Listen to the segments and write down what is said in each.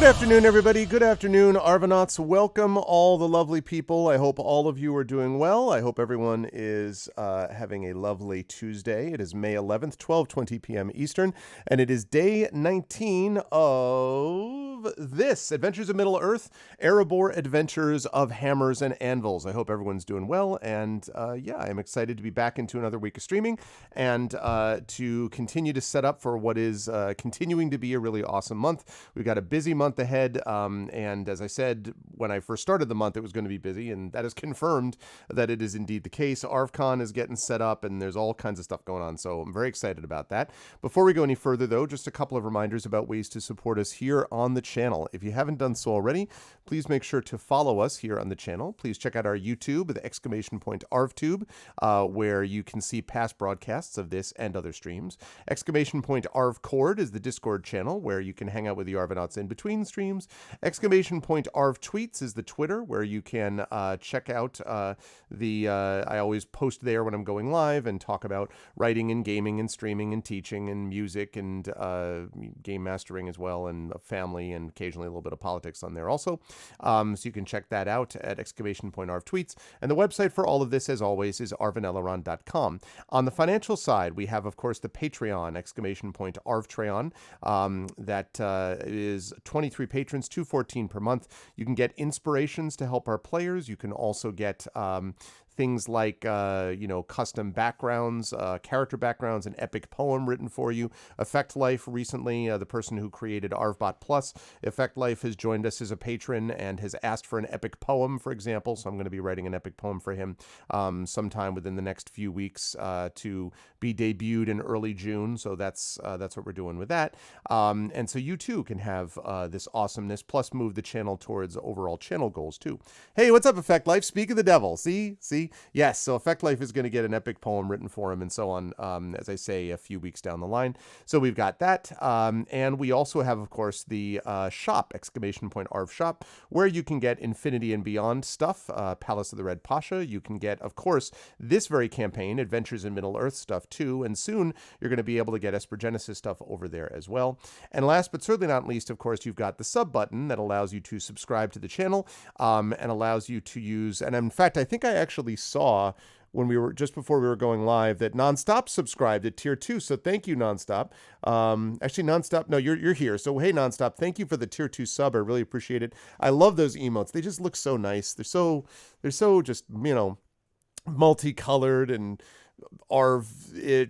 Good afternoon, everybody. Good afternoon, Arvanauts. Welcome, all the lovely people. I hope all of you are doing well. I hope everyone is having a lovely Tuesday. It is May 11th, 12:20 p.m. Eastern, and it is day 19 of this Adventures of Middle-earth, Erebor Adventures of Hammers and Anvils. I hope everyone's doing well, and I'm excited to be back into another week of streaming and to continue to set up for what is continuing to be a really awesome month. We've got a busy month ahead, and as I said when I first started the month, it was going to be busy, and that is confirmed that it is indeed the case. ArvCon is getting set up, and there's all kinds of stuff going on, so I'm very excited about that. Before we go any further, though, just a couple of reminders about ways to support us here on the channel. If you haven't done so already, please make sure to follow us here on the channel. Please check out our YouTube, the exclamation point ArvTube, where you can see past broadcasts of this and other streams. Exclamation point ArvCord is the Discord channel, where you can hang out with the Arvanauts in between streams. Exclamation point Arv Tweets is the Twitter, where you can check out I always post there when I'm going live and talk about writing and gaming and streaming and teaching and music and game mastering as well, and family, and occasionally a little bit of politics on there also. So you can check that out at exclamation point Arv Tweets. And the website for all of this, as always, is arvanelleron.com. On the financial side, we have, of course, the Patreon, exclamation point ArvTreon. That is 23 patrons, $2.14 per month. You can get inspirations to help our players. You can also get things like, custom backgrounds, character backgrounds, an epic poem written for you. Effect Life recently, the person who created ArvBot Plus, Effect Life has joined us as a patron and has asked for an epic poem, for example. So I'm going to be writing an epic poem for him sometime within the next few weeks to be debuted in early June. So that's what we're doing with that. And so you too can have this awesomeness, plus move the channel towards overall channel goals too. Hey, what's up, Effect Life? Speak of the devil. See? Yes, so Effect Life is going to get an epic poem written for him and so on, as I say, a few weeks down the line. So we've got that. And we also have, of course, the shop, exclamation point Arv Shop, where you can get Infinity and Beyond stuff, Palace of the Red Pasha. You can get, of course, this very campaign, Adventures in Middle-earth stuff too. And soon you're going to be able to get Esper Genesis stuff over there as well. And last but certainly not least, of course, you've got the sub button that allows you to subscribe to the channel and allows you to use, and in fact, I think I actually saw when we were just before we were going live that Nonstop subscribed at tier 2. So thank you, Nonstop. Actually, Nonstop, no, you're here. So hey, Nonstop, thank you for the tier 2 sub. I really appreciate it. I love those emotes. They just look so nice. They're so just, multicolored and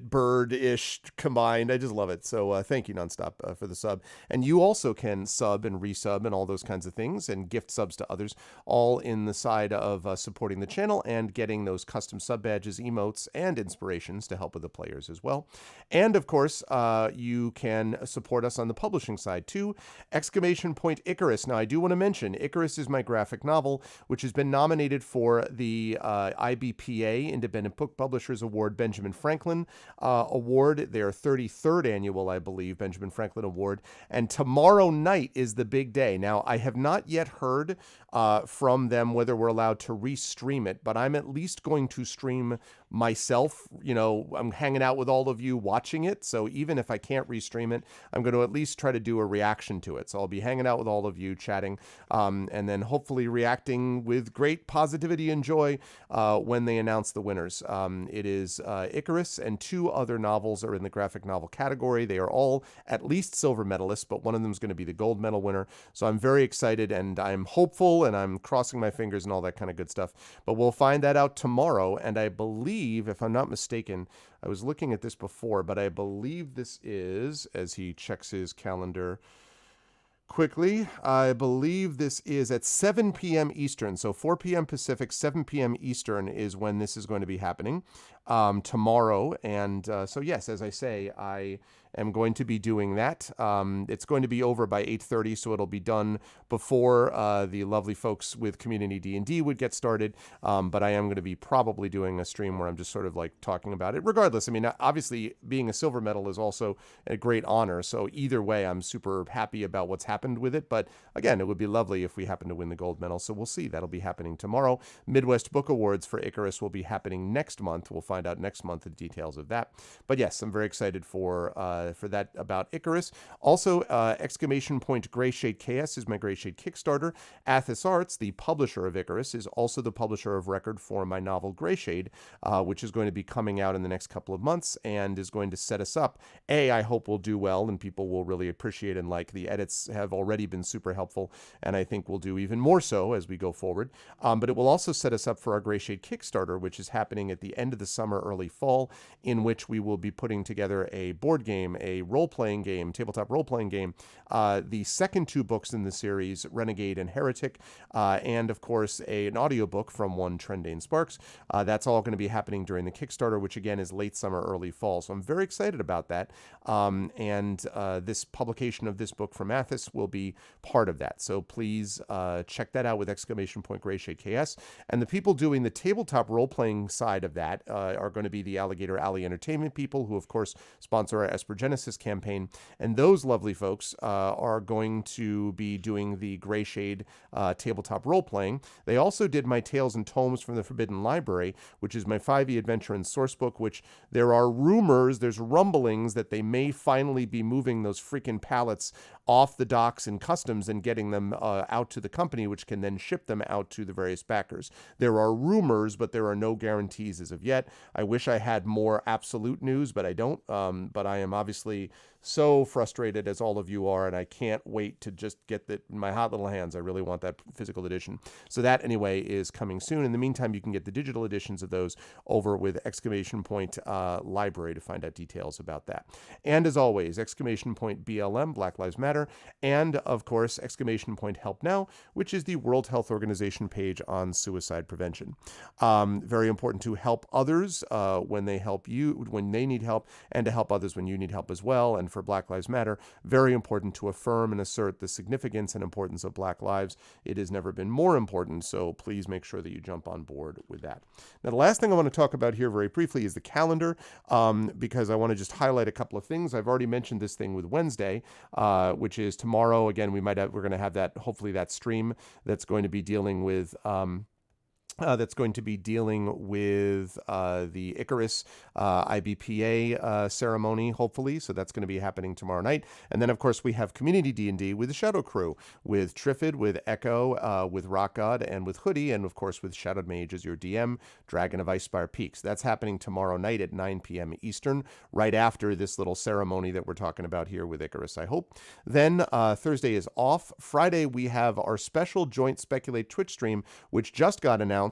bird-ish combined. I just love it. So thank you, Nonstop, for the sub. And you also can sub and resub and all those kinds of things and gift subs to others, all in the side of supporting the channel and getting those custom sub badges, emotes, and inspirations to help with the players as well. And of course, you can support us on the publishing side too. Exclamation point Icarus. Now, I do want to mention Icarus is my graphic novel, which has been nominated for the IBPA, Independent Book Publishers Award, Benjamin Franklin Award, their 33rd annual, I believe, Benjamin Franklin Award. And tomorrow night is the big day. Now, I have not yet heard from them whether we're allowed to restream it, but I'm at least going to stream myself. I'm hanging out with all of you watching it. So even if I can't restream it, I'm going to at least try to do a reaction to it. So I'll be hanging out with all of you, chatting, and then hopefully reacting with great positivity and joy when they announce the winners. It is Icarus, and 2 other novels are in the graphic novel category. They are all at least silver medalists, but one of them is going to be the gold medal winner. So I'm very excited, and I'm hopeful, and I'm crossing my fingers and all that kind of good stuff. But we'll find that out tomorrow, and I believe, if I'm not mistaken, I was looking at this before, but I believe this is, as he checks his calendar quickly, I believe this is at 7 p.m. Eastern. So 4 p.m. Pacific, 7 p.m. Eastern is when this is going to be happening tomorrow. And so, yes, as I say, I am going to be doing that. It's going to be over by 8:30, so it'll be done before the lovely folks with Community D&D would get started. But I am going to be probably doing a stream where I'm just sort of like talking about it. Regardless, I mean, obviously being a silver medal is also a great honor. So either way, I'm super happy about what's happened with it. But again, it would be lovely if we happen to win the gold medal. So we'll see. That'll be happening tomorrow. Midwest Book Awards for Icarus will be happening next month. We'll find out next month the details of that. But yes, I'm very excited for that about Icarus. Also, exclamation point Greyshade KS is my Greyshade Kickstarter. Athos Arts, the publisher of Icarus, is also the publisher of record for my novel Greyshade, which is going to be coming out in the next couple of months and is going to set us up. I hope will do well and people will really appreciate and like. The edits have already been super helpful, and I think we'll do even more so as we go forward. But it will also set us up for our Greyshade Kickstarter, which is happening at the end of the summer, early fall, in which we will be putting together a board game, a role-playing game, tabletop role-playing game, the second two books in the series, Renegade and Heretic, and of course an audiobook from one Trendane Sparks. That's all going to be happening during the Kickstarter, which again is late summer, early fall. So I'm very excited about that. And this publication of this book from Athos will be part of that. So please check that out with exclamation point Greyshade KS. And the people doing the tabletop role-playing side of that are going to be the Alligator Alley Entertainment people, who of course sponsor our Esper Genesis campaign. And those lovely folks are going to be doing the Greyshade tabletop role-playing. They also did my Tales and Tomes from the Forbidden Library, which is my 5e adventure and source book, which there are rumors, there's rumblings that they may finally be moving those freaking pallets off the docks in customs and getting them out to the company, which can then ship them out to the various backers. There are rumors, but there are no guarantees as of yet. I wish I had more absolute news, but I don't. But I am obviously so frustrated, as all of you are, and I can't wait to just get that in my hot little hands. I really want that physical edition. So that, anyway, is coming soon. In the meantime, you can get the digital editions of those over with exclamation point library to find out details about that. And as always, exclamation point BLM, Black Lives Matter, and of course, exclamation point Help Now, which is the World Health Organization page on suicide prevention. Very important to help others when they help you, when they need help, and to help others when you need help as well. And for Black Lives Matter, very important to affirm and assert the significance and importance of Black lives. It has never been more important, so please make sure that you jump on board with that. Now, the last thing I want to talk about here very briefly is the calendar, because I want to just highlight a couple of things. I've already mentioned this thing with Wednesday, which is tomorrow. Again, we're going to have that, hopefully that stream that's going to be dealing with the Icarus IBPA ceremony, hopefully. So that's going to be happening tomorrow night. And then, of course, we have Community D&D with the Shadow Crew, with Triffid, with Echo, with Rock God, and with Hoodie, and, of course, with Shadowed Mage as your DM, Dragon of Icespire Peaks. That's happening tomorrow night at 9 p.m. Eastern, right after this little ceremony that we're talking about here with Icarus, I hope. Then Thursday is off. Friday, we have our special joint Speculate Twitch stream, which just got announced.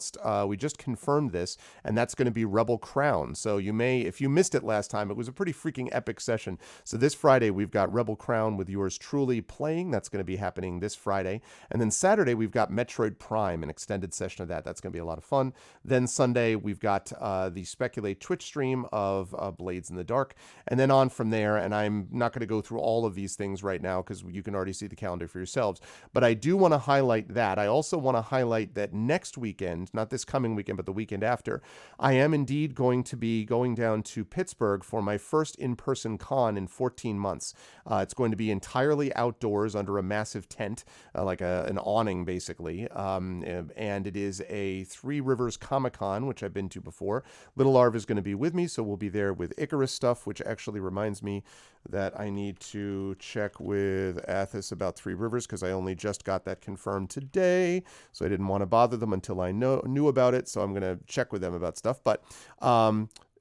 We just confirmed this, and that's going to be Rebel Crown. So you may, if you missed it last time, it was a pretty freaking epic session. So this Friday, we've got Rebel Crown with yours truly playing. That's going to be happening this Friday. And then Saturday, we've got Metroid Prime, an extended session of that. That's going to be a lot of fun. Then Sunday, we've got the Speculate Twitch stream of Blades in the Dark. And then on from there, and I'm not going to go through all of these things right now because you can already see the calendar for yourselves. But I do want to highlight that. I also want to highlight that next weekend, not this coming weekend, but the weekend after, I am indeed going to be going down to Pittsburgh for my first in-person con in 14 months. It's going to be entirely outdoors under a massive tent, like an awning, basically. And it is a Three Rivers Comic-Con, which I've been to before. Little Arv is going to be with me, so we'll be there with Icarus stuff, which actually reminds me that I need to check with Athos about Three Rivers, because I only just got that confirmed today, so I didn't want to bother them until I knew about it, so I'm going to check with them about stuff. But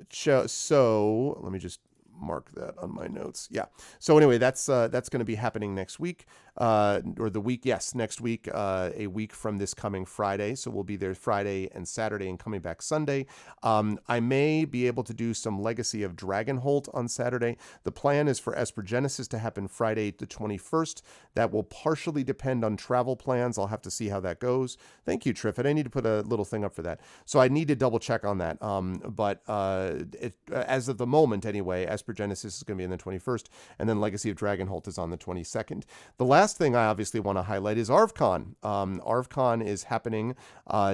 so let me just mark that on my notes. Yeah. So anyway, that's going to be happening next week, or the week. Yes, next week, a week from this coming Friday. So we'll be there Friday and Saturday and coming back Sunday. I may be able to do some Legacy of Dragonholt on Saturday. The plan is for Esper Genesis to happen Friday the 21st. That will partially depend on travel plans. I'll have to see how that goes. Thank you, Triffid. I need to put a little thing up for that. So I need to double check on that. But as of the moment, anyway, Esper Genesis is going to be on the 21st, and then Legacy of Dragonholt is on the 22nd. The last last thing I obviously want to highlight is ArvCon. ArvCon is happening.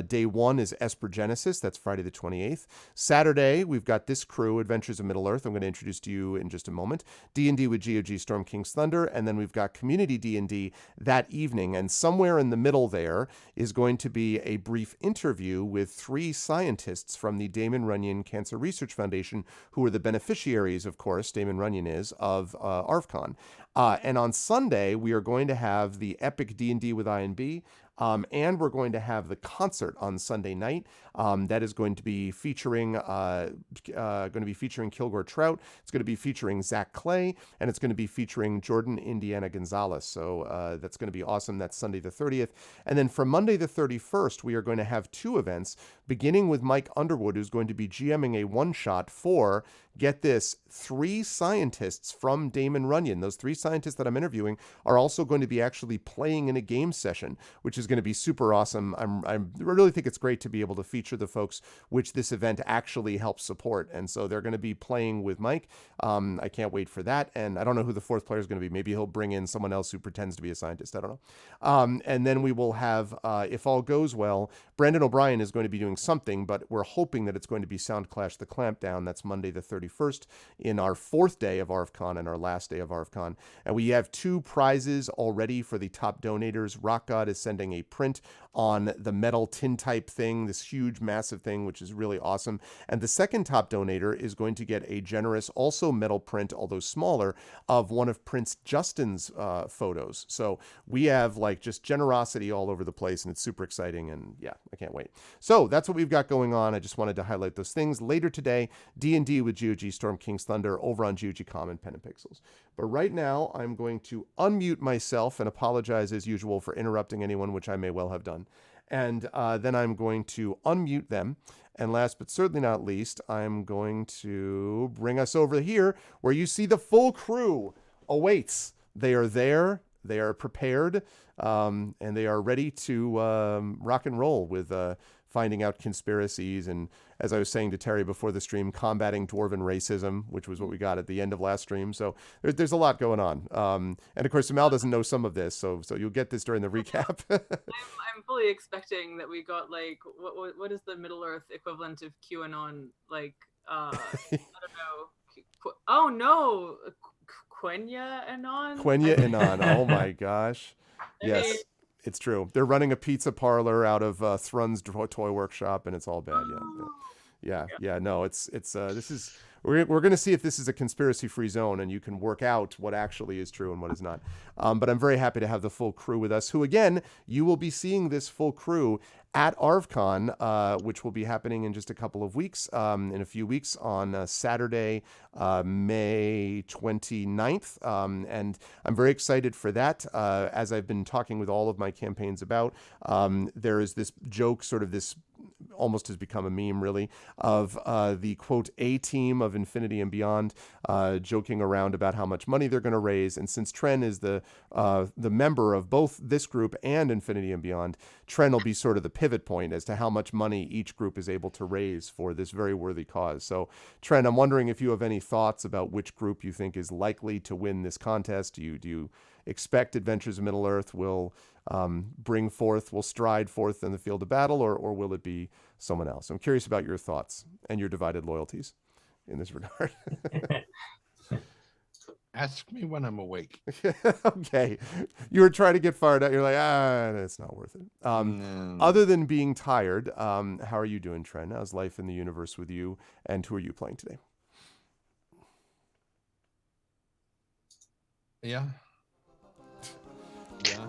Day one is Esper Genesis. That's Friday the 28th. Saturday, we've got this crew, Adventures of Middle-earth. I'm going to introduce to you in just a moment. D&D with GOG Storm King's Thunder. And then we've got Community D&D that evening. And somewhere in the middle there is going to be a brief interview with 3 scientists from the Damon Runyon Cancer Research Foundation, who are the beneficiaries, of course, Damon Runyon is, of ArvCon. And on Sunday, we are going to have the epic D&D with INB, and we're going to have the concert on Sunday night. That is going to be featuring Kilgore Trout. It's going to be featuring Zach Clay, and it's going to be featuring Jordan Indiana Gonzalez. So that's going to be awesome. That's Sunday the 30th. And then for Monday the 31st, we are going to have 2 events, beginning with Mike Underwood, who's going to be GMing a one-shot for, get this, 3 scientists from Damon Runyon. Those 3 scientists that I'm interviewing are also going to be actually playing in a game session, which is going to be super awesome. I really think it's great to be able to feature the folks which this event actually helps support. And so they're going to be playing with Mike. I can't wait for that. And I don't know who the 4th player is going to be. Maybe he'll bring in someone else who pretends to be a scientist. I don't know. And then we will have, if all goes well, Brandon O'Brien is going to be doing something, but we're hoping that it's going to be Soundclash the Clampdown. That's Monday the 31st in our 4th day of ArvCon and our last day of ArvCon. And we have 2 prizes already for the top donators. Rock God is sending a print on the metal tin type thing, this huge, massive thing, which is really awesome. And the second top donator is going to get a generous, also metal print, although smaller, of one of Prince Justin's photos. So we have like just generosity all over the place, and it's super exciting. And yeah, I can't wait. So that's what we've got going on. I just wanted to highlight those things. Later today, D&D with GOG Storm King's Thunder over on GOG Common Pen and Pixels. But right now, I'm going to unmute myself and apologize as usual for interrupting anyone, which I may well have done. And then I'm going to unmute them. And last but certainly not least, I'm going to bring us over here where you see the full crew awaits. They are there. They are prepared. And they are ready to rock and roll with finding out conspiracies. And as I was saying to Terry before the stream, combating dwarven racism, which was what we got at the end of last stream. So there's a lot going on. And of course, Amal doesn't know some of this, so you'll get this during the recap. I'm fully expecting that we got like what is the Middle Earth equivalent of QAnon? Like I don't know. Oh no, Quenya Anon. Quenya Anon. Oh my gosh. Yes. It's true. They're running a pizza parlor out of Thrun's toy workshop, and it's all bad. Yeah. No, it's this is we're going to see if this is a conspiracy-free zone, and you can work out what actually is true and what is not. But I'm very happy to have the full crew with us. Who again, you will be seeing this full crew at ArvCon, which will be happening in just a couple of weeks, in a few weeks on Saturday, May 29th. And I'm very excited for that. As I've been talking with all of my campaigns about, there is this joke, sort of this almost has become a meme really, of the quote A team of Infinity and Beyond joking around about how much money they're going to raise. And since Tren is the member of both this group and Infinity and Beyond, Tren will be sort of the pivot point as to how much money each group is able to raise for this very worthy cause. So Tren, I'm wondering if you have any thoughts about which group you think is likely to win this contest. Do you expect Adventures of Middle-earth will stride forth in the field of battle, or will it be someone else? I'm curious about your thoughts and your divided loyalties in this regard. Ask me when I'm awake. Okay. You were trying to get fired up. You're like, it's not worth it. No. Other than being tired, how are you doing, Tren? How's life in the universe with you, and who are you playing today? Yeah.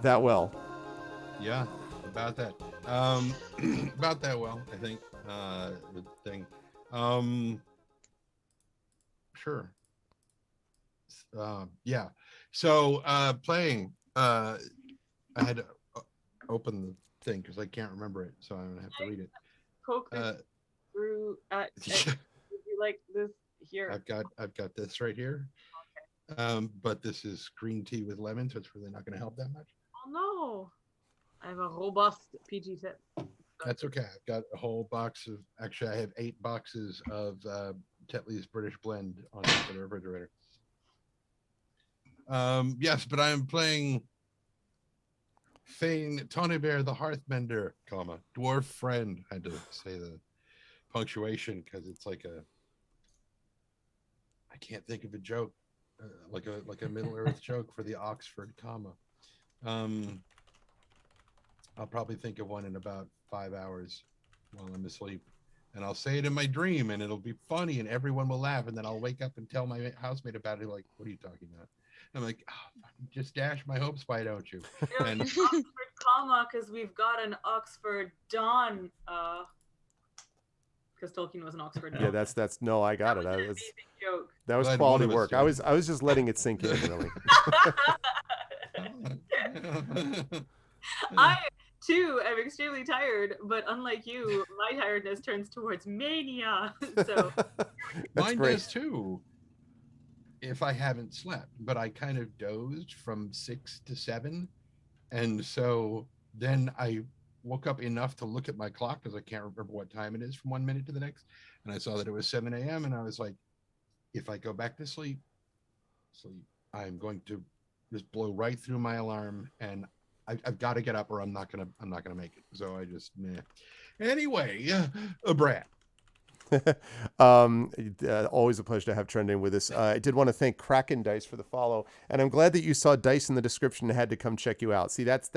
That well. Yeah, about that. About that well, I think. The thing. Sure. Yeah. So playing. I had to open the thing because I can't remember it, so I'm gonna have to read it. Coke through you like this here. I've got this right here. Okay. But this is green tea with lemon, so it's really not gonna help that much. Oh no. I have a robust PG tip. That's okay. I've got a whole box of, actually I have 8 boxes of Tetley's British Blend on the refrigerator. Yes, but I'm playing Thane Tonnebear the Hearthmender, comma, dwarf friend. I had to say the punctuation because it's like I can't think of a joke, like a Middle Earth joke for the Oxford comma. I'll probably think of one in about 5 hours while I'm asleep, and I'll say it in my dream, and it'll be funny, and everyone will laugh, and then I'll wake up and tell my housemate about it. Like, what are you talking about? I'm like, oh, just dash my hopes, why don't you? And Oxford comma, because we've got an Oxford Don. Because Tolkien was an Oxford Don. Yeah, that's no, I got it. Joke. That was quality work. I was just letting it sink in, really. I too am extremely tired, but unlike you, my tiredness turns towards mania. So mine does too. If I haven't slept, but I kind of dozed from 6 to 7, and so then I woke up enough to look at my clock because I can't remember what time it is from 1 minute to the next, and I saw that it was 7 a.m. and I was like, if I go back to sleep, I'm going to just blow right through my alarm, and I've got to get up or I'm not gonna make it. So I just anyway, Brad. Always a pleasure to have Trending with us. I did want to thank Kraken Dice for the follow, and I'm glad that you saw Dice in the description and had to come check you out. See, that's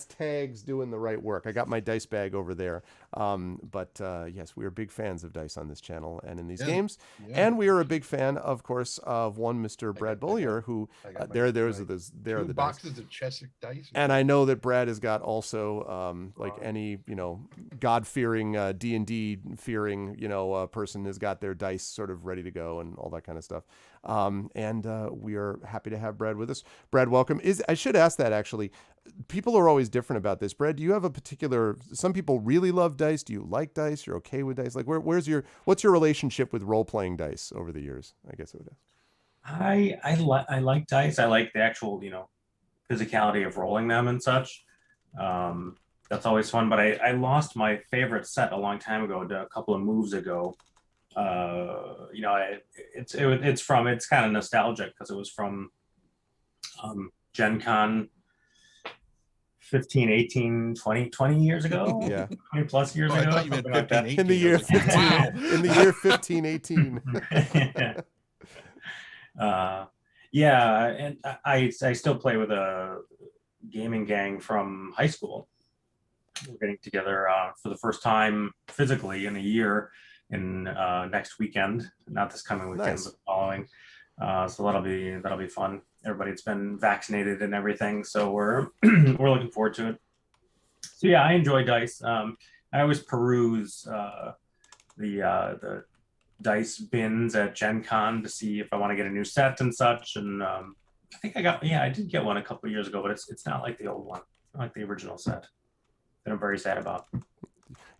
Tags doing the right work. I got my dice bag over there. But yes, we are big fans of Dice on this channel and in these games, and we are a big fan, of course, of one Mr. Brad Bollier, who there are the boxes dice. of Chesic dice, and I know that Brad has got also like any God-fearing D&D fearing person has got their dice sort of ready to go and all that kind of stuff. And we are happy to have Brad with us. Brad, welcome. I should ask that actually. People are always different about this. Brad, do you have a particular? Some people really love dice. Do you like dice? You're okay with dice? Like, what's your relationship with role playing dice over the years? I guess I would ask. I like dice. I like the actual physicality of rolling them and such. That's always fun. But I lost my favorite set a long time ago, a couple of moves ago. It's kind of nostalgic because it was from Gen Con 15, 18, 20 years ago. Yeah. 20 plus years ago. I thought you meant 15, like 18. In the year 15, wow. In the year 1518. Yeah, and I still play with a gaming gang from high school. We're getting together for the first time physically in a year in next weekend, not this coming weekend, Nice. but the following. So that'll be fun. Everybody's been vaccinated and everything, so we're we're looking forward to it. So yeah, I enjoy dice. I always peruse the dice bins at Gen Con to see if I want to get a new set and such. And I think I did get one a couple of years ago, but it's not like the old one, not like the original set that I'm very sad about.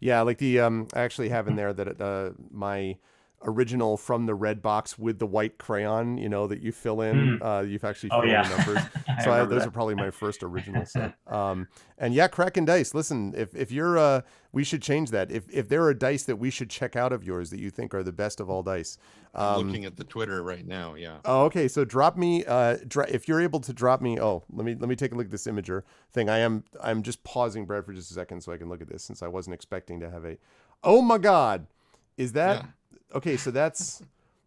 Yeah, like the I actually have in there that my original from the red box with the white crayon, that you fill in. You've actually filled the numbers. So those are probably my first original set. And yeah, Kraken Dice. Listen, if you're, we should change that. If there are dice that we should check out of yours that you think are the best of all dice. I'm looking at the Twitter right now. Yeah. Oh, okay. So drop me, if you're able to drop me. Oh, let me take a look at this Imager thing. I'm just pausing, Brad, for just a second so I can look at this since I wasn't expecting to have a. Oh my God, is that? Yeah. Okay, so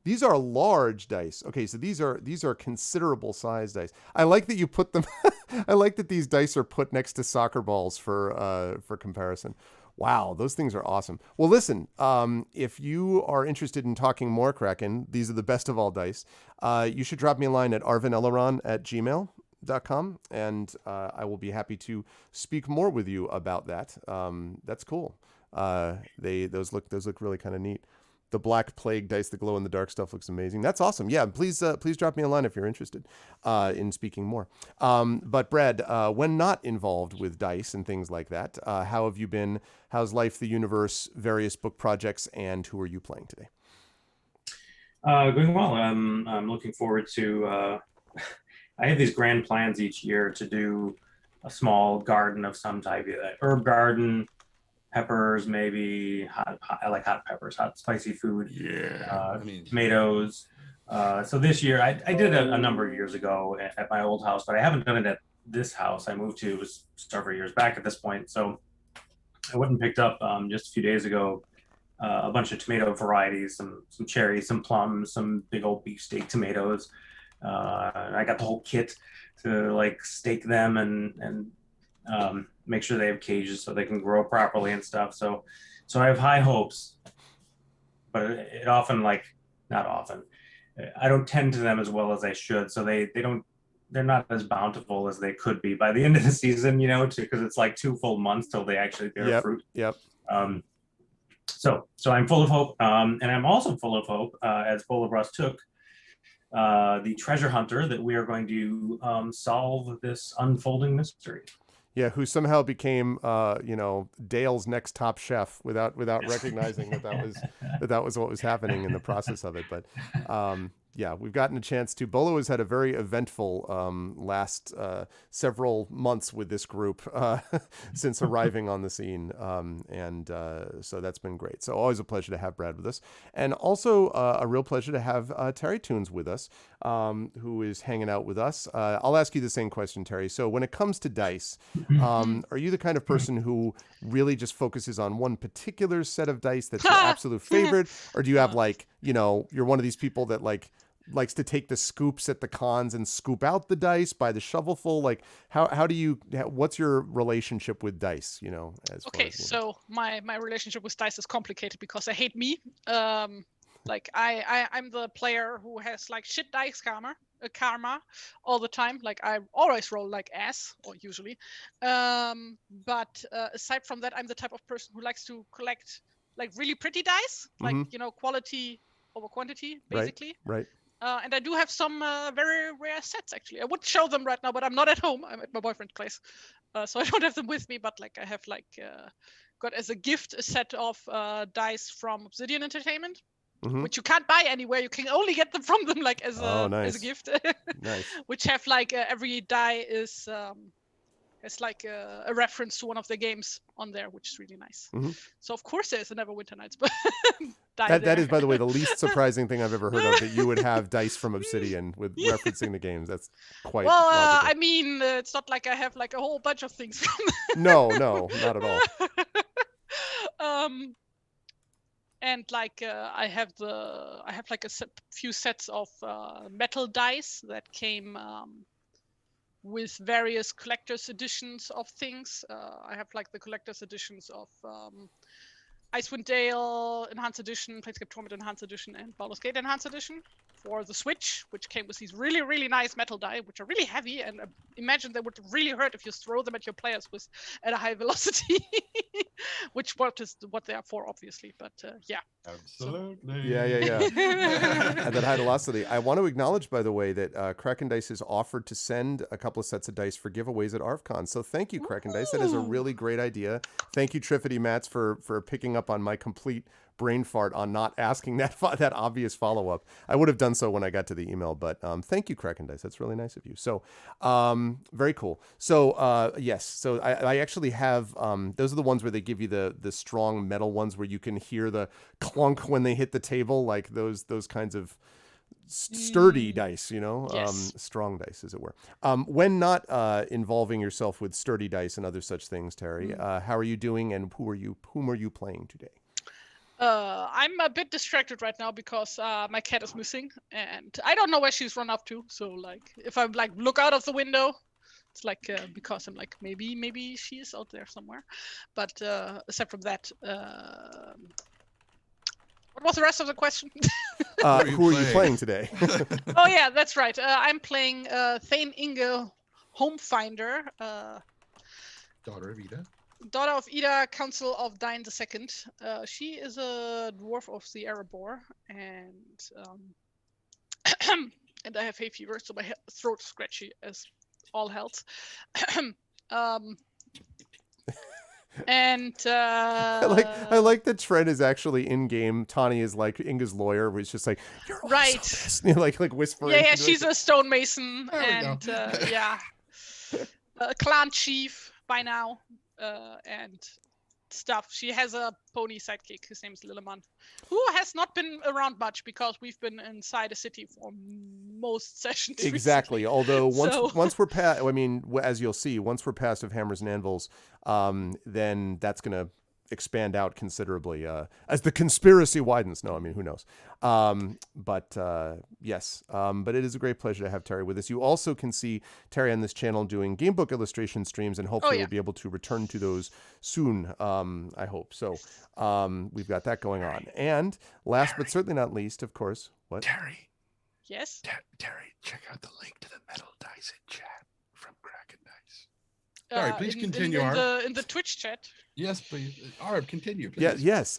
these are large dice. Okay, so these are considerable size dice. I like that you put them. I like that these dice are put next to soccer balls for comparison. Wow, those things are awesome. Well, listen, if you are interested in talking more Kraken, these are the best of all dice. You should drop me a line at arvineleron@gmail.com, and I will be happy to speak more with you about that. That's cool. Those look really kind of neat. The Black Plague dice, the glow in the dark stuff looks amazing. That's awesome. Yeah, please drop me a line if you're interested in speaking more. But Brad, when not involved with dice and things like that, how have you been? How's life, the universe, various book projects, and who are you playing today? Going well. I'm looking forward to. I have these grand plans each year to do a small garden of some type, herb garden. Peppers, maybe I like hot peppers, hot spicy food. Yeah, tomatoes. So this year, I did a number of years ago at my old house, but I haven't done it this house I moved to was several years back at this point. So I went and picked up just a few days ago a bunch of tomato varieties, some cherries, some plums, some big old beefsteak tomatoes. I got the whole kit to like stake them and make sure they have cages so they can grow properly and stuff. So I have high hopes, but it often not often. I don't tend to them as well as I should. So they're not as bountiful as they could be by the end of the season, because it's like 2 full months till they actually bear fruit. Yep. So I'm full of hope, and I'm also full of hope, as Bolabros took the treasure hunter, that we are going to solve this unfolding mystery. Yeah, who somehow became, Dale's next top chef without recognizing that was what was happening in the process of it. But yeah, we've gotten a chance to. Bolo has had a very eventful last several months with this group since arriving on the scene, and so that's been great. So always a pleasure to have Brad with us, and also a real pleasure to have Terry Toons with us, who is hanging out with us. I'll ask you the same question, Terry. So when it comes to dice, are you the kind of person who really just focuses on one particular set of dice that's your absolute favorite, or do you have you're one of these people that likes to take the scoops at the cons and scoop out the dice by the shovelful? Like what's your relationship with dice, So my relationship with dice is complicated because I hate me. I'm the player who has shit dice karma all the time. I always roll like ass, or usually. But aside from that, I'm the type of person who likes to collect really pretty dice, quality over quantity, basically. Right. And I do have some very rare sets, actually. I would show them right now, but I'm not at home. I'm at my boyfriend's place. So I don't have them with me, but I have got as a gift a set of dice from Obsidian Entertainment, which you can't buy anywhere. You can only get them from them as a gift. Nice. Which have every die is has a reference to one of the games on there, which is really nice. So of course there's a Neverwinter Nights, but that is, by the way, the least surprising thing I've ever heard of, that you would have dice from Obsidian with referencing the games. That's quite logical. I mean, it's not like I have a whole bunch of things from them. No, not at all. And I have a few sets of metal dice that came with various collector's editions of things. I have the collector's editions of Icewind Dale Enhanced Edition, Planescape Torment Enhanced Edition, and Baldur's Gate Enhanced Edition for the Switch, which came with these really, really nice metal die, which are really heavy, and imagine they would really hurt if you throw them at your players at a high velocity, which what they are for, obviously. But yeah. Absolutely. Yeah. At that high velocity. I want to acknowledge, by the way, that Kraken Dice has offered to send a couple of sets of dice for giveaways at ArvCon. So thank you, Kraken Dice. That is a really great idea. Thank you, Triffity Mats, for picking up on my complete brain fart on not asking that obvious follow-up. I would have done so when I got to the email, but thank you, Kraken Dice. That's really nice of you. So very cool. So yes, so I actually have those are the ones where they give you the strong metal ones where you can hear the clunk when they hit the table, like those kinds of sturdy dice, Yes. Strong dice, as it were. When not involving yourself with sturdy dice and other such things, Terry, how are you doing, and whom are you playing today? I'm a bit distracted right now because my cat is missing, and I don't know where she's run off to. So if I look out of the window, it's because I'm maybe she is out there somewhere. But aside from that, what was the rest of the question? Who are you playing today? Oh yeah, that's right. I'm playing Thane Inge Homefinder, Daughter of Ida. Daughter of Ida, Council of Dine II. She is a dwarf of the Erebor, and and I have hay fever, so my throat is scratchy as all hells. And I like that Trent is actually in game. Tani is Inga's lawyer, where it's just you're right, like whispering. Yeah, she's a stonemason, and a clan chief by now. And stuff. She has a pony sidekick. His name is Lilleman, who has not been around much because we've been inside a city for most sessions. Exactly. Recently. Although So- once we're past, I mean, as you'll see, once we're past of Hammers and Anvils, then that's going to expand out considerably as the conspiracy widens. No, I mean, who knows? But yes, but it is a great pleasure to have Terry with us. You also can see Terry on this channel doing gamebook illustration streams, and hopefully we'll be able to return to those soon. I hope so. We've got that going on. And last but certainly not least, of course, what? Terry. Yes. Terry, check out the link to the metal dice in chat from Kraken Dice. Sorry, please continue, Arv. In the Twitch chat. Yes, please. Arv, continue, please. Yeah, yes.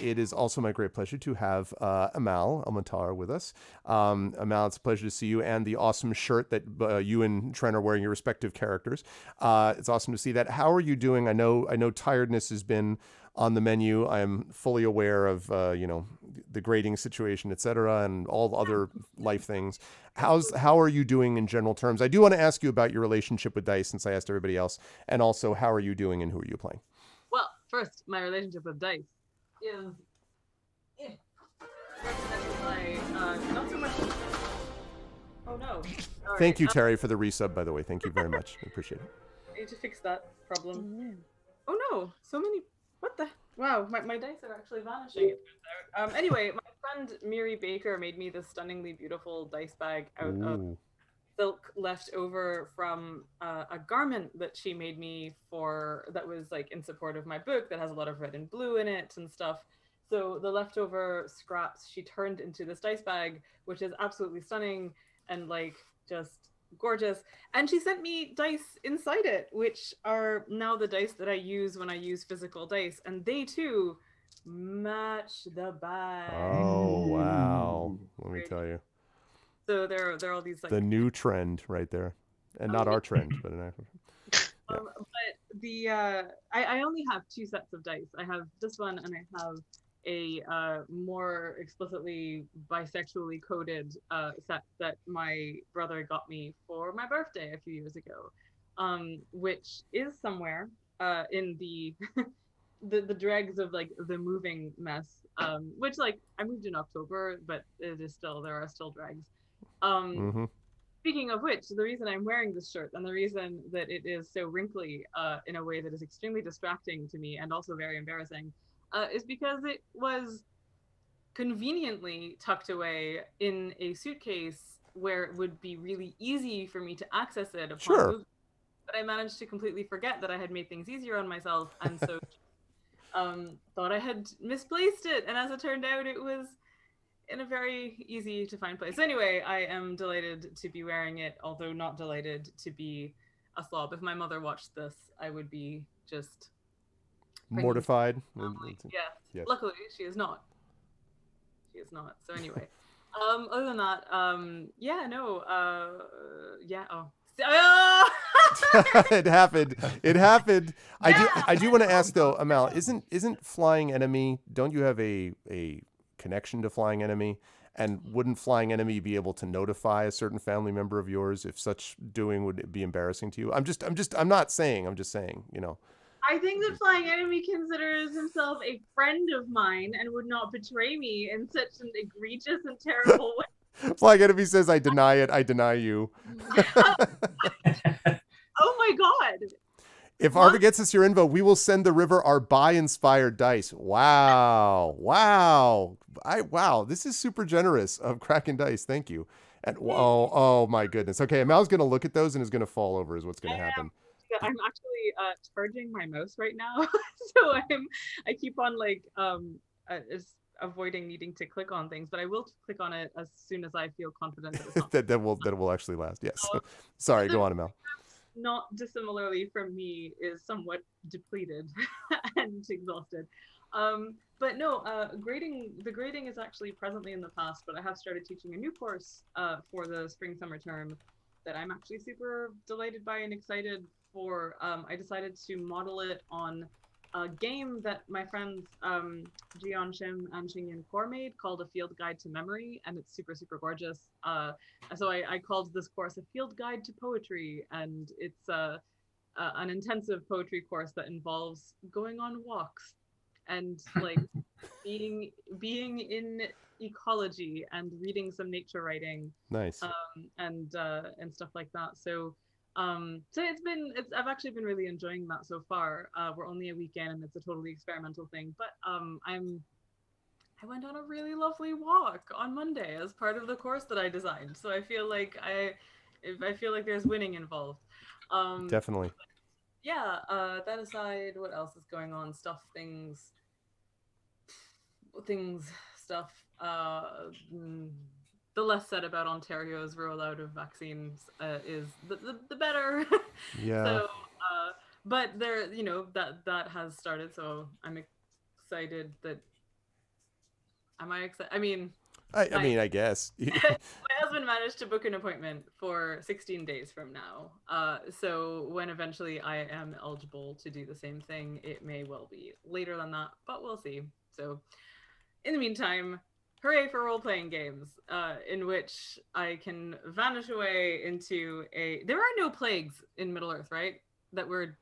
It is also my great pleasure to have Amal Almantar with us. Amal, it's a pleasure to see you, and the awesome shirt that you and Trent are wearing, your respective characters. It's awesome to see that. How are you doing? I know tiredness has been on the menu. I am fully aware of the grading situation, etc., and all the other life things. How are you doing in general terms? I do want to ask you about your relationship with dice, since I asked everybody else, and also how are you doing and who are you playing? Well, first, my relationship with dice is not so much. Oh no! Sorry. Thank you, Terry, for the resub, by the way. Thank you very much. I appreciate it. I need to fix that problem. Oh no! So many. What the? Wow, my dice are actually vanishing. It turns out. Anyway, my friend Miri Baker made me this stunningly beautiful dice bag out of silk left over from a garment that she made me that was like in support of my book that has a lot of red and blue in it and stuff. So the leftover scraps she turned into this dice bag, which is absolutely stunning and like just gorgeous. And she sent me dice inside it, which are now the dice that I use when I use physical dice, and they too match the bag. Oh wow! Let me tell you. So they're all these like the new trend right there, and not our trend, but an actual. Yeah. But the I only have 2 sets of dice. I have this one, and I have a more explicitly bisexually coded set that my brother got me for my birthday a few years ago, which is somewhere in the the dregs of like the moving mess, which like I moved in October, but there are still dregs. Speaking of which, the reason I'm wearing this shirt and the reason that it is so wrinkly in a way that is extremely distracting to me and also very embarrassing is because it was conveniently tucked away in a suitcase where it would be really easy for me to access it upon movement. But I managed to completely forget that I had made things easier on myself, and so thought I had misplaced it. And as it turned out, it was in a very easy to find place. Anyway, I am delighted to be wearing it, although not delighted to be a slob. If my mother watched this, I would be just mortified. Yes. Luckily, she is not. So anyway, other than that, It happened. I do want to ask though, Amal, isn't Flying Enemy, don't you have a connection to Flying Enemy, and wouldn't Flying Enemy be able to notify a certain family member of yours if such doing would be embarrassing to you? I'm just saying, I think that Flying Enemy considers himself a friend of mine and would not betray me in such an egregious and terrible way. Flying Enemy says, I deny it, I deny you. Oh my god. If Arva gets us your info, we will send the river our buy-inspired dice. Wow. This is super generous of Kraken Dice. Thank you. And oh my goodness. Okay, Amal's going to look at those and is going to fall over is what's going to happen. I'm actually charging my mouse right now. So I keep on like avoiding needing to click on things, but I will click on it as soon as I feel confident that that will actually last. Yes. Sorry, go on, Amal. Not dissimilarly from me, is somewhat depleted and exhausted. But no, the grading is actually presently in the past, but I have started teaching a new course for the spring-summer term that I'm actually super delighted by and excited for. I decided to model it on a game that my friends Jian Shim and Xingyan Kor made called A Field Guide to Memory, and it's super, super gorgeous. So I called this course A Field Guide to Poetry, and it's an intensive poetry course that involves going on walks and like being in ecology and reading some nature writing. Nice. And stuff like that. So I've actually been really enjoying that so far. We're only a weekend and it's a totally experimental thing, but I went on a really lovely walk on Monday as part of the course that I designed. So I feel like there's winning involved. Definitely. Yeah. That aside, what else is going on? Stuff. The less said about Ontario's rollout of vaccines is the better. Yeah. So, but there, that has started. So I'm excited that. Am I excited? I mean, I guess. my husband managed to book an appointment for 16 days from now. So when eventually I am eligible to do the same thing, it may well be later than that, but we'll see. So in the meantime, hooray for role-playing games, in which I can vanish away into there are no plagues in Middle-earth, right? That we're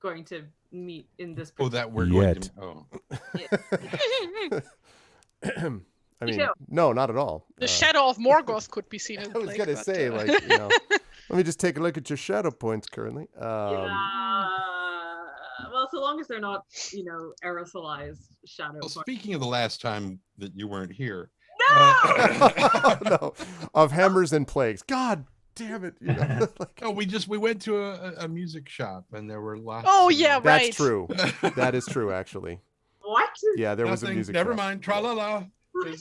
going to meet in this. Oh, that we're Yet. going to. Oh. I mean, no, not at all. The shadow of Morgoth could be seen as I was plague, gonna but, say, let me just take a look at your shadow points currently. Well, so long as they're not, aerosolized shadow Well, points. speaking of the last time that you weren't here. No, of hammers and plagues. God damn it! We went to a music shop and there were lots. Oh yeah, right. That's true. That is true, actually. What? Yeah, there was a music. Never shop. mind. Tra la la. We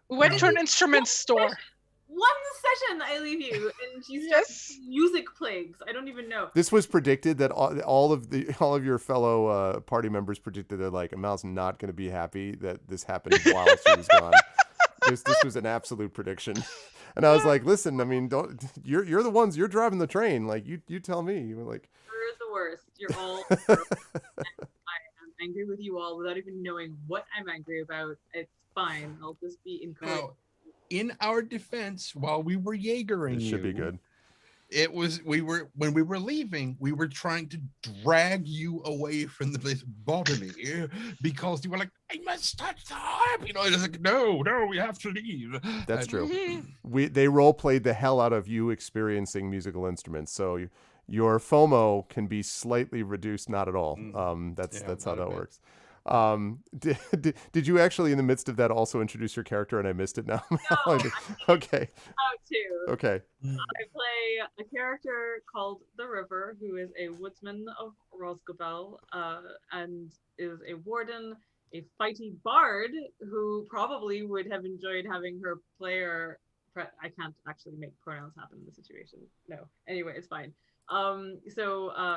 went to an instrument store. One session I leave you, and she starts music plagues. I don't even know. This was predicted that all of your fellow party members predicted that Amal's not going to be happy that this happened while she was gone. This was an absolute prediction, and I was like, "Listen, I mean, you're the ones, you're driving the train. Like you tell me." You were like, "You're the worst. You're all." I am angry with you all without even knowing what I'm angry about. It's fine. I'll just be encouraged. Now, in our defense, while we were Jaegering it should be good. When we were leaving, we were trying to drag you away from the place, botany, because you were like, I must start time. It's like, no, we have to leave. That's true. They role played the hell out of you experiencing musical instruments, so your FOMO can be slightly reduced, not at all. That's how that works. Did you actually, in the midst of that, also introduce your character and I missed it now? No, okay. How to? Okay. I play a character called The River, who is a woodsman of Rosgobel, and is a warden, a fighty bard, who probably would have enjoyed having her player. I can't actually make pronouns happen in the situation. No. Anyway, it's fine.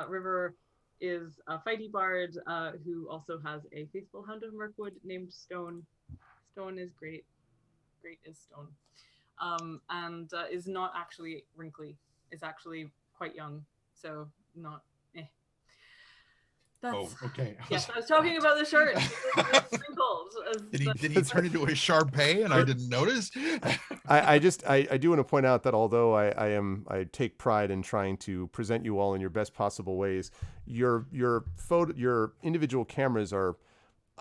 River is a fighty bard who also has a faithful hound of Mirkwood named Stone. Stone is great. Great is Stone. And is not actually wrinkly. Is actually quite young. So not That's, okay. Yes, I was talking about the shirt. Did he turn into a Shar-Pei and I didn't notice? I do want to point out that although I take pride in trying to present you all in your best possible ways, your individual cameras are,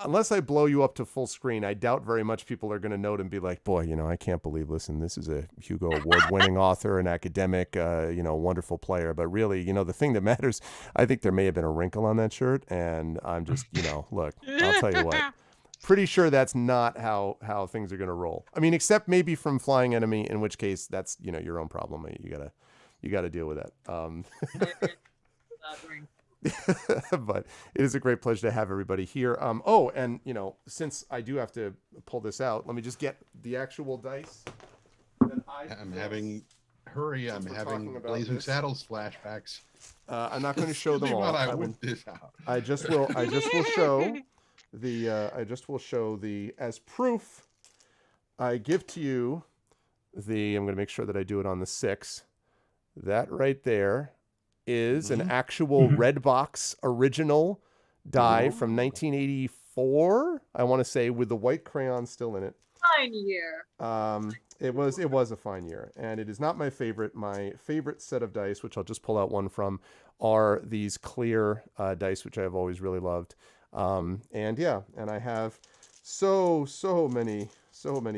unless I blow you up to full screen, I doubt very much people are going to note and be like, boy, I can't believe, listen, this is a Hugo Award-winning author, an academic, wonderful player. But really, the thing that matters, I think there may have been a wrinkle on that shirt. And I'm just, look, I'll tell you what. Pretty sure that's not how things are going to roll. I mean, except maybe from Flying Enemy, in which case that's, your own problem. You gotta deal with that. But it is a great pleasure to have everybody here. And since I do have to pull this out, let me just get the actual dice. I'm having Blazing Saddles flashbacks. I'm not going to show them all. I just will show the as proof. I give to you I'm going to make sure that I do it on the 6. That right there is an actual Redbox original die from 1984. I want to say, with the white crayon still in it. Fine year. It was a fine year, and it is not my favorite. My favorite set of dice, which I'll just pull out one from, are these clear dice, which I have always really loved. And yeah, and I have so many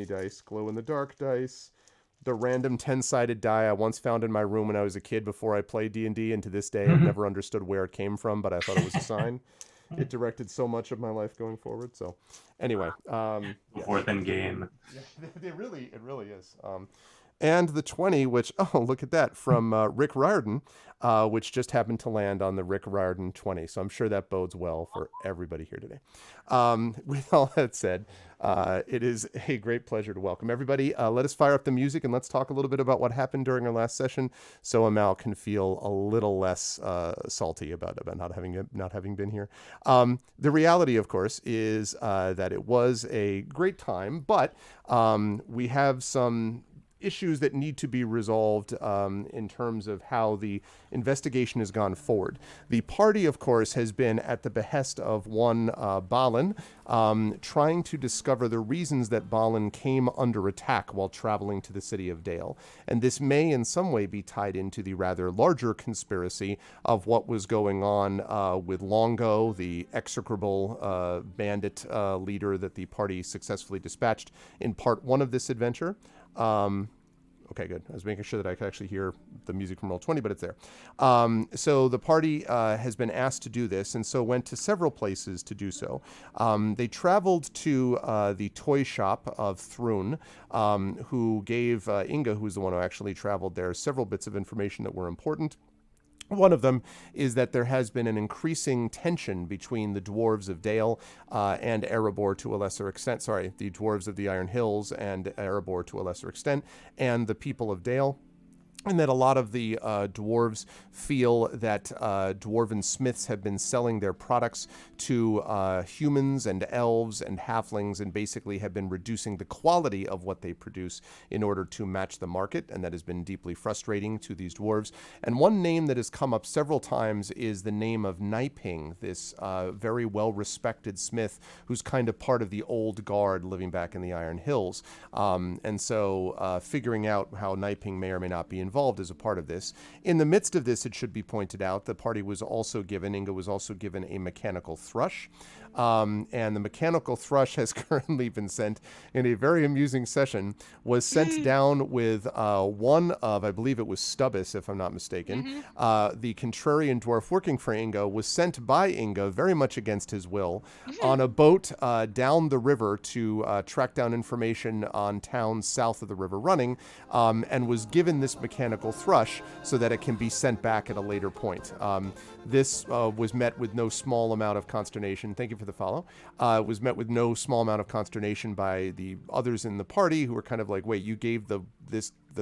dice, glow in the dark dice, the random 10-sided die I once found in my room when I was a kid before I played D&D, and to this day I've never understood where it came from, but I thought it was a sign. It directed so much of my life going forward. So anyway, Fourth in game. Yeah, it really is. And the 20, which, oh, look at that, from Rick Riordan, which just happened to land on the Rick Riordan 20. So I'm sure that bodes well for everybody here today. With all that said, it is a great pleasure to welcome everybody. Let us fire up the music and let's talk a little bit about what happened during our last session, so Amal can feel a little less salty about not having been here. The reality, of course, is that it was a great time, but we have some issues that need to be resolved in terms of how the investigation has gone forward. The party, of course, has been at the behest of one Balin, trying to discover the reasons that Balin came under attack while traveling to the city of Dale. And this may in some way be tied into the rather larger conspiracy of what was going on with Longo, the execrable bandit leader that the party successfully dispatched in part one of this adventure. Okay, good. I was making sure that I could actually hear the music from Roll20, but it's there. So the party has been asked to do this, and so went to several places to do so. They traveled to the toy shop of Thrun, who gave Inga, who's the one who actually traveled there, several bits of information that were important. One of them is that there has been an increasing tension between the dwarves of Dale and Erebor to a lesser extent. Sorry, the dwarves of the Iron Hills and Erebor to a lesser extent, and the people of Dale. And that a lot of the dwarves feel that dwarven smiths have been selling their products to humans and elves and halflings, and basically have been reducing the quality of what they produce in order to match the market, and that has been deeply frustrating to these dwarves. And one name that has come up several times is the name of Niping, this very well-respected smith who's kind of part of the old guard living back in the Iron Hills. And so figuring out how Niping may or may not be involved as a part of this. In the midst of this, it should be pointed out, the party was also given, Inga was also given a mechanical thrush. And the mechanical thrush has currently been sent in a very amusing session, was sent down with one of, I believe it was Stubbis, if I'm not mistaken. The contrarian dwarf working for Inga was sent by Inga, very much against his will, on a boat down the river to track down information on towns south of the river running, and was given this mechanical thrush so that it can be sent back at a later point. This was met with no small amount of consternation. Thank you for the follow. It was met with no small amount of consternation by the others in the party, who were kind of like, wait, you gave the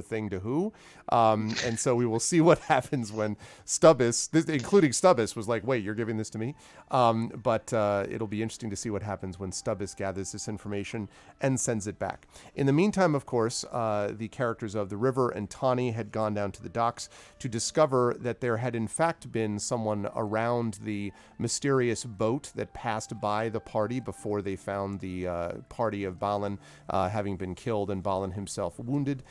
thing to who? And so we will see what happens when Stubbis, including Stubbis, was like, wait, you're giving this to me? But it'll be interesting to see what happens when Stubbis gathers this information and sends it back. In the meantime, of course, the characters of the River and Tawny had gone down to the docks to discover that there had in fact been someone around the mysterious boat that passed by the party before they found the party of Balin having been killed and Balin himself wounded.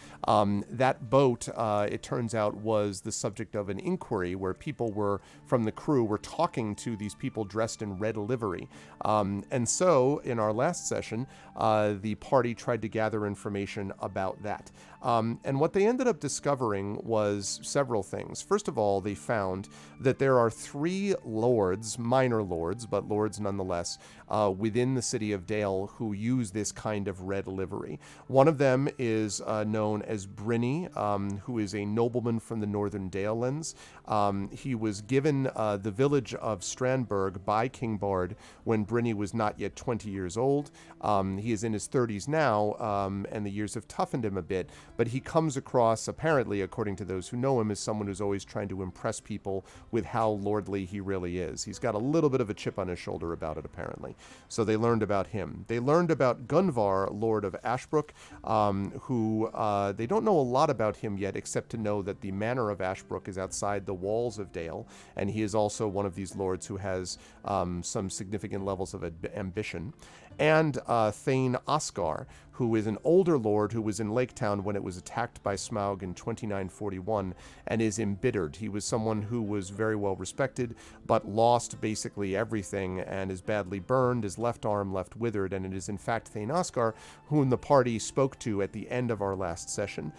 That boat, it turns out, was the subject of an inquiry where people from the crew were talking to these people dressed in red livery. And so, in our last session, the party tried to gather information about that. And what they ended up discovering was several things. First of all, they found that there are 3 lords, minor lords, but lords nonetheless, within the city of Dale who use this kind of red livery. One of them is known as Brynny, who is a nobleman from the northern Dalelands. He was given the village of Strandberg by King Bard when Brynny was not yet 20 years old. He is in his 30s now, and the years have toughened him a bit, but he comes across, apparently, according to those who know him, as someone who's always trying to impress people with how lordly he really is. He's got a little bit of a chip on his shoulder about it, apparently. So they learned about him. They learned about Gunvar, Lord of Ashbrook, who they don't know a lot about him yet, except to know that the manor of Ashbrook is outside the walls of Dale, and he is also one of these lords who has some significant levels of ambition. And Thane Oscar, who is an older lord who was in Lake Town when it was attacked by Smaug in 2941 and is embittered. He was someone who was very well respected, but lost basically everything and is badly burned, his left arm left withered, and it is in fact Thane Oscar whom the party spoke to at the end of our last session.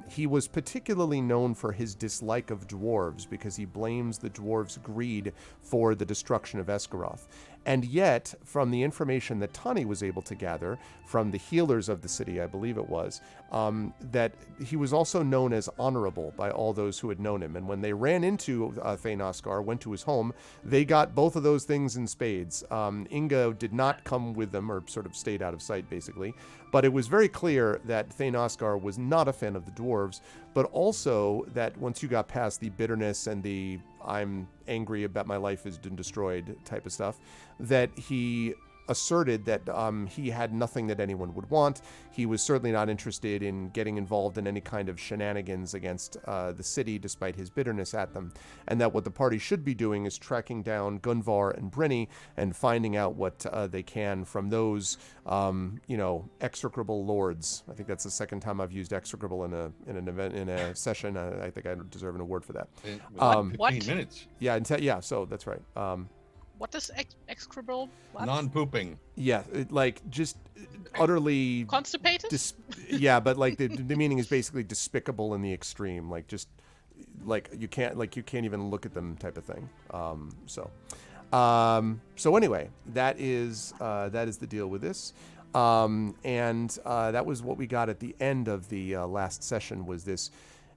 He was particularly known for his dislike of dwarves because he blames the dwarves' greed for the destruction of Esgaroth. And yet, from the information that Tani was able to gather from the healers of the city, I believe it was, that he was also known as honorable by all those who had known him. And when they ran into Thane Oscar, went to his home, they got both of those things in spades. Inga did not come with them, or sort of stayed out of sight, basically. But it was very clear that Thane Oscar was not a fan of the dwarves, but also that once you got past the bitterness and the I'm angry about my life has been destroyed type of stuff, that he asserted that he had nothing that anyone would want. He was certainly not interested in getting involved in any kind of shenanigans against the city, despite his bitterness at them, and that what the party should be doing is tracking down Gunvar and Brynny and finding out what they can from those, execrable lords. I think that's the second time I've used execrable in an event, in a session. I think I deserve an award for that. 15 minutes. Yeah, so that's right. What is execrable? What? Non-pooping. Yeah, just utterly Constipated? but like the meaning is basically despicable in the extreme. Like just like you can't even look at them type of thing. So anyway, that is the deal with this. And that was what we got at the end of the last session, was this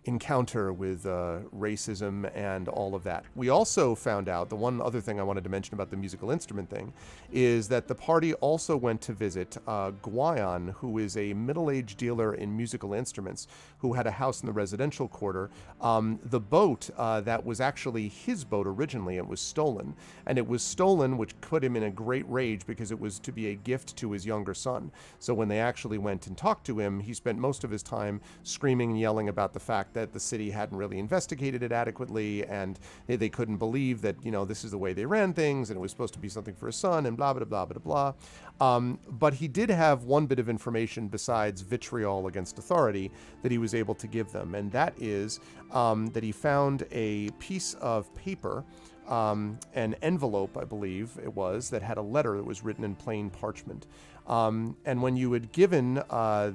encounter with racism and all of that. We also found out, the one other thing I wanted to mention about the musical instrument thing, is that the party also went to visit Guion, who is a middle-aged dealer in musical instruments, who had a house in the residential quarter. The boat that was actually his boat originally, it was stolen. And it was stolen, which put him in a great rage because it was to be a gift to his younger son. So when they actually went and talked to him, he spent most of his time screaming and yelling about the fact that the city hadn't really investigated it adequately, and they couldn't believe that, this is the way they ran things, and it was supposed to be something for his son, and blah, blah, blah, blah, blah. But he did have one bit of information besides vitriol against authority that he was able to give them, and that is that he found a piece of paper, an envelope, I believe it was, that had a letter that was written in plain parchment. And when you had given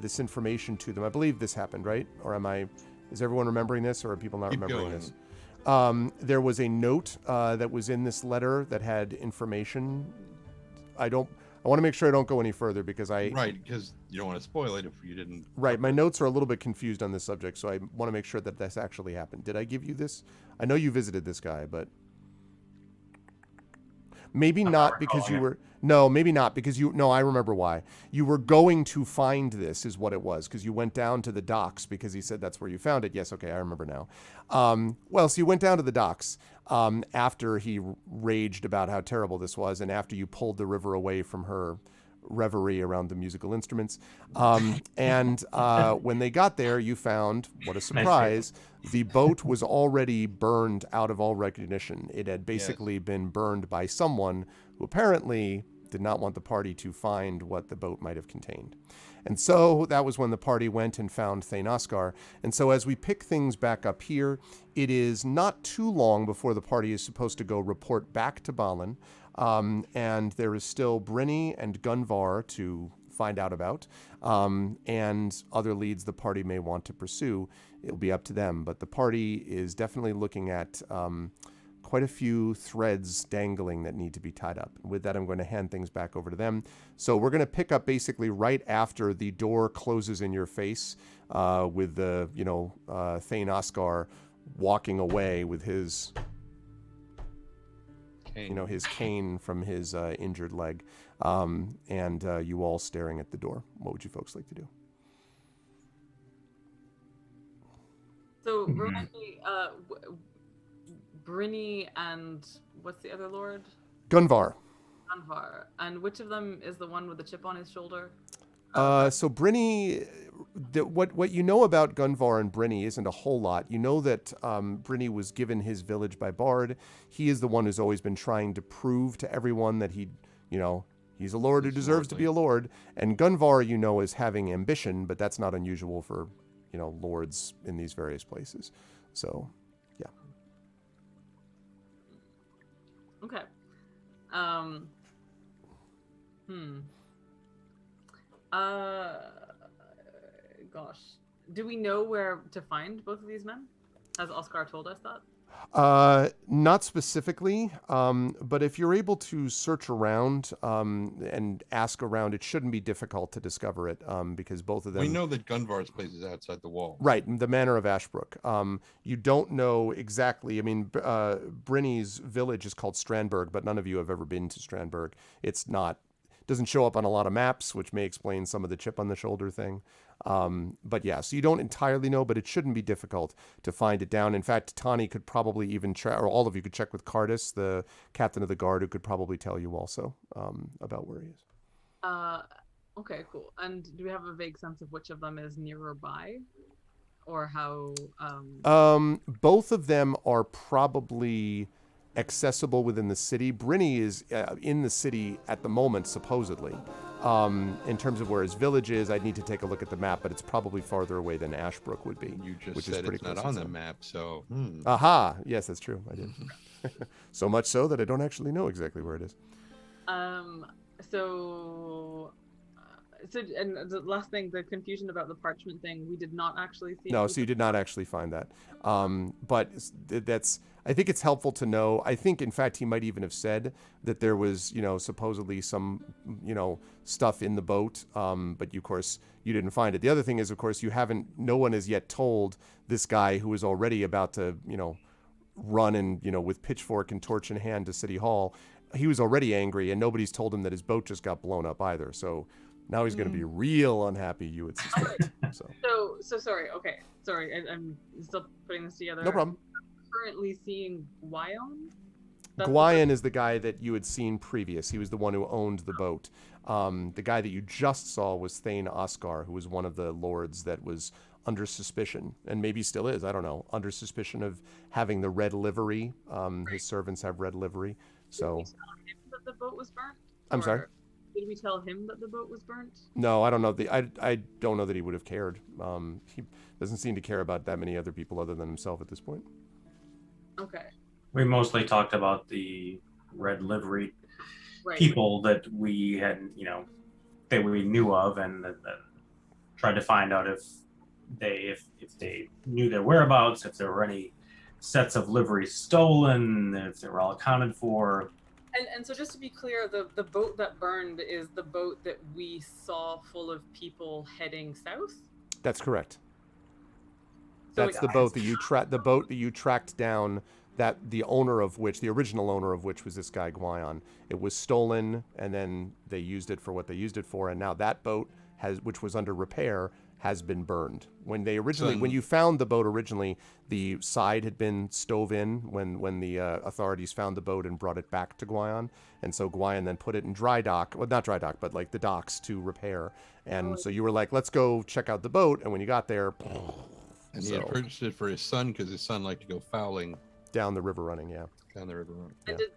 this information to them, I believe this happened, right? Or is everyone remembering this, or are people not remembering this? There was a note that was in this letter that had information. I want to make sure I don't go any further because Right, because you don't want to spoil it if you didn't. Right, my notes are a little bit confused on this subject, so I want to make sure that this actually happened. Did I give you this? I know you visited this guy, but maybe not because you were... No, maybe not because I remember why. You were going to find this is what it was, because you went down to the docks because he said that's where you found it. Yes, okay, I remember now. So you went down to the docks after he raged about how terrible this was, and after you pulled the river away from her reverie around the musical instruments. And when they got there, you found, what a surprise, the boat was already burned out of all recognition. It had basically been burned by someone who apparently did not want the party to find what the boat might have contained. And so that was when the party went and found Thane Oscar. And so as we pick things back up here, it is not too long before the party is supposed to go report back to Balin. And there is still Brynny and Gunvar to find out about, and other leads the party may want to pursue. It'll be up to them. But the party is definitely looking at quite a few threads dangling that need to be tied up. With that, I'm going to hand things back over to them. So we're going to pick up basically right after the door closes in your face, with the, Thane Oscar walking away with his cane. His cane from his injured leg, and you all staring at the door. What would you folks like to do? So remind me, Brynny and what's the other lord? Gunvar. Gunvar. And which of them is the one with the chip on his shoulder? So Brynny, what you know about Gunvar and Brynny isn't a whole lot. You know that Brynny was given his village by Bard. He is the one who's always been trying to prove to everyone that he He's a lord who He's deserves to be a lord. And Gunvar, you know, is having ambition, but that's not unusual for, you know, lords in these various places. So, yeah. Okay. Gosh. Do we know where to find both of these men? Has Oscar told us that? Not specifically, but if you're able to search around and ask around, it shouldn't be difficult to discover it because both of them... We know that Gunvar's place is outside the wall. Right, the Manor of Ashbrook. You don't know exactly. I mean, Brynny's village is called Strandberg, but none of you have ever been to Strandberg. It's not... doesn't show up on a lot of maps, which may explain some of the chip on the shoulder thing. But yeah, so you don't entirely know, but it shouldn't be difficult to find it down. In fact, Tani could probably even or all of you could check with Cardis, the captain of the guard, who could probably tell you also about where he is. Okay, cool. And do we have a vague sense of which of them is nearer by? Or how... Both of them are probably accessible within the city. Brynny is in the city at the moment, supposedly. In terms of where his village is, I'd need to take a look at the map, but it's probably farther away than Ashbrook would be. You just which said is pretty it's not close on to the them. map, so... Aha! Yes, that's true. I did. So much so that I don't actually know exactly where it is. So, and the last thing, the confusion about the parchment thing, we did not actually see. No, so you did not actually find that. But that's, I think it's helpful to know. I think, in fact, he might even have said that there was, you know, supposedly some, you know, stuff in the boat. But of course, you didn't find it. The other thing is, of course, no one has yet told this guy who is already about to, you know, run and, you know, with pitchfork and torch in hand to City Hall. He was already angry, and nobody's told him that his boat just got blown up either. So now he's going to be real unhappy, you would suspect. So sorry. Okay, sorry. I'm still putting this together. No problem. Currently seeing Guyon. Guyon is the guy that you had seen previous. He was the one who owned the boat. The guy that you just saw was Thane Oscar, who was one of the lords that was under suspicion, and maybe still is, I don't know, under suspicion of having the red livery. His servants have red livery. So. Did we tell him that the boat was burnt? I'm sorry? Did we tell him that the boat was burnt? No, I don't know. I don't know that he would have cared. He doesn't seem to care about that many other people other than himself at this point. Okay. We mostly talked about the red livery people that we had, you know, that we knew of, and tried to find out if they knew their whereabouts, if there were any sets of livery stolen, if they were all accounted for. And so just to be clear, the boat that burned is the boat that we saw full of people heading south? That's correct. So That's the boat that you tracked down, that the original owner of which was this guy Guyon. It was stolen, and then they used it for what they used it for, and now that boat which was under repair, has been burned. When you found the boat originally, the side had been stove in when the authorities found the boat and brought it back to Guyon, and so Guyon then put it in dry dock, well, not dry dock, but like the docks to repair. And so you were like, let's go check out the boat, and when you got there, and he had purchased it for his son because his son liked to go fowling down the river running. Yeah. Down the river running. And did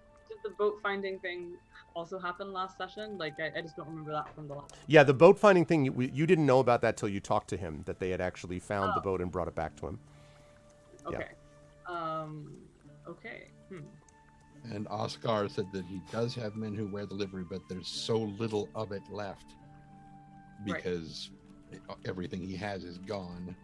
the boat finding thing also happen last session? Like, I just don't remember that from the last. Yeah, the boat finding thing, you didn't know about that till you talked to him, that they had actually found the boat and brought it back to him. Okay. Yeah. Okay. And Oscar said that he does have men who wear the livery, but there's so little of it left because everything he has is gone.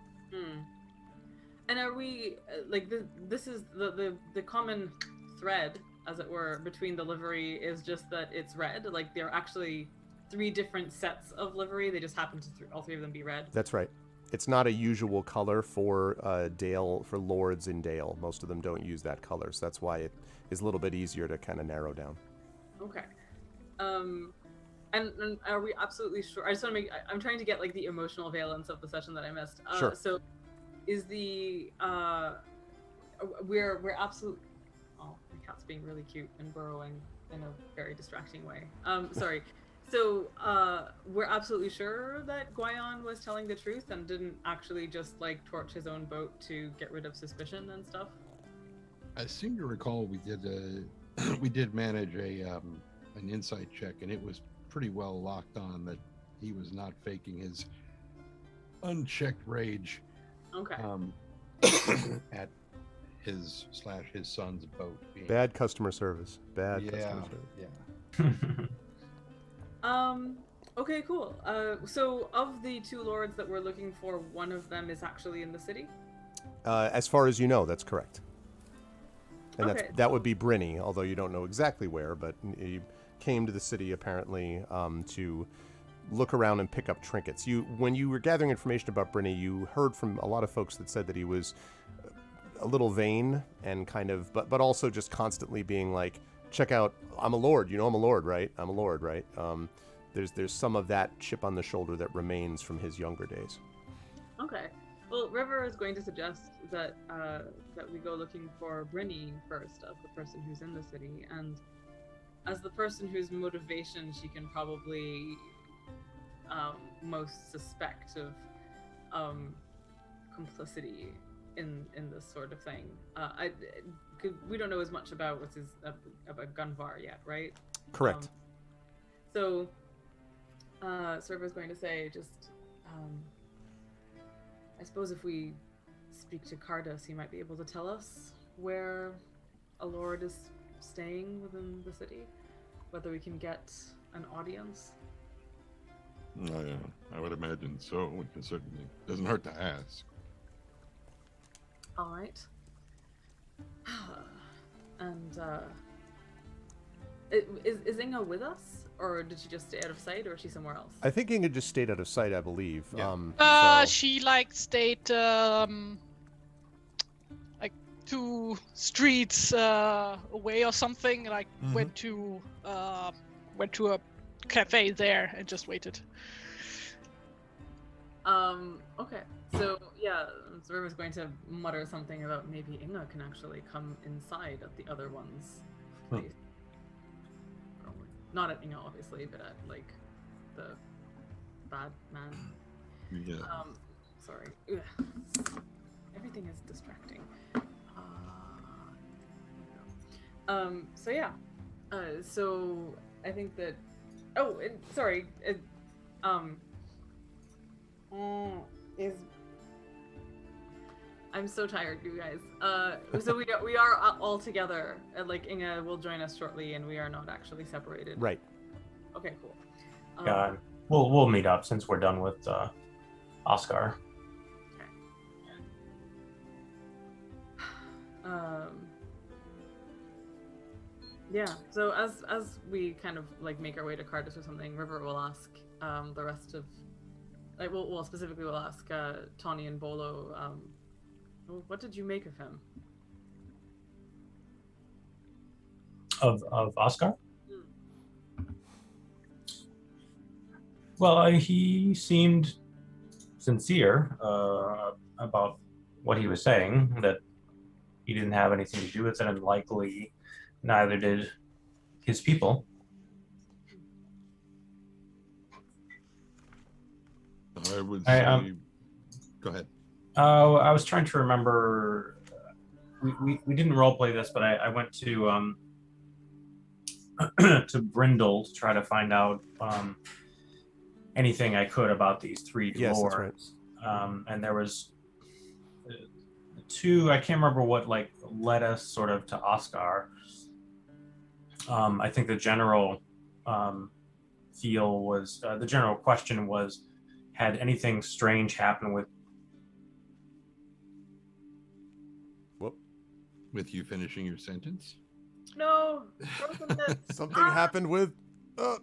And are we, like, this is the common thread, as it were, between the livery is just that it's red. Like, there are actually 3 different sets of livery. They just happen to all 3 of them be red. That's right. It's not a usual color for Dale, for lords in Dale. Most of them don't use that color, so that's why it is a little bit easier to kind of narrow down. Okay. And are we absolutely sure? I just want to I'm trying to get, like, the emotional valence of the session that I missed. Sure. So is we're absolutely... Oh, my cat's being really cute and burrowing in a very distracting way. Sorry. So, we're absolutely sure that Guyon was telling the truth and didn't actually just, like, torch his own boat to get rid of suspicion and stuff? I seem to recall we did manage an insight check, and it was pretty well locked on that he was not faking his unchecked rage Okay. at his son's boat. Bad customer service. Bad customer service. Yeah. Okay, cool. So of the two lords that we're looking for, one of them is actually in the city? As far as you know, that's correct. And Okay. that would be Brynny, although you don't know exactly where, but he came to the city apparently to look around and pick up trinkets. When you were gathering information about Brynny, you heard from a lot of folks that said that he was a little vain and kind of, but also just constantly being like, check out, I'm a lord, I'm a lord, right? I'm a lord, right? There's some of that chip on the shoulder that remains from his younger days. Okay. Well, River is going to suggest that that we go looking for Brynny first, as the person who's in the city, and as the person whose motivation she can probably most suspect of complicity in this sort of thing. We don't know as much about about Gunvar yet, right? Correct. So River's going to say just. I suppose if we speak to Cardos, he might be able to tell us where a lord is staying within the city, whether we can get an audience. Oh, yeah, I would imagine so. We can certainly. Doesn't hurt to ask. All right. And is Inga with us, or did she just stay out of sight, or is she somewhere else? I think Inga just stayed out of sight, I believe. Yeah. She stayed like 2 streets away or something. Like went to a cafe there and just waited. Okay. So yeah, River's going to mutter something about maybe Inga can actually come inside of the other one's place. Not at Inga, obviously, but at like the bad man. Yeah. Sorry. Ugh. Everything is distracting. So yeah. So I think that. Oh, sorry. Is. I'm so tired, you guys. So we are all together. Like Inga will join us shortly, and we are not actually separated. Right. Okay, cool. Yeah, we'll meet up since we're done with Oscar. Okay. Yeah. So as we kind of like make our way to Cardos or something, River will ask the rest of, like, well specifically we'll ask Tawny and Bolo. What did you make of him? Of Oscar? Well, he seemed sincere about what he was saying, that he didn't have anything to do with it, and likely neither did his people. I would say... Go ahead. I was trying to remember. We didn't roleplay this, but I went to to Brindle to try to find out anything I could about these 3 dwarves. Yes, that's right. And there was 2. I can't remember what led us sort of to Oscar. I think the general feel was the general question was, had anything strange happened with you finishing your sentence? No. Something happened with. Oh,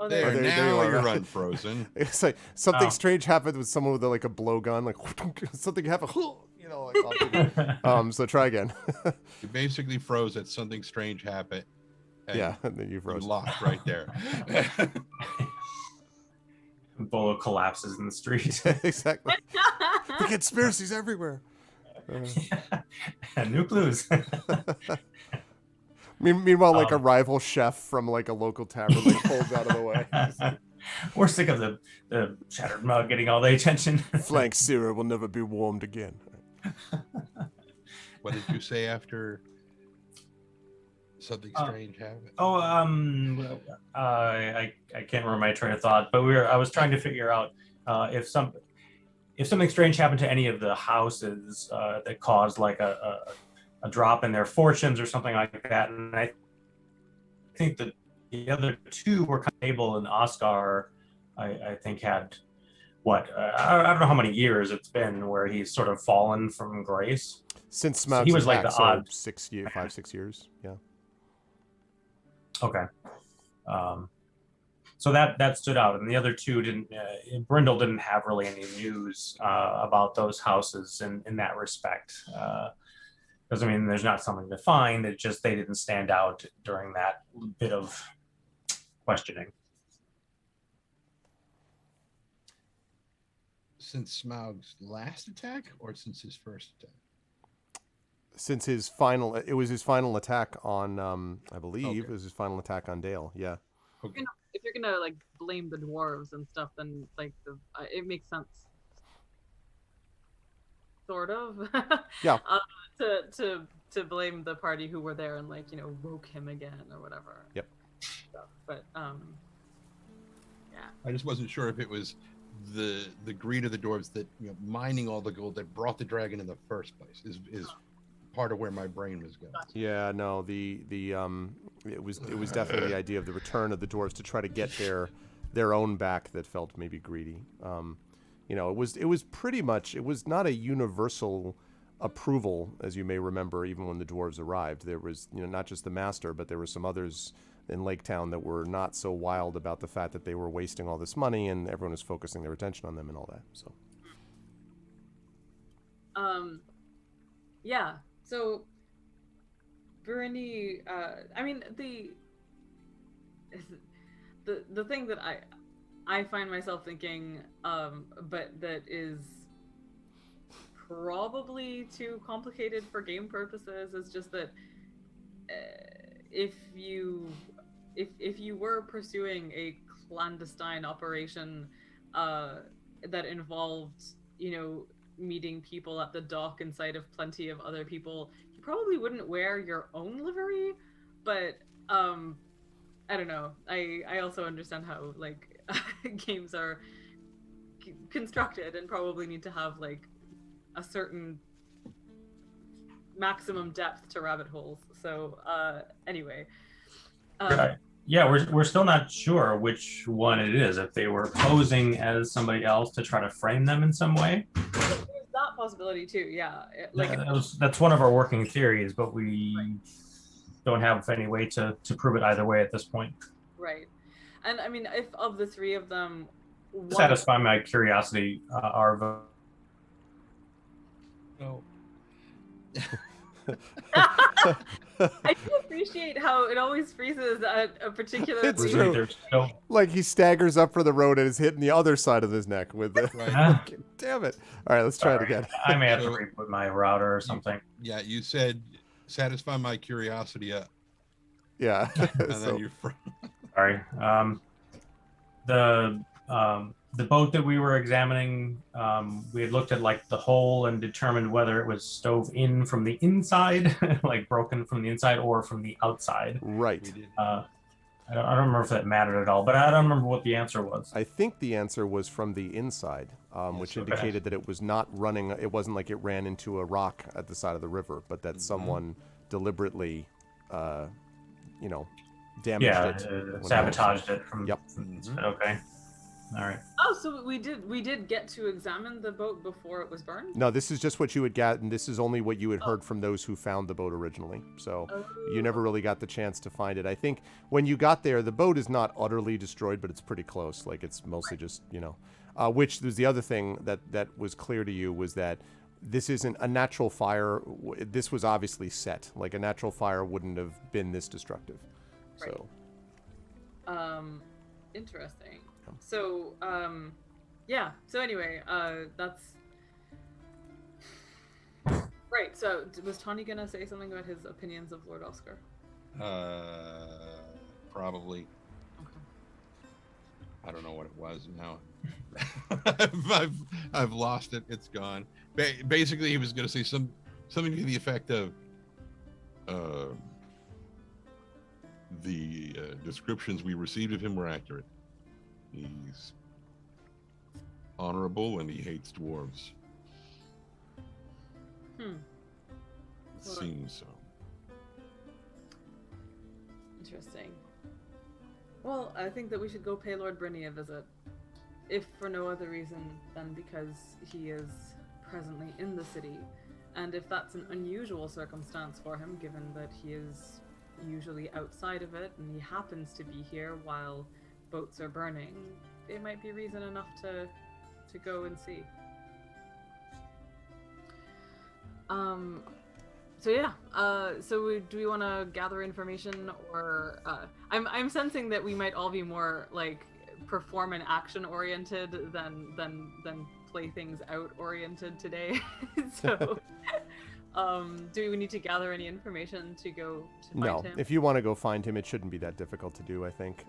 There, now you're unfrozen. It's like something strange happened with someone with like a blowgun. Like something happened. So try again. You basically froze at something strange happened. Yeah, and then you froze. You locked right there. Bolo collapses in the street. Exactly. The conspiracies everywhere. New clues. Meanwhile, like a rival chef from like a local tavern like pulls out of the way. We're sick of the shattered mug getting all the attention. Flank Syrah will never be warmed again. What did you say after Something strange happened. I can't remember my train of thought, but I was trying to figure out if something strange happened to any of the houses that caused like a drop in their fortunes or something like that. And I think that the other two were kind of Abel and Oscar, I think had I don't know how many years it's been where he's sort of fallen from grace. Since Smaug's So he was attack, like the odd 5, 6 years. Yeah. Okay. So that stood out, and the other two didn't. Brindle didn't have really any news about those houses in that respect, because I mean, there's not something to find. It just they didn't stand out during that bit of questioning. Since Smaug's last attack, or since his first attack? Since it was his final attack on, I believe Okay. it was his final attack on Dale. Yeah. Okay. If you're gonna like blame the dwarves and stuff, then like it makes sense. Sort of. Yeah. To blame the party who were there and like woke him again or whatever. Yep. Stuff. But yeah. I just wasn't sure if it was the greed of the dwarves that mining all the gold that brought the dragon in the first place is part of where my brain was going. Yeah, no, it was definitely the idea of the return of the dwarves to try to get their own back that felt maybe greedy. It was pretty much, it was not a universal approval, as you may remember, even when the dwarves arrived. There was not just the master, but there were some others in Lake Town that were not so wild about the fact that they were wasting all this money and everyone was focusing their attention on them and all that. So yeah. So, Bernie, I mean, the thing that I find myself thinking, but that is probably too complicated for game purposes, is just that if you were pursuing a clandestine operation that involved, meeting people at the dock inside of plenty of other people, you probably wouldn't wear your own livery. But I don't know. I also understand how like games are constructed and probably need to have like a certain maximum depth to rabbit holes. So anyway. Right. Yeah, we're still not sure which one it is. If they were posing as somebody else to try to frame them in some way. There's that possibility too. Yeah, that's one of our working theories, but we don't have any way to prove it either way at this point. Right, and I mean, if of the three of them, Satisfy my curiosity, Arva. No. I do appreciate how it always freezes at a particular. It's true. Like he staggers up for the road and is hitting the other side of his neck with the. Right. Damn it! All right, let's try it again. I may have to reboot my router or something. Yeah, you said satisfy my curiosity. Yeah. And then you're Sorry. The boat that we were examining, we had looked at like the hole and determined whether it was stove in from the inside, like broken from the inside, or from the outside. Right. I don't remember if that mattered at all, but I don't remember what the answer was. I think the answer was from the inside, which indicated that it was not running. It wasn't like it ran into a rock at the side of the river, but that someone deliberately, damaged it. Sabotaged it from. Yep. Okay. All right. Oh, so we did get to examine the boat before it was burned? No, this is just what you had gotten. This is only what you had heard from those who found the boat originally. So you never really got the chance to find it. I think when you got there, the boat is not utterly destroyed, but it's pretty close. Like it's mostly just, which was the other thing that was clear to you was that this isn't a natural fire. This was obviously set. Like a natural fire wouldn't have been this destructive. Right. So. Interesting. So, yeah. So anyway, that's right. So was Tawny gonna say something about his opinions of Lord Oscar? Probably. Okay. I don't know what it was now. I've lost it. It's gone. Basically, he was gonna say something to the effect of, the descriptions we received of him were accurate. He's honorable and he hates dwarves. It seems so. Interesting. Well, I think that we should go pay Lord Brynny a visit. If for no other reason than because he is presently in the city. And if that's an unusual circumstance for him, given that he is usually outside of it and he happens to be here while boats are burning, it might be reason enough to go and see. Do we want to gather information, or I'm sensing that we might all be more like perform and action oriented than play things out oriented today. So do we need to gather any information to go to find him? No, if you want to go find him, it shouldn't be that difficult to do, I think.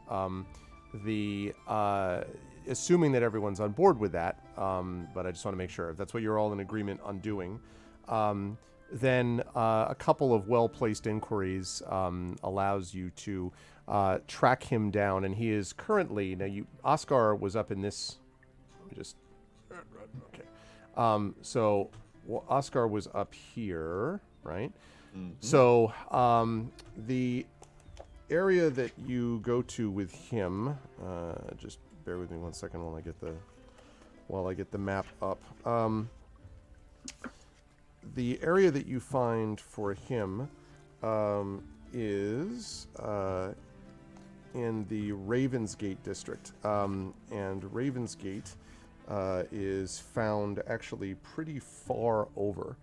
Assuming that everyone's on board with that, but I just want to make sure if that's what you're all in agreement on doing, then a couple of well-placed inquiries allows you to track him down, and he is currently, Oscar was up in this, Oscar was up here, right? Mm-hmm. So the area that you go to with him, just bear with me 1 second while I get the map up. The area that you find for him is in the Ravensgate district, and Ravensgate is found actually pretty far over,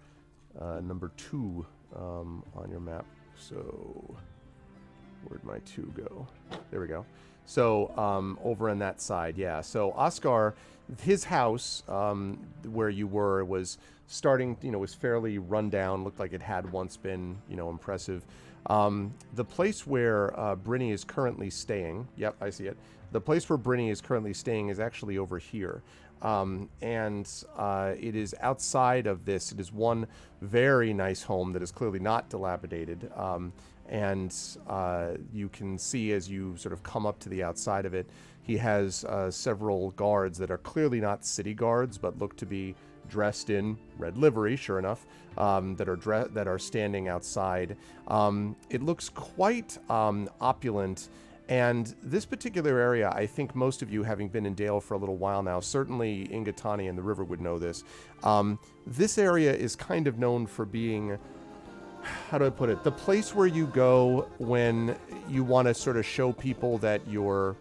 number 2 on your map. So where'd my 2 go? There we go. So over on that side, yeah. So Oscar, his house where you were was starting, was fairly run down, looked like it had once been, impressive. The place where Brynny is currently staying, yep, I see it. The place where Brynny is currently staying is actually over here. And it is outside of this. It is one very nice home that is clearly not dilapidated. And you can see as you sort of come up to the outside of it, he has several guards that are clearly not city guards, but look to be dressed in red livery, sure enough, that are standing outside. It looks quite opulent. And this particular area, I think most of you, having been in Dale for a little while now, certainly Ingatani and the river would know this. This area is kind of known for being, how do I put it, the place where you go when you want to sort of show people that you're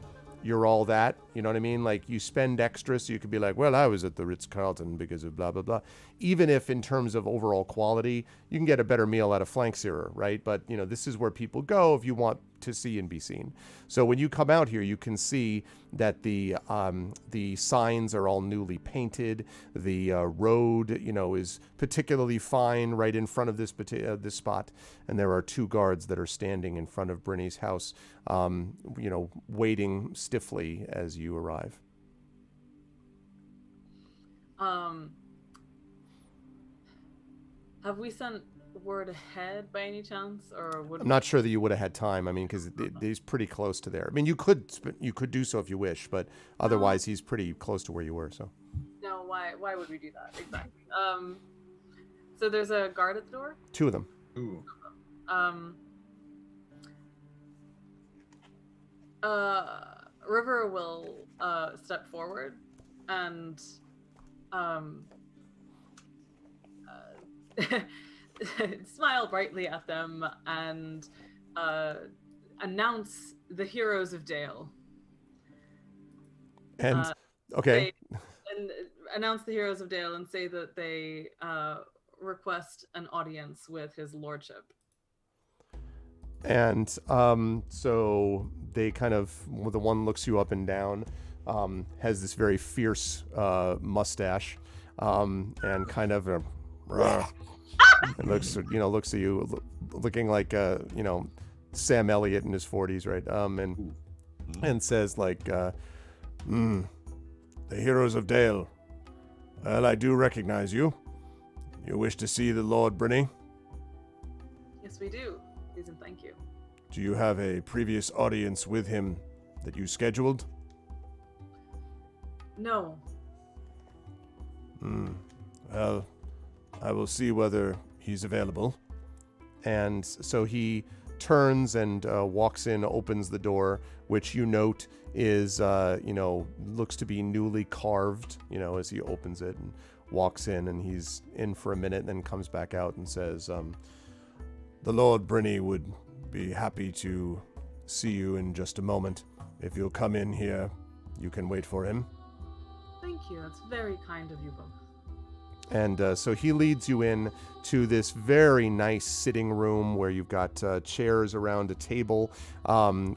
all that, you know what I mean? Like, you spend extra so you could be like, well, I was at the Ritz-Carlton because of blah, blah, blah. Even if in terms of overall quality, you can get a better meal at a flank searer, right? But, this is where people go if you want to see and be seen. So when you come out here, you can see that the signs are all newly painted. The road, is particularly fine right in front of this spot. And there are 2 guards that are standing in front of Brynny's house, waiting stiffly as you arrive. Have we sent word ahead by any chance, or would I'm not sure that you would have had time. I mean, because he's pretty close to there. I mean, you could do so if you wish, but otherwise he's pretty close to where you were. So. No, why would we do that exactly? So there's a guard at the door. 2 of them. Ooh. River will step forward and smile brightly at them and announce the heroes of Dale. And okay. And announce the heroes of Dale and say that they request an audience with his lordship. And so they kind of, the one looks you up and down, has this very fierce mustache, and kind of and looks at you looking like Sam Elliott in his 40s, right? And says like, the heroes of Dale. Well, I do recognize you. You wish to see the Lord Brynny? Yes, we do. Please and thank you. Do you have a previous audience with him that you scheduled? No. Well, I will see whether he's available. And so he turns and walks in, opens the door, which you note is, looks to be newly carved, as he opens it and walks in, and he's in for a minute and then comes back out and says, the Lord Brynny would be happy to see you in just a moment. If you'll come in here, you can wait for him. Thank you. That's very kind of you both. And so he leads you in to this very nice sitting room where you've got chairs around a table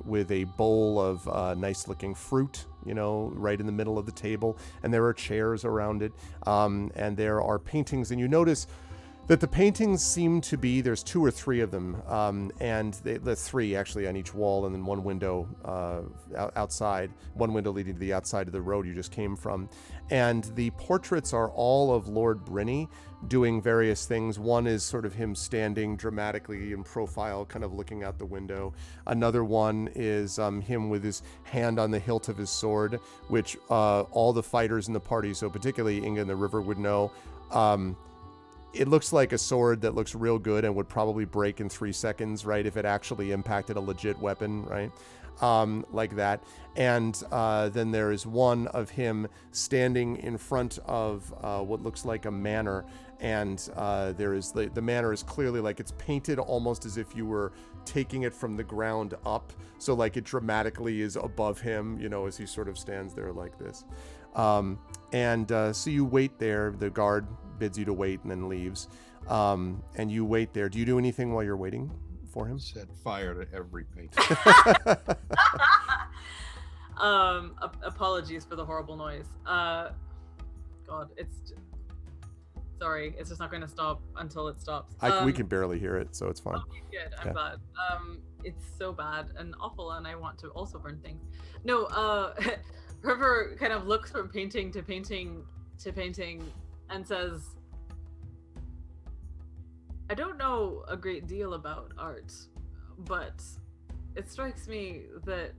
with a bowl of nice-looking fruit, right in the middle of the table. And there are chairs around it. And there are paintings. And you notice that the paintings seem to be, there's 2 or 3 of them, and the 3 actually on each wall, and then one window outside, one window leading to the outside of the road you just came from. And the portraits are all of Lord Brynny doing various things. One is sort of him standing dramatically in profile, kind of looking out the window. Another one is him with his hand on the hilt of his sword, which all the fighters in the party, so particularly Inga and the River, would know. It looks like a sword that looks real good and would probably break in 3 seconds, right? If it actually impacted a legit weapon, right? Like that. And then there is one of him standing in front of what looks like a manor. And there is the manor is clearly like it's painted almost as if you were taking it from the ground up. So like it dramatically is above him, as he sort of stands there like this. So you wait there. The guard bids you to wait and then leaves. And you wait there. Do you do anything while you're waiting for him? Set fire to every painting. Apologies for the horrible noise. God, sorry, it's just not going to stop until it stops. We can barely hear it, so it's fine. Okay, good. I'm glad. It's so bad and awful, and I want to also burn things. No, River kind of looks from painting to painting to painting and says, I don't know a great deal about art, but it strikes me that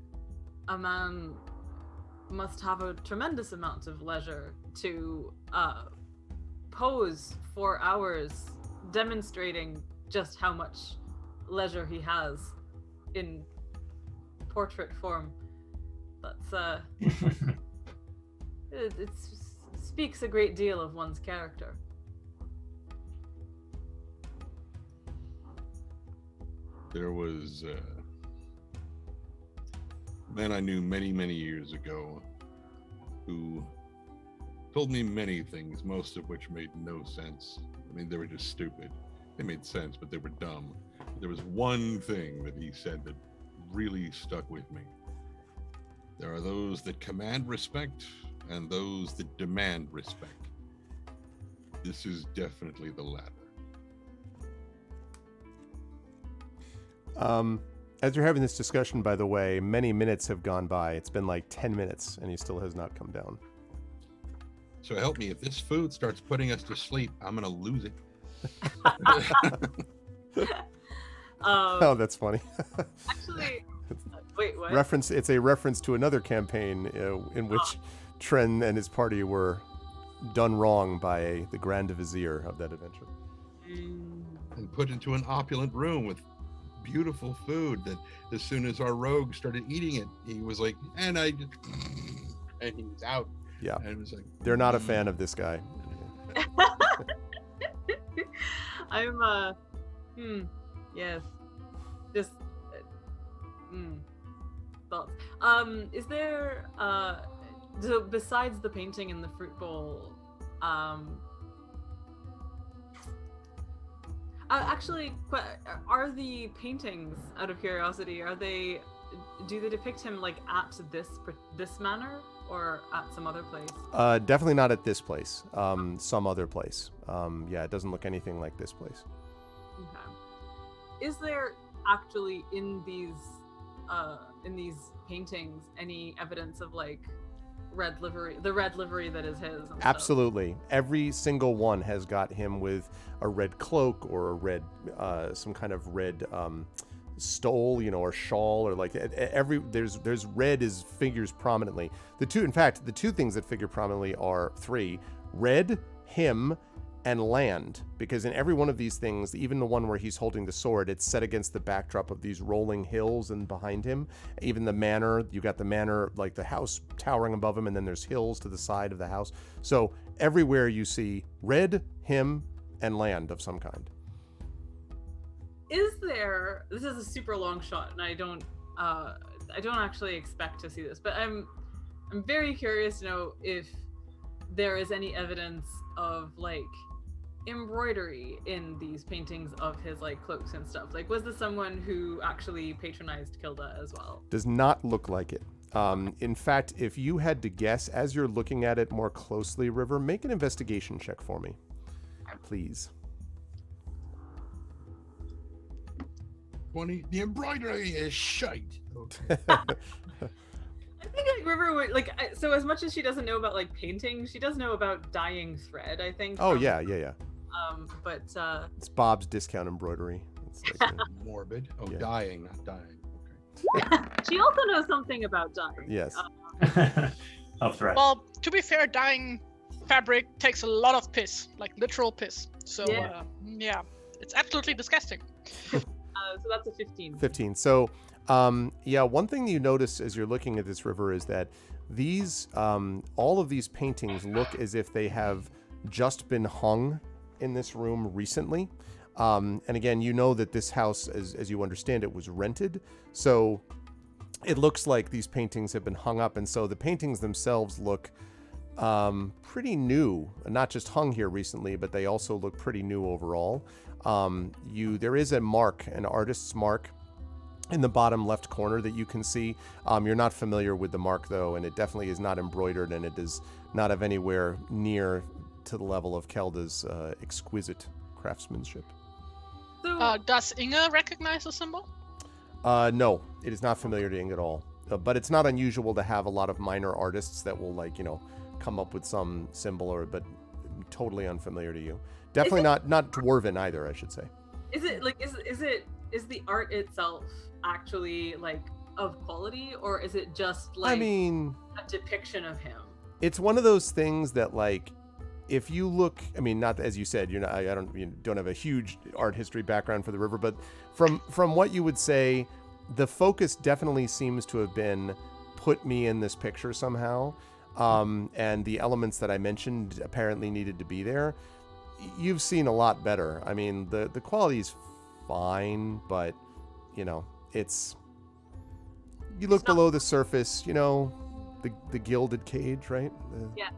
a man must have a tremendous amount of leisure to pose for hours, demonstrating just how much leisure he has in portrait form. That's it speaks a great deal of one's character. There was a man I knew many, many years ago who told me many things, most of which made no sense. I mean, they were just stupid. They made sense, but they were dumb. There was one thing that he said that really stuck with me. There are those that command respect and those that demand respect. This is definitely the latter. As you're having this discussion, by the way, many minutes have gone by. It's been like 10 minutes and he still has not come down. So help me, if this food starts putting us to sleep, I'm going to lose it. Oh, that's funny. Actually, wait, what? It's a reference to another campaign in which Tren and his party were done wrong by the Grand Vizier of that adventure. And put into an opulent room with beautiful food that as soon as our rogue started eating it, he was like, and he was out. Yeah. And it was like, they're not a fan of this guy. I'm yes, just thoughts. Is there so besides the painting and the fruit bowl, actually, are the paintings, out of curiosity, do they depict him like at this manor or at some other place? Definitely not at this place. Some other place. Yeah, it doesn't look anything like this place. Okay. Is there actually in these paintings any evidence of like the red livery that is his? Absolutely. Every single one has got him with a red cloak or a red, some kind of red stole, or shawl, or like there's red is figures prominently. The two things that figure prominently are three: red, him, and land, because in every one of these things, even the one where he's holding the sword, it's set against the backdrop of these rolling hills, and behind him, even the manor, you got the manor, like the house towering above him, and then there's hills to the side of the house. So everywhere you see red, him, and land of some kind. This is a super long shot, and I don't actually expect to see this, but I'm very curious to know if there is any evidence of like embroidery in these paintings of his like cloaks and stuff. Like, was this someone who actually patronized Kilda as well? Does not look like it. In fact, if you had to guess, as you're looking at it more closely, River, make an investigation check for me, please. 20. The embroidery is shite. Okay. I think like River would so as much as she doesn't know about like painting, she does know about dyeing thread, I think. Oh yeah. But it's Bob's discount embroidery. It's like, morbid. Oh, yeah. Dying, not dying. she also knows something about dyeing. Yes. Of thread. Well, to be fair, dyeing fabric takes a lot of piss, like literal piss. So yeah, it's absolutely disgusting. So that's a 15. 15. So, one thing you notice as you're looking at this, River, is that these, all of these paintings look as if they have just been hung in this room recently. And again, you know that this house, as you understand it, was rented. So it looks like these paintings have been hung up. And so the paintings themselves look pretty new, not just hung here recently, but they also look pretty new overall. There is a mark, an artist's mark, in the bottom left corner that you can see. You're not familiar with the mark though, and it definitely is not embroidered, and it does not have anywhere near to the level of Kelda's exquisite craftsmanship. So, does Inga recognize the symbol? No, it is not familiar to Inga at all. But it's not unusual to have a lot of minor artists that will come up with some symbol, but totally unfamiliar to you. Definitely not dwarven either, I should say. Is it like is the art itself actually like of quality, or is it just like a depiction of him? It's one of those things that like if you look, not as you said, you don't have a huge art history background for the River, but from what you would say, the focus definitely seems to have been put me in this picture somehow. And the elements that I mentioned apparently needed to be there. You've seen a lot better. The quality's fine, but it's you look below the surface, the gilded cage, right? Yeah.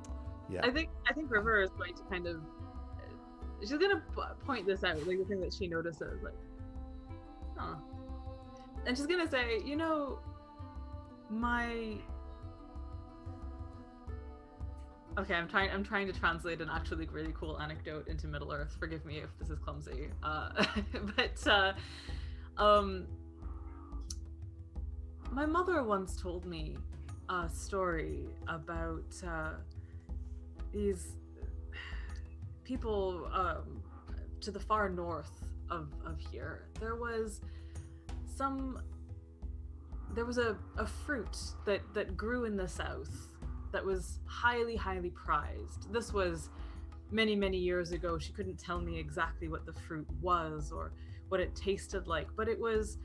Yeah. I think River is going to kind of, she's gonna point this out, like the thing that she notices, like, huh. And she's gonna say, Okay, I'm trying to translate an actually really cool anecdote into Middle Earth. Forgive me if this is clumsy. My mother once told me a story about these people to the far north of here. There was a fruit that grew in the south that was highly, highly prized. This was many, many years ago. She couldn't tell me exactly what the fruit was or what it tasted like, but it was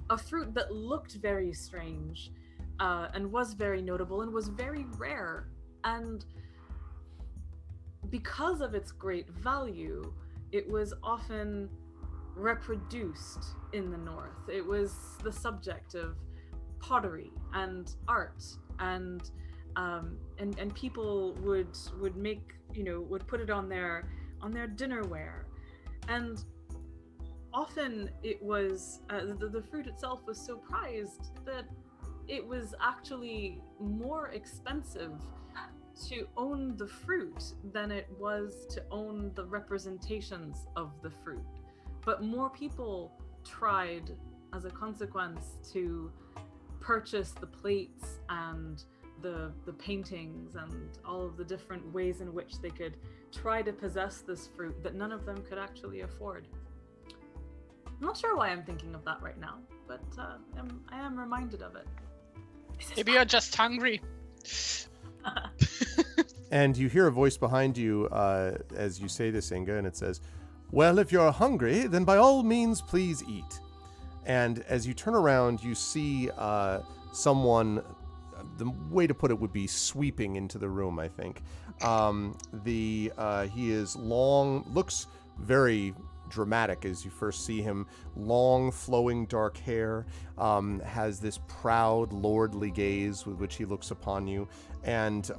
a fruit that looked very strange and was very notable and was very rare. And because of its great value, it was often reproduced in the north. It was the subject of pottery and art, and people would make, would put it on their dinnerware, and often it was the fruit itself was so prized that it was actually more expensive to own the fruit than it was to own the representations of the fruit. But more people tried, as a consequence, to purchase the plates and the paintings and all of the different ways in which they could try to possess this fruit that none of them could actually afford. I'm not sure why I'm thinking of that right now, but I am reminded of it. Maybe you're just hungry. And you hear a voice behind you as you say this, Inga, and it says, "Well, if you're hungry, then by all means, please eat." And as you turn around, you see someone, the way to put it would be sweeping into the room, I think. He is long, looks very dramatic as you first see him. Long, flowing dark hair, has this proud, lordly gaze with which he looks upon you. And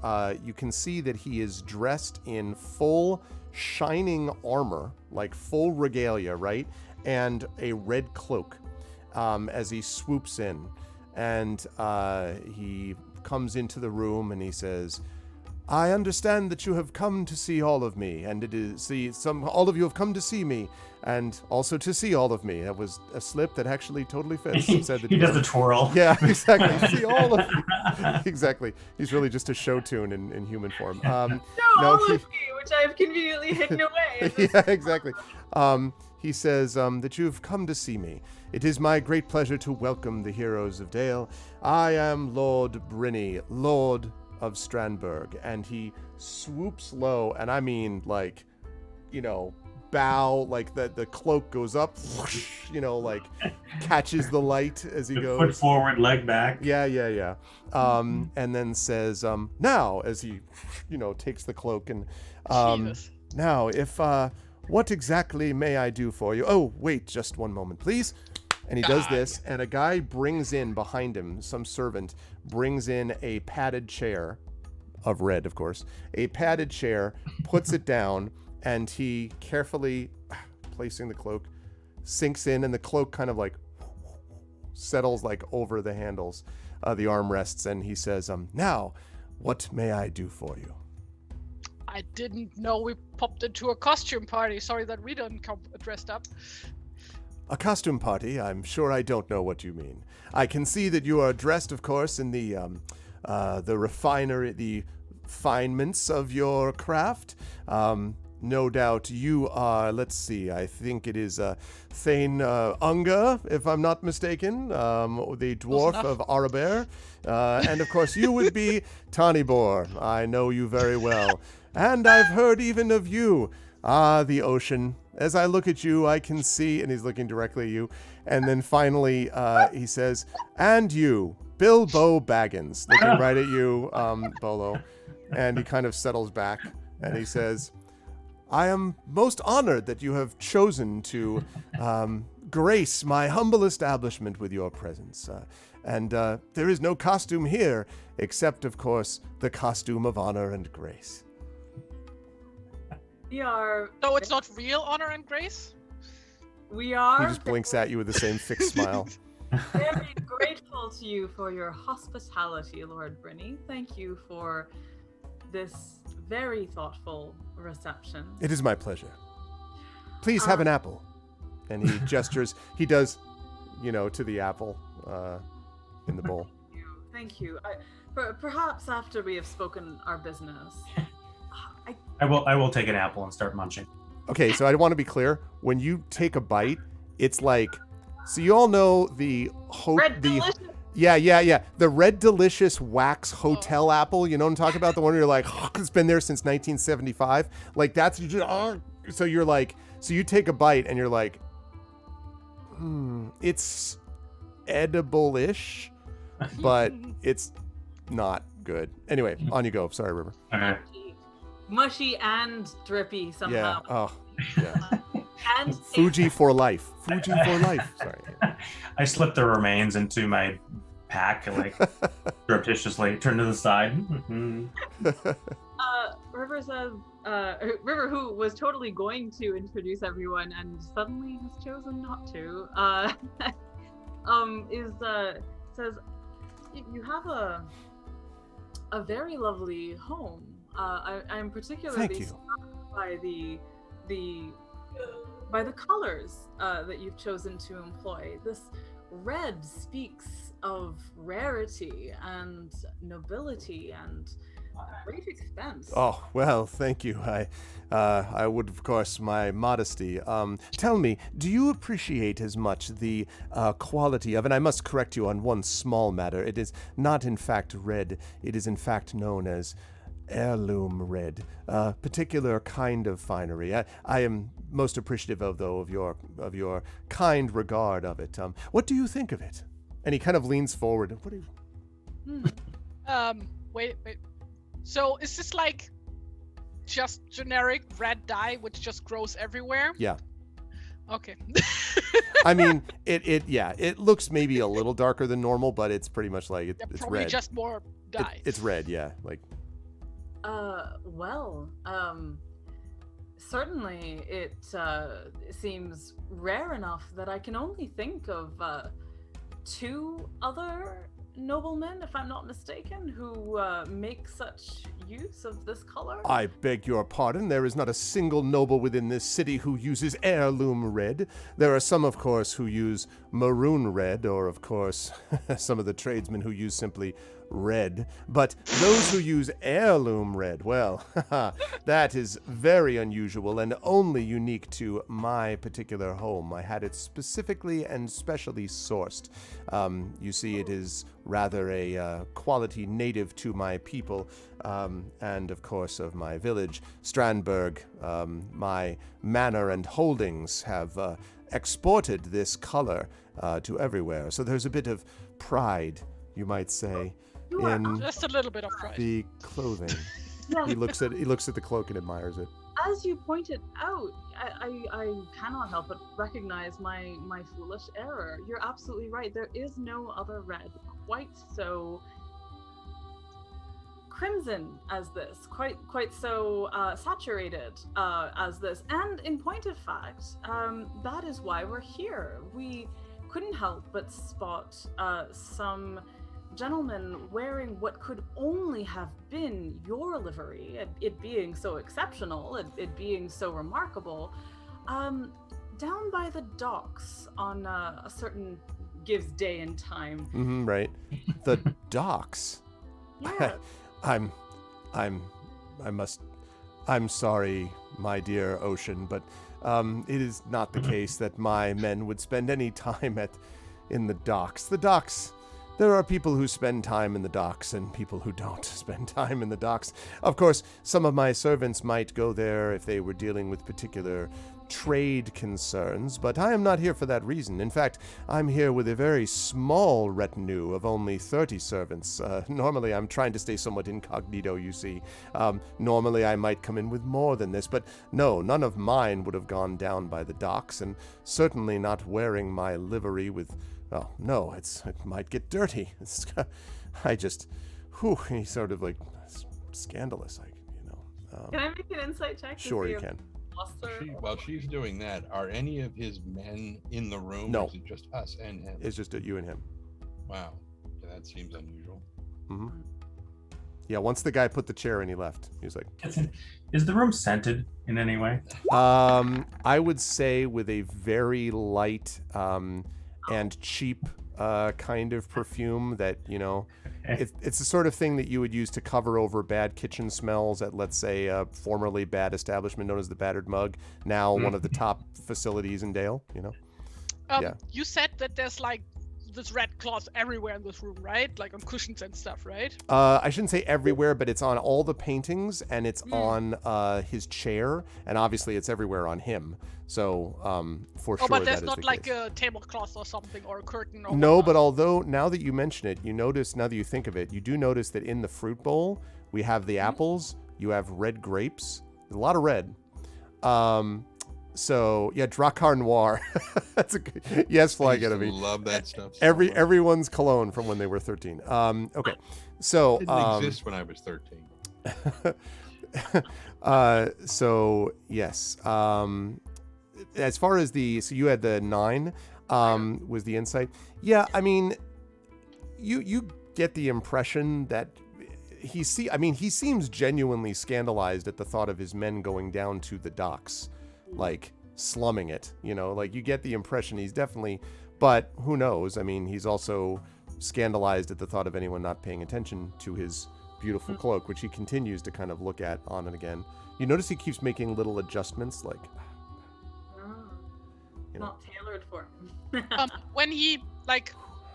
you can see that he is dressed in full, shining armor, like full regalia, right? And a red cloak as he swoops in. And he comes into the room and he says, "I understand that you have come to see all of me, and it is all of you have come to see me, and also to see all of me." That was a slip that actually totally fits. He does a twirl. Yeah, exactly. See all of you. Exactly. He's really just a show tune in human form. All of me, which I've conveniently hidden away. Yeah, exactly. He says that you've come to see me. It is my great pleasure to welcome the heroes of Dale. I am Lord Brinny, Lord of Strandberg. And he swoops low, and I mean, like, bow, like the cloak goes up, like catches the light as he goes. Foot forward, leg back. Yeah. And then says, now, as he, takes the cloak and, now, if, what exactly may I do for you? Oh, wait, just one moment, please. And he does this, and a guy brings in behind him, some servant brings in a padded chair, of red, of course, a padded chair, puts it down, and he carefully, placing the cloak, sinks in, and the cloak kind of like settles like over the handles, the armrests, and he says, now, what may I do for you? I didn't know we popped into a costume party. Sorry that we didn't come dressed up. A costume party? I'm sure I don't know what you mean. I can see that you are dressed, of course, in the refinery, the refinements of your craft. No doubt you are, let's see, I think it is Thane Unga, if I'm not mistaken, the dwarf of Erebor. And of course you would be Tanibor. I know you very well. And I've heard even of you. Ah, the ocean. As I look at you, I can see, and he's looking directly at you. And then finally, he says, and you, Bilbo Baggins, looking right at you, Bolo. And he kind of settles back, and he says, I am most honored that you have chosen to grace my humble establishment with your presence. And there is no costume here, except, of course, the costume of honor and grace. We are. So it's not real honor and grace? We are. He just blinks at you with the same fixed smile. Very grateful to you for your hospitality, Lord Brinny. Thank you for this very thoughtful reception. It is my pleasure. Please have an apple. And he gestures, he does, to the apple in the bowl. Thank you. Perhaps after we have spoken our business. I will take an apple and start munching. Okay, so I want to be clear. When you take a bite, it's like, so you all know the Delicious. Yeah. The Red Delicious wax hotel apple. You know what I'm talking about? The one where you're like, it's been there since 1975. Like that's so you're like, so you take a bite and you're like, it's edible-ish, but it's not good. Anyway, on you go. Sorry, River. Okay. Mushy and drippy somehow. Yeah. Oh, yeah. And Fuji for life. Fuji for life. Sorry. I slipped the remains into my pack, like surreptitiously, turn to the side. River says, River, who was totally going to introduce everyone and suddenly has chosen not to, says, you have a very lovely home. I'm particularly struck by the colors that you've chosen to employ. This red speaks of rarity and nobility and great expense. Oh, well, thank you. I would, of course, my modesty. Tell me, do you appreciate as much the quality of, and I must correct you on one small matter, it is not in fact red, it is in fact known as heirloom red, a particular kind of finery. I am most appreciative of your kind regard of it. What do you think of it? And he kind of leans forward. What do you... Wait. So is this like just generic red dye which just grows everywhere? Yeah. Okay. I mean, it looks maybe a little darker than normal, but it's pretty much like it's probably red. just more dye. It's red, yeah. Like. Well, certainly it seems rare enough that I can only think of 2 other noblemen, if I'm not mistaken, who make such use of this color. I beg your pardon. There is not a single noble within this city who uses heirloom red. There are some, of course, who use maroon red, or, of course, some of the tradesmen who use simply red. But those who use heirloom red, well, that is very unusual and only unique to my particular home. I had it specifically and specially sourced. You see, it is rather a quality native to my people, and of course of my village, Strandberg. My manor and holdings have exported this color to everywhere. So there's a bit of pride, you might say, in just a little bit of pride. the clothing. Yeah. He looks at the cloak and admires it. As you pointed out, I cannot help but recognize my foolish error. You're absolutely right. There is no other red quite so crimson as this, quite so saturated as this. And in point of fact, that is why we're here. We couldn't help but spot some gentlemen wearing what could only have been your livery, it being so exceptional, it being so remarkable, down by the docks on a certain gives day and time. Mm-hmm, right. The docks. Yeah. I'm sorry, my dear Ocean, but it is not the case that my men would spend any time in the docks. The docks. There are people who spend time in the docks and people who don't spend time in the docks. Of course, some of my servants might go there if they were dealing with particular trade concerns, but I am not here for that reason. In fact, I'm here with a very small retinue of only 30 servants. Normally, I'm trying to stay somewhat incognito, you see. Normally, I might come in with more than this, but no, none of mine would have gone down by the docks, and certainly not wearing my livery with... Oh, no, it might get dirty. He's sort of like scandalous, Can I make an insight check? Sure, you can. While she's doing that, are any of his men in the room? No. Or is it just us and him? It's just you and him. Wow. Yeah, that seems unusual. Mm-hmm. Yeah, once the guy put the chair in, he left. He was like... Is the room scented in any way? I would say with a very light... and cheap kind of perfume that, it's the sort of thing that you would use to cover over bad kitchen smells at, let's say, a formerly bad establishment known as the Battered Mug, now one of the top facilities in Dale, Yeah. You said that there's like this red cloth everywhere in this room, right? Like on cushions and stuff, right? I shouldn't say everywhere, but it's on all the paintings, and it's on his chair, and obviously it's everywhere on him. So, for sure, but there's that is not the like case. a tablecloth or something, or a curtain or No, whatnot. but although, now that you mention it, you notice, now that you think of it, you do notice that in the fruit bowl, we have the apples, you have red grapes, there's a lot of red. So yeah, Drakkar Noir. That's a good, yes, Fly Enemy. Love that stuff. Everyone's cologne from when they were 13. Okay, so It didn't exist when I was 13. So yes. As far as so you had the 9 was the insight. Yeah, I mean, you get the impression that he seems genuinely scandalized at the thought of his men going down to the docks, like slumming it, like you get the impression he's definitely, but who knows? I mean, he's also scandalized at the thought of anyone not paying attention to his beautiful cloak, which he continues to kind of look at on and again. You notice he keeps making little adjustments, like, Not tailored for him. When he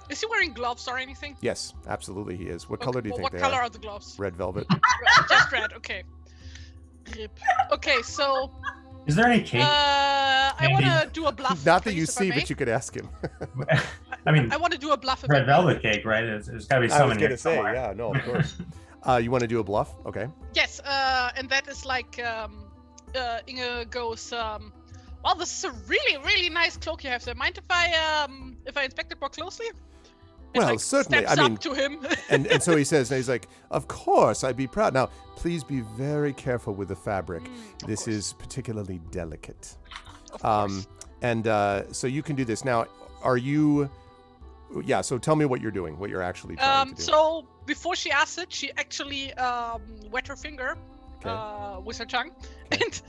is he wearing gloves or anything? Yes, absolutely he is. What color do you think what they color are? are the gloves? Red velvet. Just red. Okay. Rip. Okay, so Is there any cake? I want to do a bluff. Not that please, you if I see, may. but you could ask him. I mean, I want to do a bluff. If I red may. velvet cake, right? There's got to be I some was in going here to say, somewhere. yeah, no, of course. You want to do a bluff? Okay. Yes, and that is like Inge goes. Well, this is a really, really nice cloak you have there. Mind if I inspect it more closely? And, Well, certainly. Steps I mean, up to him. and so he says, and he's like, of course, I'd be proud. Now, please be very careful with the fabric. Of This course. is particularly delicate. Of course. And so you can do this. Now, are you... Yeah, so tell me what you're doing, what you're actually trying to do. So before she asks it, she actually wet her finger with her tongue and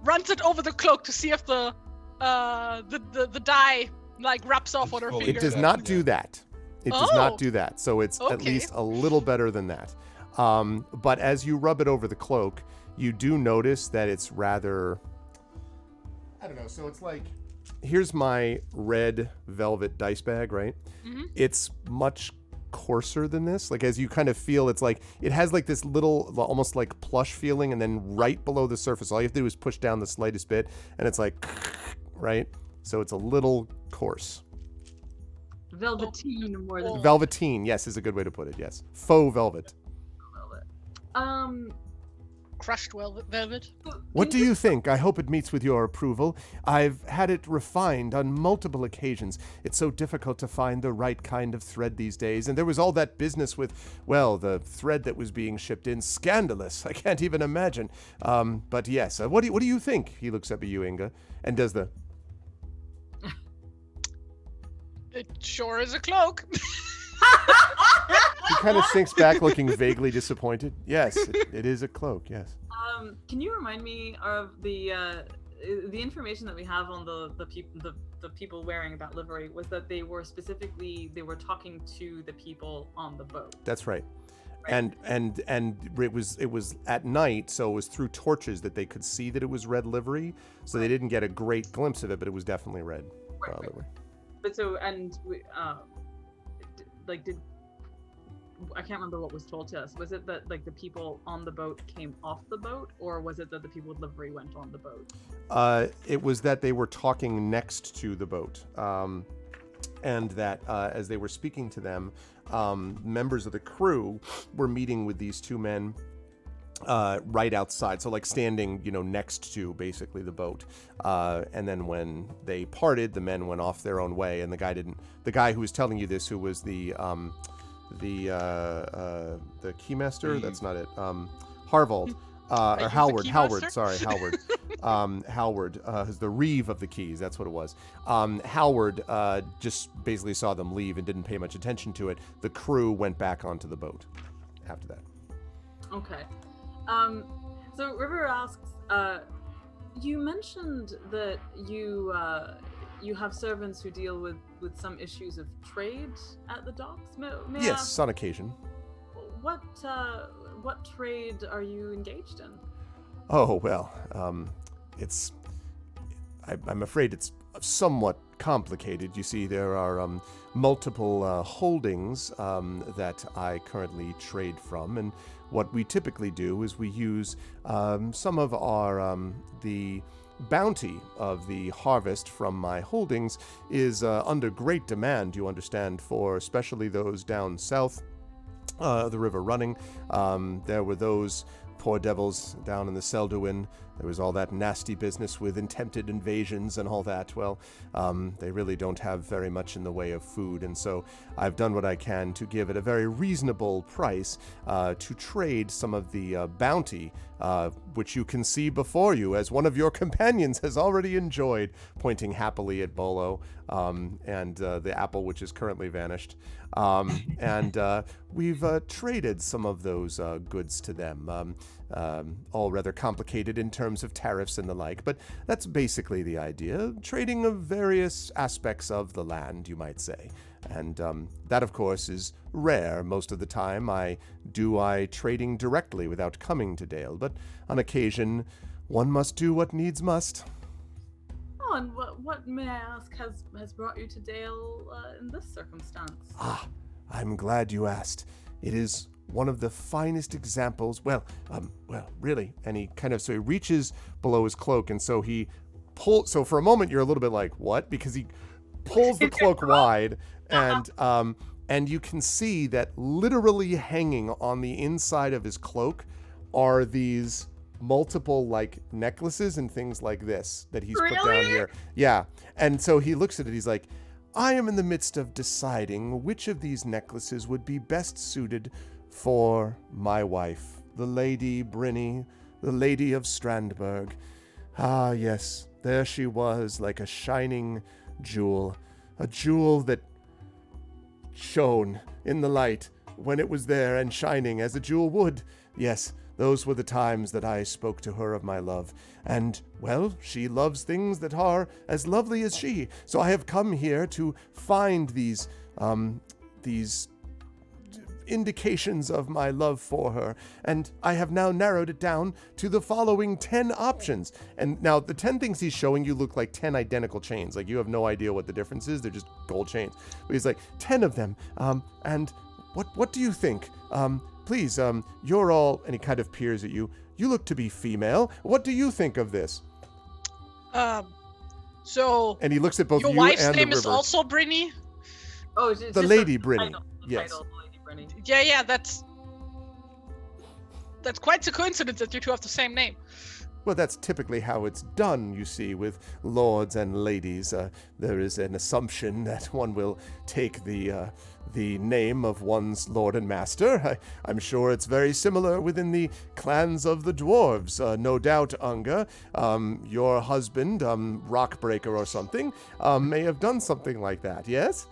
runs it over the cloak to see if the dye rubs off on her It finger. It does not do that. It does Oh. not do that. So it's at Okay. least a little better than that. But as you rub it over the cloak, you do notice that it's rather... I don't know. So it's like... Here's my red velvet dice bag, right? Mhm. It's much coarser than this. Like, as you kind of feel, it's like... It has like this little, almost like plush feeling, and then right below the surface, all you have to do is push down the slightest bit, and it's like... Right? So it's a little coarse. Velveteen more than Velveteen, yes, is a good way to put it, yes. Faux velvet. velvet. Crushed velvet. What do you think? I hope it meets with your approval. I've had it refined on multiple occasions. It's so difficult to find the right kind of thread these days. And there was all that business with, well, the thread that was being shipped in. Scandalous. I can't even imagine. But yes, what do you think? He looks up at you, Inga, and does the... It sure is a cloak. He kind of sinks back looking vaguely disappointed. Yes, it is a cloak, yes. Can you remind me of the information that we have on the people wearing that livery was that they were talking to the people on the boat. That's right. And it was at night, so it was through torches that they could see that it was red livery. So they didn't get a great glimpse of it, but it was definitely red livery. But so did I can't remember what was told to us. Was it that the people on the boat came off the boat, or was it that the people with livery went on the boat? It was that they were talking next to the boat, and that as they were speaking to them, members of the crew were meeting with these two men right outside, so like standing, next to basically the boat. And then when they parted, the men went off their own way, and the guy who was telling you this, who was the keymaster, that's not it, Harvald, or Howard, sorry, Howard. Howard is the reeve of the keys, that's what it was. Howard just basically saw them leave and didn't pay much attention to it. The crew went back onto the boat after that. Okay. So River asks, you mentioned that you have servants who deal with some issues of trade at the docks. May I Yes, ask, on occasion. what trade are you engaged in? Oh, well, I'm afraid it's somewhat complicated. You see, there are multiple holdings that I currently trade from, and what we typically do is we use some of our the bounty of the harvest from my holdings is under great demand, you understand, for especially those down south, the river running. There were those poor devils down in the Selduin. There was all that nasty business with attempted invasions and all that. Well, they really don't have very much in the way of food, and so I've done what I can to give at a very reasonable price to trade some of the bounty, which you can see before you, as one of your companions has already enjoyed, pointing happily at Bolo, and the apple which is currently vanished. And we've traded some of those goods to them, all rather complicated in terms of tariffs and the like, but that's basically the idea. Trading of various aspects of the land, you might say. And that, of course, is rare. Most of the time I trading directly without coming to Dale, but on occasion one must do what needs must. Oh, and what may I ask has brought you to Dale in this circumstance? Ah, I'm glad you asked. It is one of the finest examples. Well, really. And he so he reaches below his cloak, and so he pulls. So for a moment, you're a little bit like, what? Because he pulls the cloak wide, and you can see that literally hanging on the inside of his cloak are these multiple like necklaces and things like this that he's put down here. Yeah. And so he looks at it. He's like, I am in the midst of deciding which of these necklaces would be best suited for my wife, the Lady Brinny, the Lady of Strandberg. Ah, yes, there she was, like a shining jewel, a jewel that shone in the light when it was there and shining as a jewel would. Yes, those were the times that I spoke to her of my love. And, well, she loves things that are as lovely as she. So I have come here to find these indications of my love for her. And I have now narrowed it down to the following 10 options. And now the 10 things he's showing you look like 10 identical chains. Like you have no idea what the difference is. They're just gold chains. But he's like, 10 of them. And what do you think? Please, you're all, and he kind of peers at you. You look to be female. What do you think of this? So. And he looks at both you and the river. Your wife's name is also Brinny? Oh, the Lady Brinny. Yes. Title, Lady Brinny. Yeah, that's quite a coincidence that you two have the same name. Well, that's typically how it's done, you see, with lords and ladies. There is an assumption that one will take the name of one's lord and master. I'm sure it's very similar within the clans of the dwarves. No doubt, Unga, your husband, Rockbreaker or something, may have done something like that, yes?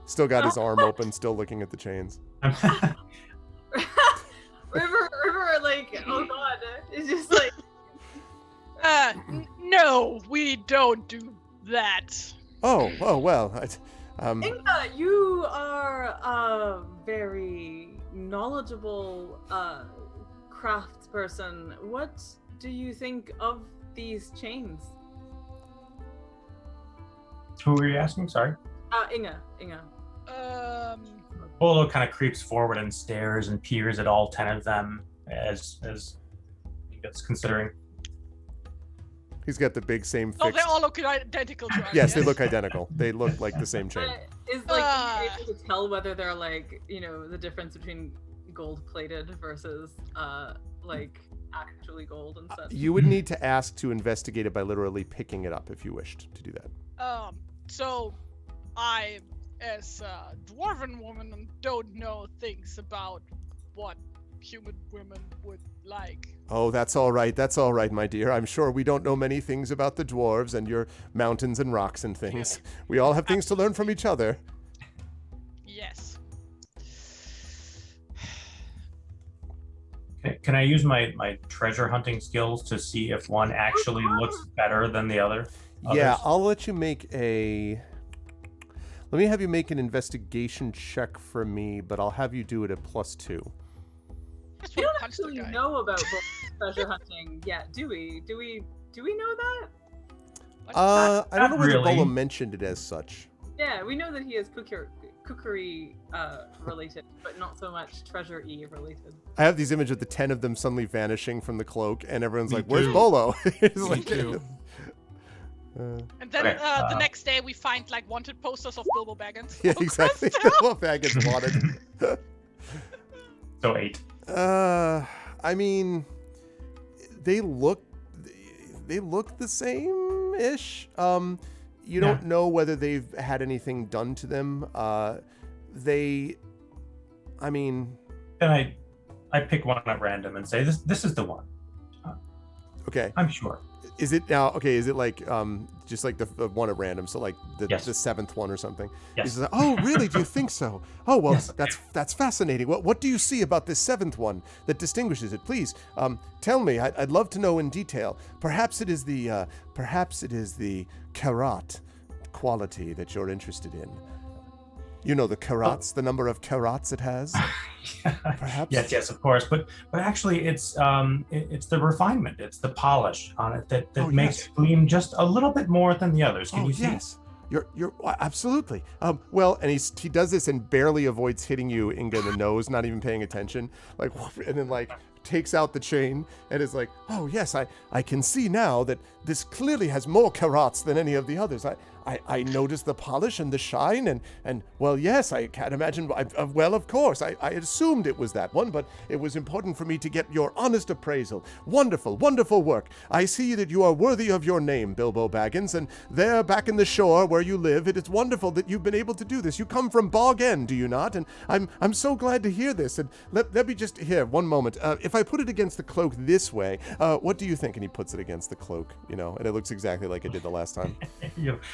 Still got his arm open, still looking at the chains. River, like, oh god, it's just like... No, we don't do that. Oh, well, Inga, you are a very knowledgeable craftsperson. What do you think of these chains? Who were you asking? Sorry. Inga. Bolo kind of creeps forward and stares and peers at all 10 of them as he gets considering. He's got the big same fixed... Oh, they all look identical to us. Yes, they look identical. They look like the same chain. Is like able to tell whether they're like, the difference between gold-plated versus like actually gold and such? You would need to ask to investigate it by literally picking it up if you wished to do that. So I, as a dwarven woman, don't know things about what human women would like. Oh, that's all right, my dear. I'm sure we don't know many things about the dwarves and your mountains and rocks and things. Yeah. We all have things to learn from each other. Yes. Can I use my treasure hunting skills to see if one actually looks better than the other? Yeah, I'll let you make Let me have you make an investigation check for me, but I'll have you do it at +2. We don't actually know about treasure hunting yet, do we? Do we know that? I don't know whether Bolo mentioned it as such. Yeah, we know that he is cookery related, but not so much treasure-y related. I have these images of the 10 of them suddenly vanishing from the cloak, and everyone's like, "Where's Bolo?" Me too. And then the next day we find like wanted posters of Bilbo Baggins. Yeah, exactly. Bilbo Baggins wanted. So 8. I mean, they look the same-ish. You don't know whether they've had anything done to them. Then I pick one at random and say, this is the one. Okay. I'm sure. Is it now? Okay, is it like just like the one at random? So like the 7th one or something? Yes. Like, oh, really? Do you think so? Oh, well, yes. that's fascinating. What do you see about this 7th one that distinguishes it? Please, tell me. I'd love to know in detail. Perhaps it is the Karat, quality that you're interested in. You know the carats, the number of carats it has, perhaps? Yes, of course. But actually, it's the refinement, it's the polish on it that makes it gleam just a little bit more than the others. Can you see? Yes. You're absolutely. Well, and he does this and barely avoids hitting you, Inga, in the nose, not even paying attention. Like, and then like takes out the chain and is like, oh yes, I can see now that this clearly has more carats than any of the others. I noticed the polish and the shine and well, yes, I can't imagine. Well, of course, I assumed it was that one, but it was important for me to get your honest appraisal. Wonderful, wonderful work. I see that you are worthy of your name, Bilbo Baggins, and there back in the shore where you live, it is wonderful that you've been able to do this. You come from Bog End, do you not? And I'm so glad to hear this. And let me just, here, one moment. If I put it against the cloak this way, what do you think? And he puts it against the cloak, and it looks exactly like it did the last time.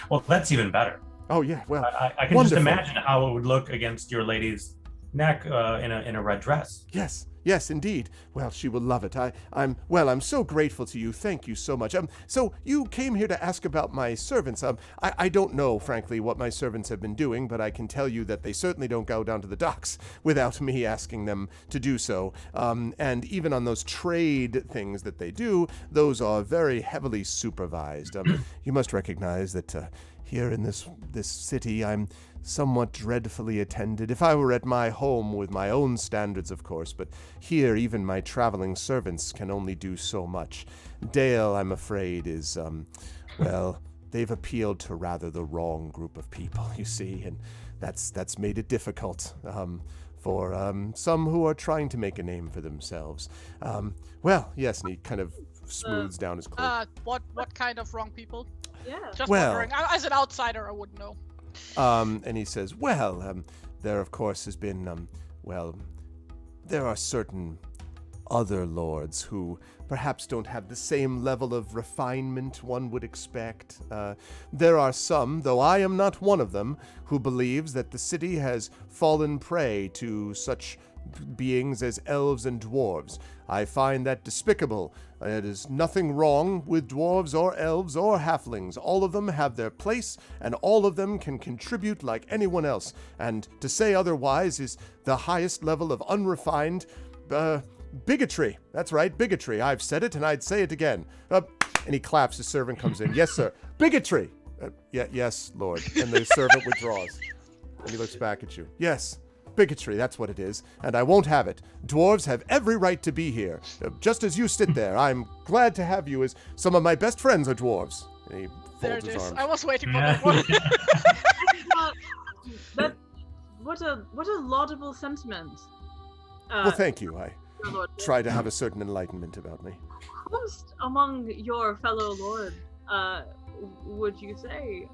Well, that's even better. Oh yeah, well, I can just imagine how it would look against your lady's neck in a red dress. Yes, indeed. Well, she will love it. I'm so grateful to you. Thank you so much. So you came here to ask about my servants. I don't know, frankly, what my servants have been doing, but I can tell you that they certainly don't go down to the docks without me asking them to do so. And even on those trade things that they do, those are very heavily supervised. You must recognize that here in this city, I'm somewhat dreadfully attended. If I were at my home with my own standards, of course, but here even my traveling servants can only do so much. Dale, I'm afraid, is, they've appealed to rather the wrong group of people, you see, and that's made it difficult for some who are trying to make a name for themselves. Well, yes, and he kind of smooths down his cloak. What kind of wrong people? Yeah. Just wondering. As an outsider, I wouldn't know. And he says, there of course has been, there are certain other lords who perhaps don't have the same level of refinement one would expect. There are some, though I am not one of them, who believes that the city has fallen prey to such beings as elves and dwarves. I find that despicable. It is nothing wrong with dwarves or elves or halflings. All of them have their place, and all of them can contribute like anyone else. And to say otherwise is the highest level of unrefined bigotry. That's right, bigotry. I've said it, and I'd say it again. And he claps. His servant comes in. Yes, sir. Bigotry. Yes, Lord. And the servant withdraws. And he looks back at you. Yes. Bigotry, that's what it is, and I won't have it. Dwarves have every right to be here, just as you sit there. I'm glad to have you, as some of my best friends are dwarves. And he folds his arms. I was waiting for that one. What a laudable sentiment. Well, thank you. I try to have a certain enlightenment about me. Most among your fellow lords, would you say,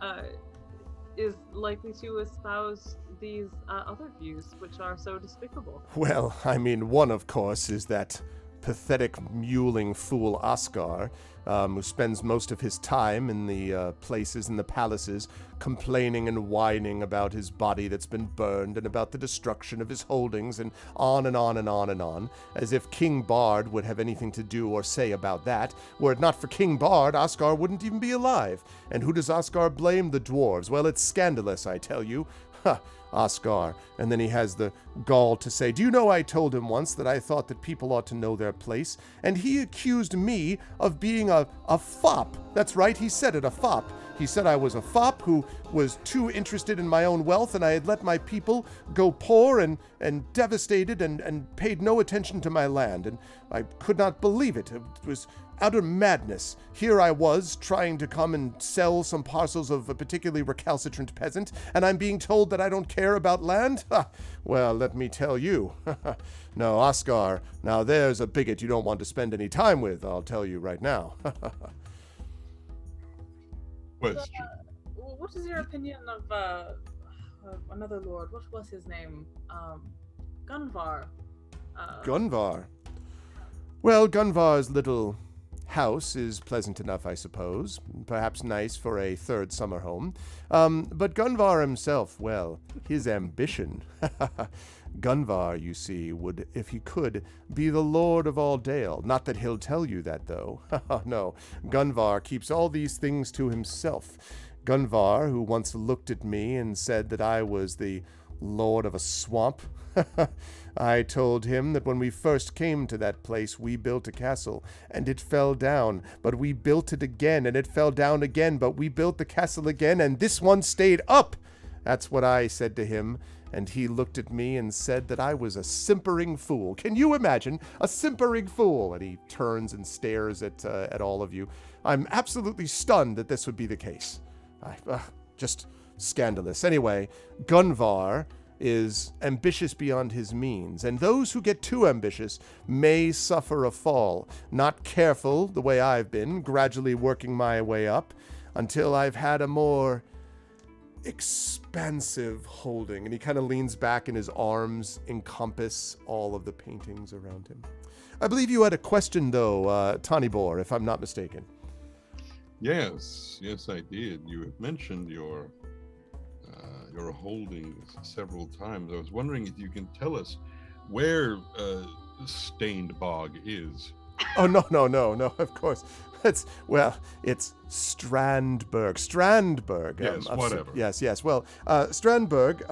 is likely to espouse these other views, which are so despicable? Well, I mean, one, of course, is that pathetic, mewling fool Oscar, who spends most of his time in the places, in the palaces, complaining and whining about his body that's been burned and about the destruction of his holdings and on and on and on and on, as if King Bard would have anything to do or say about that. Were it not for King Bard, Oscar wouldn't even be alive. And who does Oscar blame? The dwarves. Well, it's scandalous, I tell you. Ha! Oscar. And then he has the gall to say, do you know I told him once that I thought that people ought to know their place? And he accused me of being a fop. That's right, he said it, a fop. He said I was a fop who was too interested in my own wealth, and I had let my people go poor and devastated and paid no attention to my land. And I could not believe it. It was utter madness. Here I was, trying to come and sell some parcels of a particularly recalcitrant peasant, and I'm being told that I don't care about land? Ha! Well, let me tell you. No, Oscar, now there's a bigot you don't want to spend any time with, I'll tell you right now. Question. What is your opinion of another lord? What was his name? Gunvar. Gunvar? Well, Gunvar's little house is pleasant enough, I suppose. Perhaps nice for a third summer home. But Gunvar himself, well, his ambition. Gunvar, you see, would, if he could, be the Lord of all Dale. Not that he'll tell you that, though. No, Gunvar keeps all these things to himself. Gunvar, who once looked at me and said that I was the lord of a swamp. I told him that when we first came to that place, we built a castle, and it fell down, but we built it again, and it fell down again, but we built the castle again, and this one stayed up. That's what I said to him, and he looked at me and said that I was a simpering fool. Can you imagine? A simpering fool. And he turns and stares at all of you. I'm absolutely stunned that this would be the case. Just scandalous. Anyway, Gunvar is ambitious beyond his means, and those who get too ambitious may suffer a fall. Not careful, the way I've been, gradually working my way up, until I've had a more expansive holding. And he kind of leans back and his arms encompass all of the paintings around him. I believe you had a question, though, Tanibor, if I'm not mistaken. Yes, I did. You have mentioned your holdings several times. I was wondering if you can tell us where Stained Bog is. Oh, no, of course. It's Strandberg. Yes, whatever. Yes. Well, Strandberg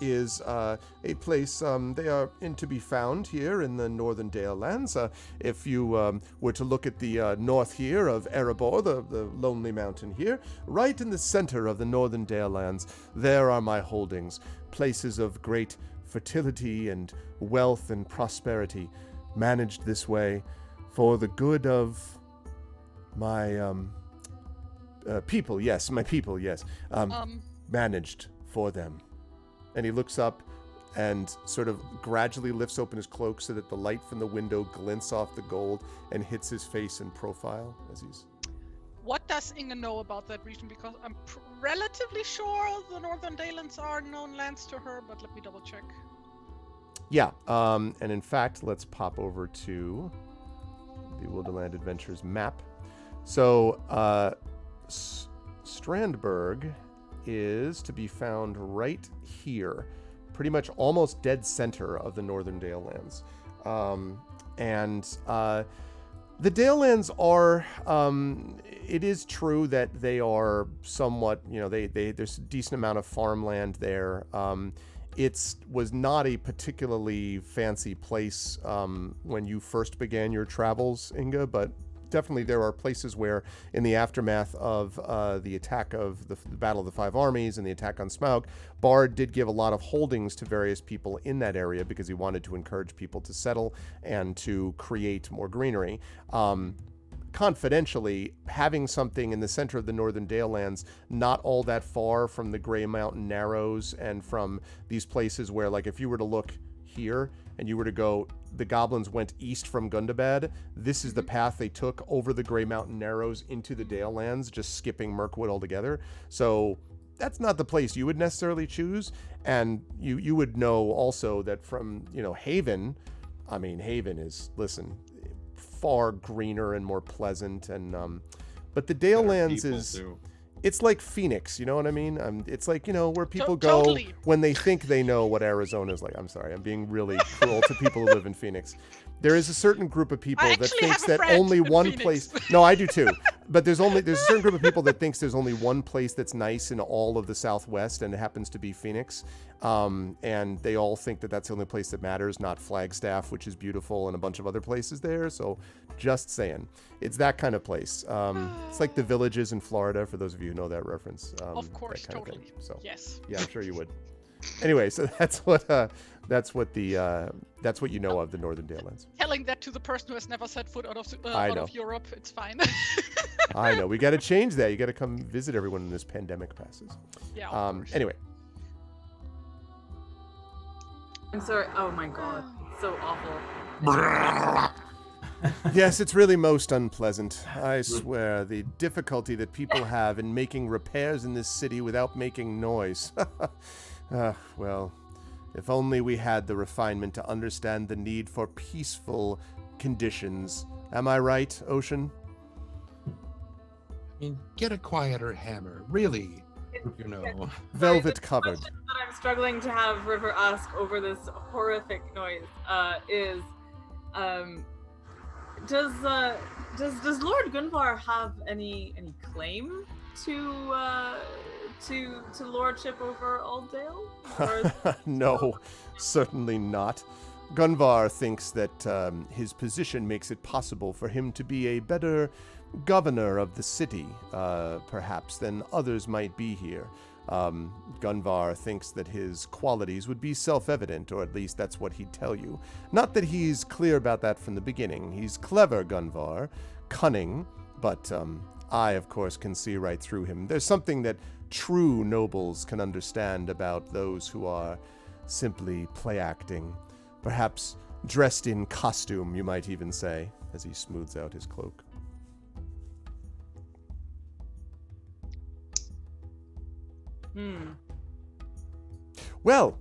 is a place, they are to be found here in the Northern Dale Lands. If you were to look at the north here of Erebor, the lonely mountain here, right in the center of the Northern Dale Lands, there are my holdings, places of great fertility and wealth and prosperity, managed this way for the good of my people, yes. Managed for them. And he looks up and sort of gradually lifts open his cloak so that the light from the window glints off the gold and hits his face in profile as he's... What does Inga know about that region? Because I'm relatively sure the Northern Daylands are known lands to her, but let me double check. Yeah, and in fact, let's pop over to the Wilderland Adventures map. So, Strandberg is to be found right here, pretty much almost dead center of the Northern Dale Lands. The Dale Lands are, it is true that they are somewhat, there's a decent amount of farmland there. It was not a particularly fancy place when you first began your travels, Inga, but definitely there are places where, in the aftermath of the attack of the Battle of the Five Armies and the attack on Smaug, Bard did give a lot of holdings to various people in that area because he wanted to encourage people to settle and to create more greenery. Confidentially, having something in the center of the Northern Dale Lands, not all that far from the Grey Mountain Narrows and from these places where, like, if you were to look here and you were to go, the goblins went east from Gundabad, this is the path they took over the Grey Mountain Narrows into the Dale Lands, just skipping Mirkwood altogether. So that's not the place you would necessarily choose. And you would know also that from, Haven, Haven is, far greener and more pleasant, and but the Dale Lands is it's like Phoenix, you know what I mean? It's like, where people go totally. When they think they know what Arizona is like. I'm sorry, I'm being really cruel to people who live in Phoenix. There is a certain group of people that thinks that only one place. No, I do too. But there's a certain group of people that thinks there's only one place that's nice in all of the Southwest, and it happens to be Phoenix. And they all think that that's the only place that matters, not Flagstaff, which is beautiful, and a bunch of other places there. So just saying, it's that kind of place. It's like the Villages in Florida, for those of you who know that reference. Of course, totally. So yes. Yeah, I'm sure you would. Anyway, so that's what you know of the Northern Dale Lands. Telling that to the person who has never set foot out of Europe, it's fine. I know. We got to change that. You got to come visit everyone when this pandemic passes. Yeah. Anyway. I'm sorry. Oh my god. So awful. Yes, it's really most unpleasant. I swear, the difficulty that people have in making repairs in this city without making noise. Well, if only we had the refinement to understand the need for peaceful conditions. Am I right, Ocean? Get a quieter hammer, really. Velvet covered. The question that I'm struggling to have River ask over this horrific noise is, does Lord Gunvar have any claim to lordship over Aldale? Or No, certainly not. Gunvar thinks that his position makes it possible for him to be a better governor of the city, perhaps, than others might be here. Gunvar thinks that his qualities would be self-evident, or at least that's what he'd tell you. Not that he's clear about that from the beginning. He's clever, Gunvar, cunning, but I, of course, can see right through him. There's something that true nobles can understand about those who are simply play-acting. Perhaps dressed in costume, you might even say, as he smooths out his cloak. Well,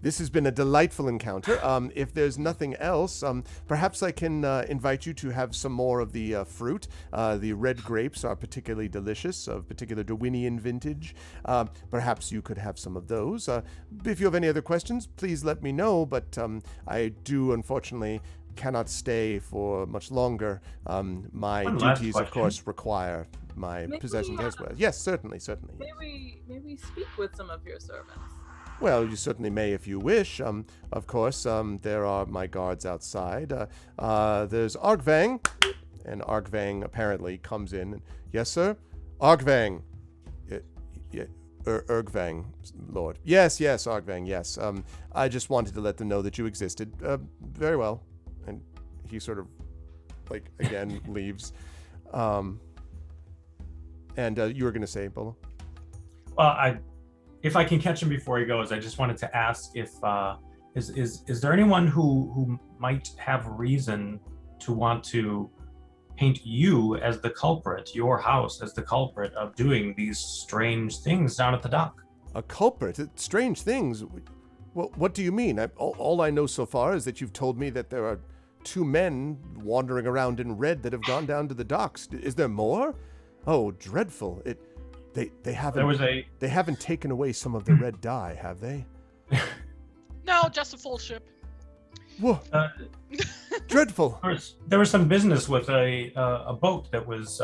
this has been a delightful encounter. If there's nothing else, perhaps I can invite you to have some more of the fruit. The red grapes are particularly delicious, of particular Derwinian vintage. Perhaps you could have some of those. If you have any other questions, please let me know, but I do, unfortunately, cannot stay for much longer. My duties, of course, require my possessions as well. Yes, certainly. May we speak with some of your servants? Well, you certainly may if you wish. Of course, there are my guards outside. There's Argvang, and Argvang apparently comes in. Yes, sir? Argvang. Ergvang, Lord. Yes, Argvang, yes. I just wanted to let them know that you existed. Very well. And he sort of, again, leaves. And you were going to say, Bolo? Well, if I can catch him before he goes, I just wanted to ask if is there anyone who might have reason to want to paint you as the culprit, your house as the culprit of doing these strange things down at the dock? A culprit? Strange things? What do you mean? All I know so far is that you've told me that there are 2 men wandering around in red that have gone down to the docks. Is there more? Oh, dreadful. They haven't taken away some of the red dye, have they? No, just a full ship. Whoa. Dreadful. There was some business with a boat that was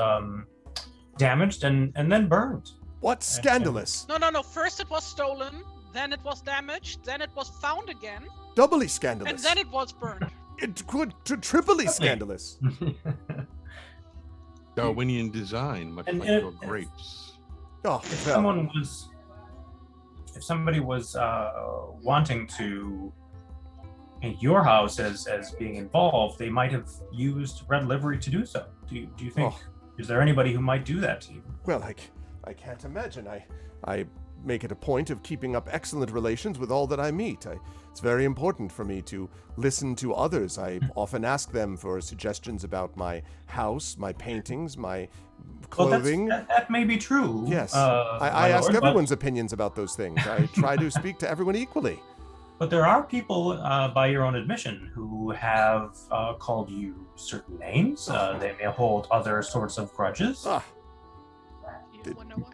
damaged and then burned. What? Scandalous. No. First it was stolen, then it was damaged, then it was found again. Doubly scandalous. And then it was burned. It could triply scandalous. Darwinian design, much like your grapes. Oh, if somebody was wanting to paint your house as being involved, they might have used red livery to do so. Do you think? Is there anybody who might do that to you? Well, I can't imagine. I make it a point of keeping up excellent relations with all that I meet. It's very important for me to listen to others. I often ask them for suggestions about my house, my paintings, my clothing. Well, that may be true. Yes. I ask everyone's opinions about those things. I try to speak to everyone equally. But there are people, by your own admission, who have called you certain names. They may hold other sorts of grudges. You wonder why?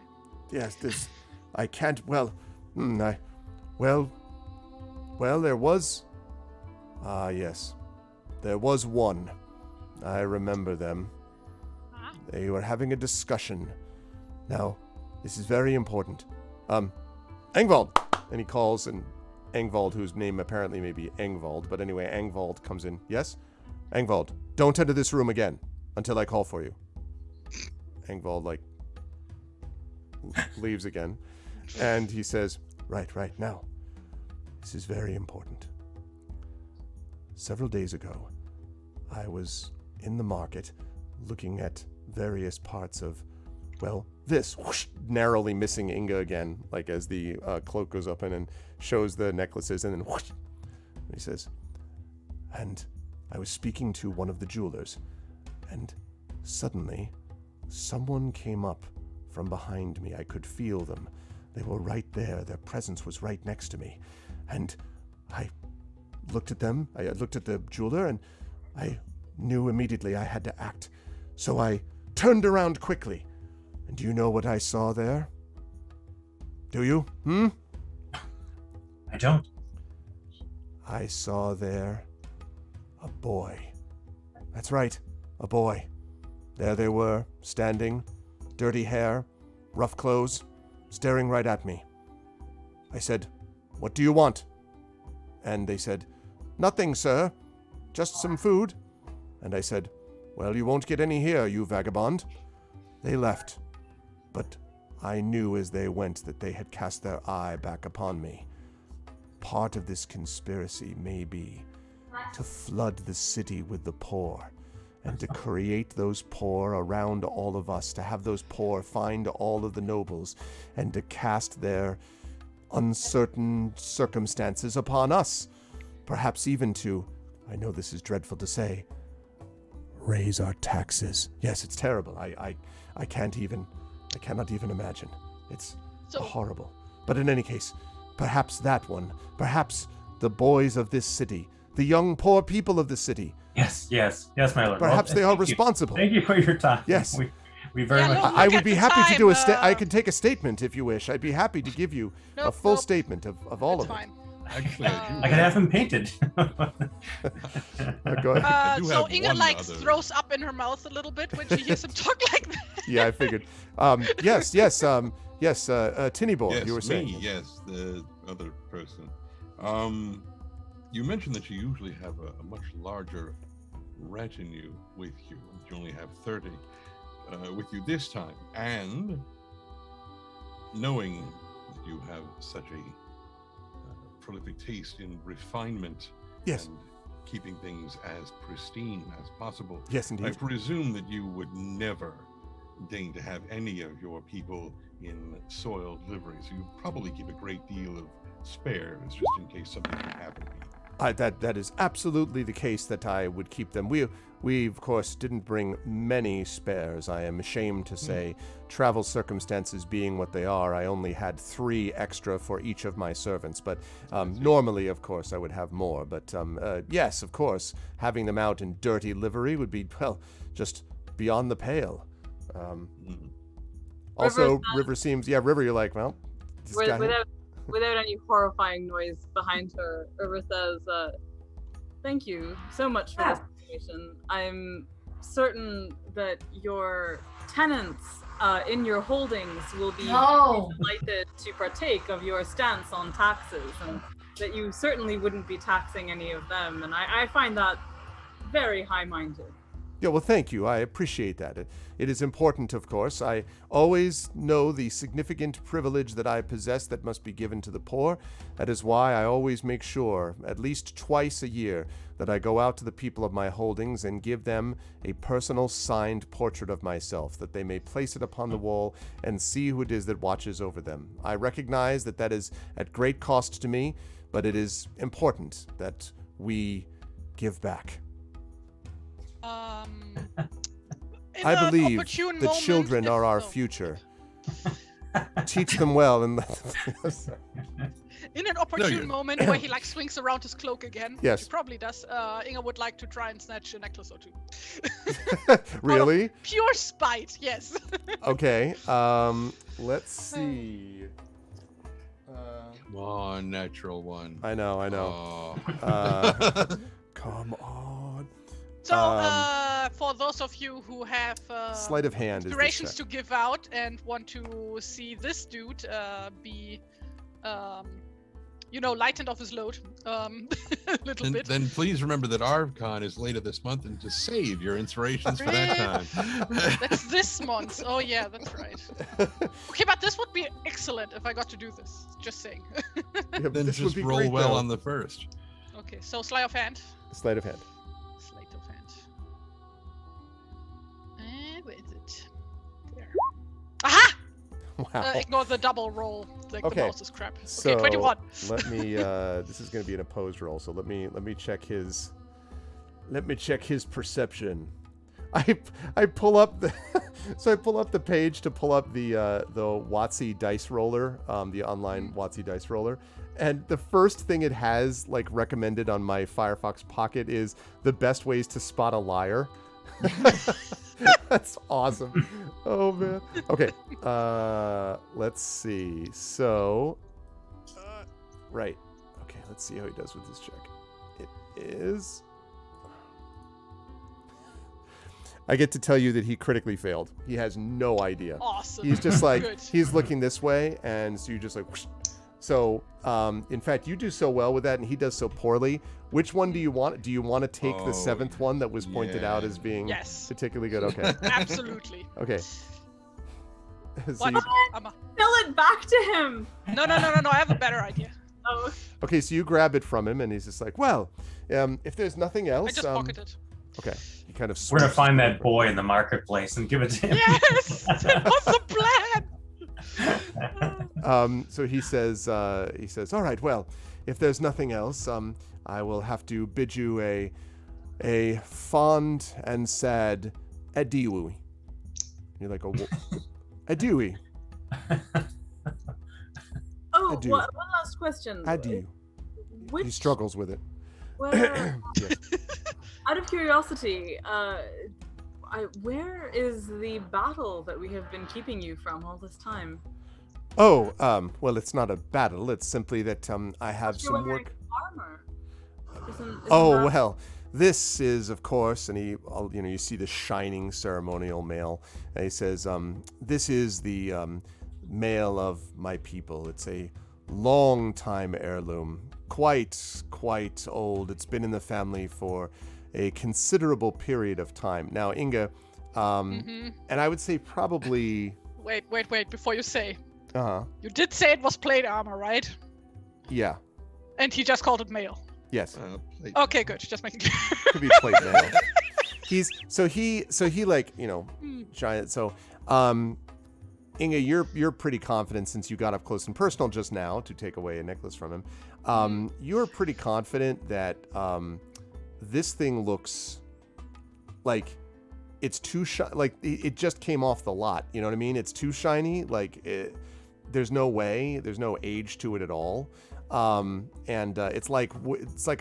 Yes, this... I can't... Well, there was... yes. There was one. I remember them. Huh? They were having a discussion. Now, this is very important. Engvald! And he calls, and Engvald, whose name apparently may be Engvald, but anyway, Engvald comes in. Yes? Engvald, don't enter this room again until I call for you. Engvald, leaves again. And he says, right, now. This is very important. Several days ago, I was in the market looking at various parts of, this, whoosh, narrowly missing Inga again, as the cloak goes open and shows the necklaces, and then whoosh. And he says, and I was speaking to one of the jewelers, and suddenly someone came up from behind me. I could feel them. They were right there. Their presence was right next to me. And I looked at them. I looked at the jeweler, and I knew immediately I had to act. So I turned around quickly. And do you know what I saw there? Do you? I don't. I saw there a boy. That's right, a boy. There they were, standing, dirty hair, rough clothes, staring right at me. I said, "What do you want?" And they said, "Nothing, sir. Just some food." And I said, "Well, you won't get any here, you vagabond." They left, but I knew as they went that they had cast their eye back upon me. Part of this conspiracy may be to flood the city with the poor, and to create those poor around all of us, to have those poor find all of the nobles, and to cast their uncertain circumstances upon us. Perhaps even to, I know this is dreadful to say, raise our taxes. Yes, it's terrible. I cannot even imagine. It's horrible. But in any case, perhaps that one, perhaps the boys of this city, the young poor people of the city. Yes, my lord. Perhaps they are responsible. Thank you for your time. Yes. We very much. I would be happy to do I could take a statement if you wish. I'd be happy to give you a full statement of all of it. Actually, I could have him painted. Go ahead. So Inga throws up in her mouth a little bit when she hears him talk like that. Yeah, I figured. Yes, Tinnybor, Yes, you were saying. me, yes, the other person. You mentioned that you usually have a much larger retinue with you. You only have 30 with you this time. And knowing that you have such a prolific taste in refinement Yes. and keeping things as pristine as possible, Yes, indeed. I presume that you would never deign to have any of your people in soiled livery. So you probably keep a great deal of spares just in case something should happen to you. That is absolutely the case that I would keep them. We of course didn't bring many spares. I am ashamed to say, travel circumstances being what they are, I only had 3 extra for each of my servants. But normally, of course, I would have more. But yes, of course, having them out in dirty livery would be, well, just beyond the pale. Also, River seems, River, you're like, well, this guy... Without any horrifying noise behind her, River says, "Thank you so much for this information. I'm certain that your tenants in your holdings will be delighted to partake of your stance on taxes, and that you certainly wouldn't be taxing any of them. And I find that very high-minded." Yeah, well, thank you. I appreciate that. It is important, of course. I always know the significant privilege that I possess that must be given to the poor. That is why I always make sure, at least twice a year, that I go out to the people of my holdings and give them a personal signed portrait of myself, that they may place it upon the wall and see who it is that watches over them. I recognize that that is at great cost to me, but it is important that we give back. I believe the children are our future. Teach them well and in an opportune moment where he swings around his cloak again, yes, which he probably does, Inga would like to try and snatch a necklace or two. Really? Pure spite, yes. Okay, let's see. Come on, natural one. I know. Oh. Come on. So, for those of you who have sleight of hand inspirations to give out and want to see this dude be, lightened off his load a little bit. Then please remember that Arvcon is later this month, and to save your inspirations for that time. That's this month. Oh yeah, that's right. Okay, but this would be excellent if I got to do this. Just saying. Yeah, then this just roll well though. On the first. Okay, so sleight of hand. Sleight of hand. Where is it? There. Aha! Wow. Ignore the double roll. The mouse is crap. So, okay, 21. Let me. This is going to be an opposed roll. So let me check his. Let me check his perception. I pull up the. So I pull up the page to pull up the WotC dice roller, the online WotC dice roller. And the first thing it has recommended on my Firefox Pocket is the best ways to spot a liar. That's awesome. Oh man. Okay. Let's see. So, right. Okay. Let's see how he does with this check. It is. I get to tell you that he critically failed. He has no idea. Awesome. He's just like, Good. he's looking this way, and so you're just like, whoosh. So, in fact, you do so well with that, and he does so poorly. Which one do you want? Do you want to take the 7th one that was pointed out as being Yes. particularly good? Okay. Absolutely. Okay. So What? you- Tell it back to him. No. I have a better idea. Oh, okay, so you grab it from him, and he's just like, well, if there's nothing else. I just pocketed. Okay. He kind of We're gonna swoops find over. that boy in the marketplace and give it to him. Yes, that was the plan. So he says, all right, well, if there's nothing else, I will have to bid you a fond and sad adieu. You're like, adieu. oh, Adieu. one last question. Adieu. Which, He struggles with it. Well, Yes. out of curiosity, where is the battle that we have been keeping you from all this time? Oh, well, it's not a battle. It's simply that I have You're some wearing work. armor. Isn't Oh, that- well, this is, of course, and you see the shining ceremonial mail, and he says, this is the mail of my people. It's a long-time heirloom, quite old. It's been in the family for a considerable period of time. Now, Inga, and I would say probably... Wait, before you say. Uh-huh. You did say it was plate armor, right? Yeah. And he just called it mail. Yes. Plate. Okay, good. Just making clear. Could be plate mail. He like, giant. So, Inga, you're pretty confident since you got up close and personal just now to take away a necklace from him. You're pretty confident that this thing looks like it's too like it just came off the lot. You know what I mean? It's too shiny. Like there's no way. There's no age to it at all. And it's like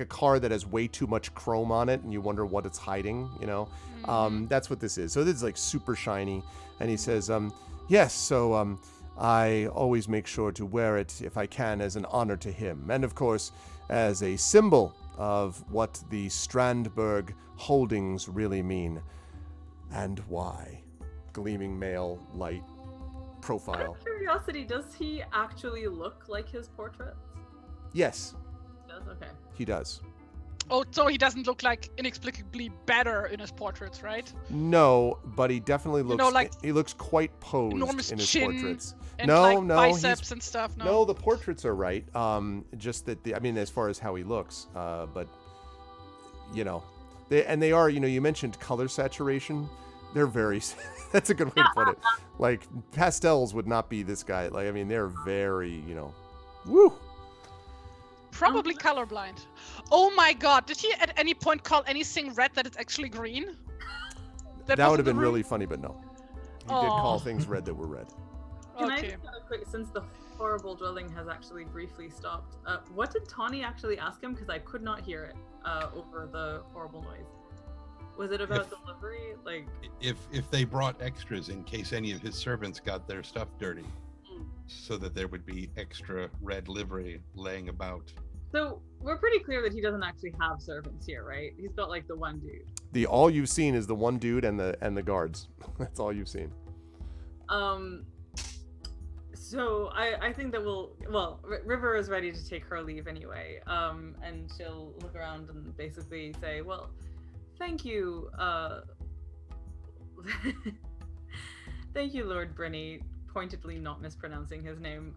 a car that has way too much chrome on it, and you wonder what it's hiding. That's what this is. So this is like super shiny. And he says, yes. So I always make sure to wear it if I can as an honor to him, and of course as a symbol of what the Strandberg holdings really mean and why. Gleaming mail light profile. Out of curiosity, does he actually look like his portraits? Yes, Does okay. he does. Oh, so he doesn't look like inexplicably better in his portraits, right? No, but he definitely looks. like he looks quite posed enormous in his chin portraits. And No, like no, biceps and stuff. No, the portraits are right. Just that as far as how he looks, but they are. You mentioned color saturation. They're very. That's a good way to put it. Like pastels would not be this guy. Like they're very. Woo. Probably colorblind. Oh my god, did he at any point call anything red that it's actually green? That was would have in the been room? really funny, but no. He did call things red that were red. Can I Okay. just have a quick, since the horrible drilling has actually briefly stopped, what did Tawny actually ask him? Because I could not hear it over the horrible noise. Was it about delivery? Like, If they brought extras in case any of his servants got their stuff dirty, so that there would be extra red livery laying about. so we're pretty clear that he doesn't actually have servants here, right? He's got like the one dude. All you've seen is the one dude and the guards. That's all you've seen. So I think that River is ready to take her leave anyway. And she'll look around and basically say, well, thank you, thank you, Lord Brynny, pointedly not mispronouncing his name,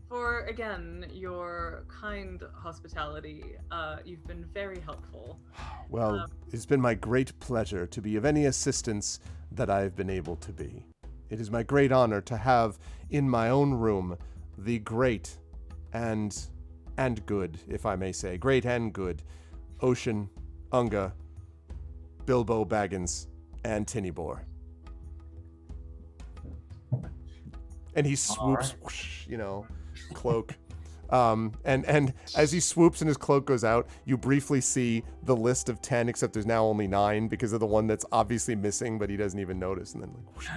for, again, your kind hospitality. You've been very helpful. Well, it's been my great pleasure to be of any assistance that I've been able to be. It is my great honor to have in my own room the great and good, if I may say, great and good, Ocean, Unga, Bilbo Baggins, and Tinnybor. And he swoops, whoosh, cloak. And as he swoops and his cloak goes out, you briefly see the list of 10, except there's now only 9 because of the one that's obviously missing, but he doesn't even notice. And then whoosh,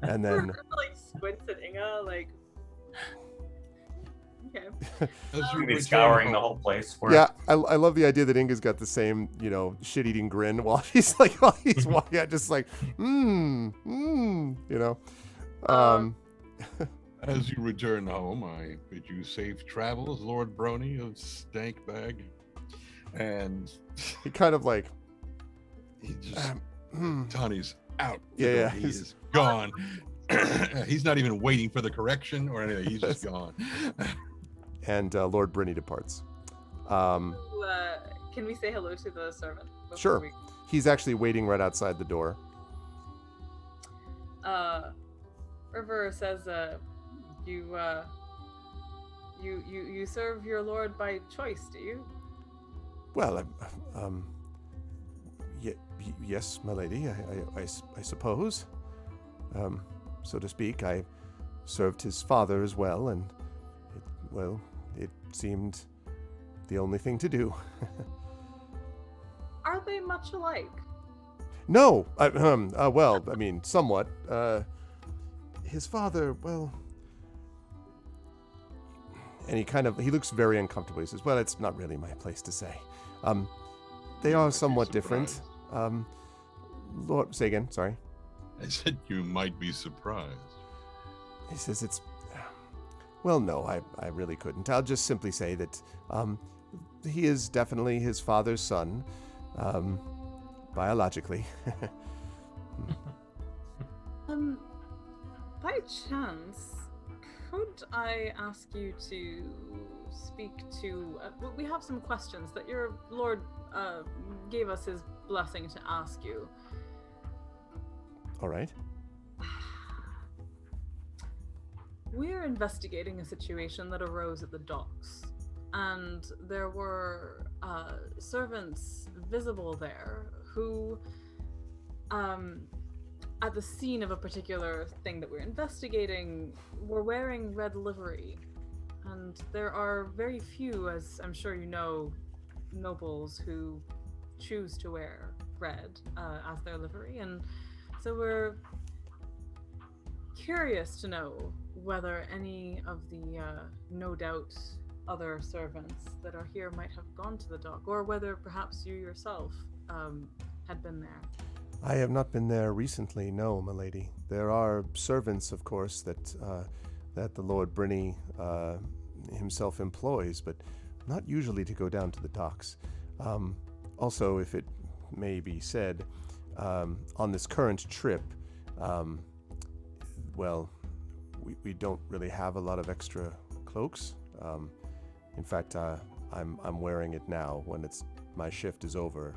and then like squints at Inga, like, Okay. As you Maybe return scouring the home- whole place. For Yeah, I love the idea that Inga's got the same, shit-eating grin while he's walking out, just like, you know. As you return home, I bid you safe travels, Lord Brony of Stankbag. And He kind of like, he just, hmm. Tawny's out. the Yeah, door. yeah, He he's- is gone. He's not even waiting for the correction or anything. He's just gone. And Lord Briny departs. Can we say hello to the servant? before Sure. we- He's actually waiting right outside the door. River says, you serve your lord by choice, do you? Well, yes, my lady, I suppose. So to speak, I served his father as well, and it seemed the only thing to do. Are they much alike? No, well, I mean, somewhat. His father, well, and he looks very uncomfortable. He says, well, it's not really my place to say. They are somewhat different. Lord, say again, sorry. I said you might be surprised. He says well, no, I really couldn't. I'll just simply say that he is definitely his father's son, biologically. By chance, could I ask you to speak to... we have some questions that your lord gave us his blessing to ask you. All right. We're investigating a situation that arose at the docks, and there were servants visible there who, at the scene of a particular thing that we're investigating, were wearing red livery. And there are very few, as I'm sure you know, nobles who choose to wear red as their livery, and so we're curious to know whether any of the no doubt other servants that are here might have gone to the dock, or whether perhaps you yourself had been there. I have not been there recently, no, my lady. There are servants, of course, that the Lord Briny himself employs, but not usually to go down to the docks. Also, if it may be said, on this current trip, we don't really have a lot of extra cloaks. In fact, I'm wearing it now. When my shift is over,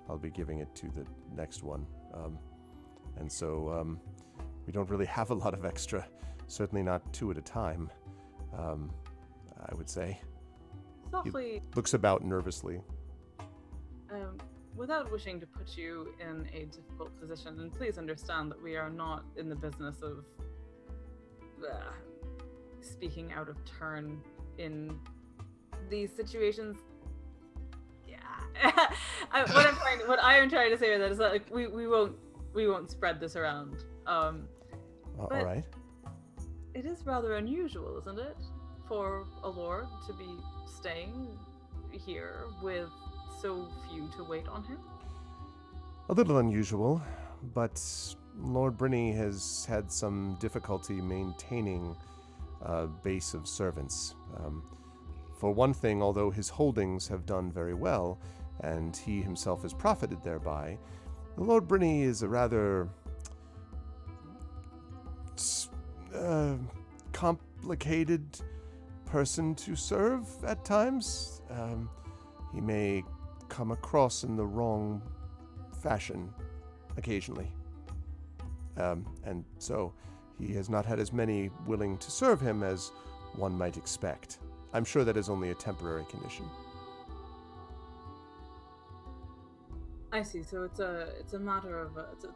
I'll be giving it to the next one. And so we don't really have a lot of extra, certainly not two at a time, I would say. Softly, Looks about nervously. without wishing to put you in a difficult position, and please understand that we are not in the business of speaking out of turn in these situations. Yeah. What I am trying to say with that is that, like, we won't spread this around. All right. It is rather unusual, isn't it, for a lord to be staying here with so few to wait on him? A little unusual, but Lord Briny has had some difficulty maintaining a base of servants. For one thing, although his holdings have done very well, and he himself has profited thereby, Lord Briny is a rather complicated person to serve at times. He may come across in the wrong fashion occasionally. And so he has not had as many willing to serve him as one might expect. I'm sure that is only a temporary condition. I see. So it's a matter of it's a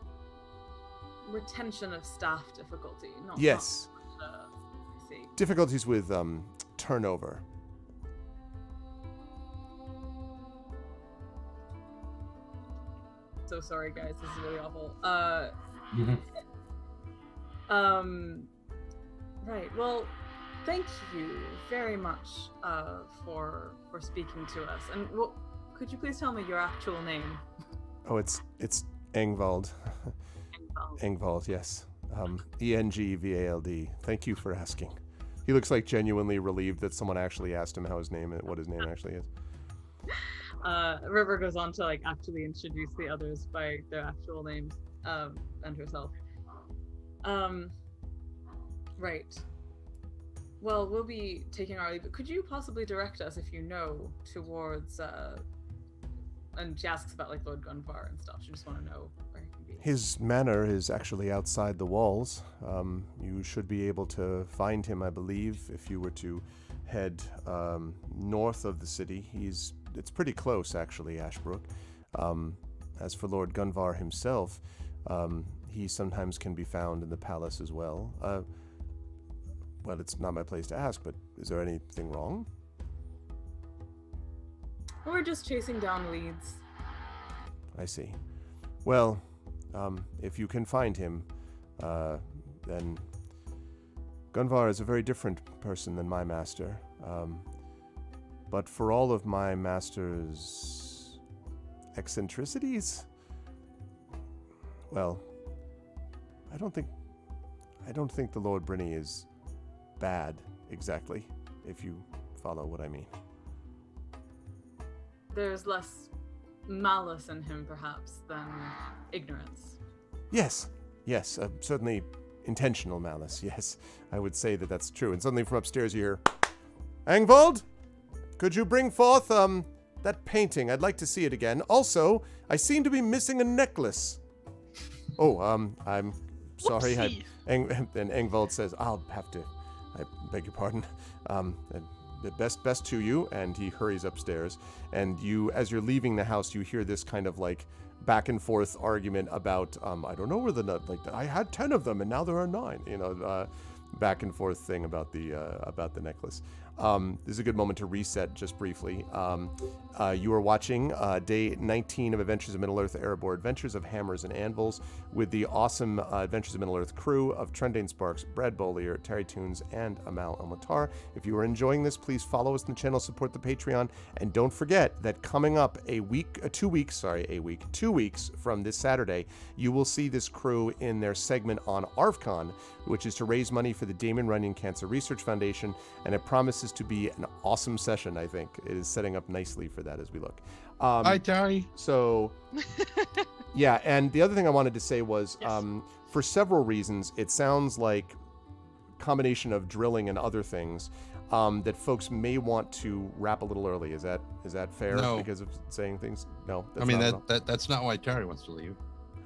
retention of staff difficulty. Yes. I see. Difficulties with turnover. So sorry, guys. This is really awful. Right. Well, thank you very much for speaking to us. And could you please tell me your actual name? Oh, it's Engvald. Engvald, yes. Engvald. Thank you for asking. He looks like genuinely relieved that someone actually asked him what his name actually is. River goes on to like actually introduce the others by their actual names, and herself. Right. Well, we'll be taking our leave, but could you possibly direct us, if you know, towards and she asks about like Lord Gunvar and stuff. She just want to know where he can be. His manor is actually outside the walls. You should be able to find him, I believe, if you were to head north of the city. It's pretty close, actually, Ashbrook. As for Lord Gunvar himself, he sometimes can be found in the palace as well. Well, it's not my place to ask, but is there anything wrong? We're just chasing down leads. I see. Well, if you can find him, then Gunvar is a very different person than my master. But for all of my master's eccentricities, well, I don't think the Lord Brynny is bad exactly, if you follow what I mean. There's less malice in him, perhaps, than ignorance. Yes, certainly intentional malice, yes. I would say that that's true. And suddenly from upstairs you hear, Engvald, could you bring forth, that painting? I'd like to see it again. Also, I seem to be missing a necklace. Oh, I'm sorry. And Engvald says, I'll have to, I beg your pardon. Best to you, and he hurries upstairs. And you, as you're leaving the house, you hear this kind of like back and forth argument about, I don't know where the nut, like I had 10 of them and now there are 9. Back and forth thing about the necklace. This is a good moment to reset just briefly. You are watching day 19 of Adventures of Middle-earth Erebor, Adventures of Hammers and Anvils, with the awesome Adventures of Middle-earth crew of Trendane Sparks, Brad Bollier, Terry Toons, and Amal El-Matar. If you are enjoying this, please follow us in the channel, support the Patreon, and don't forget that coming up 2 weeks from this Saturday, you will see this crew in their segment on ArvCon, which is to raise money for the Damon Runyon Cancer Research Foundation, and it promises to be an awesome session, I think. It is setting up nicely for that as we look. Hi, Terry. So, yeah, and the other thing I wanted to say was, Yes. for several reasons, it sounds like a combination of drilling and other things that folks may want to wrap a little early. Is that fair? No. Because of saying things? No. I mean, that's not why Terry wants to leave.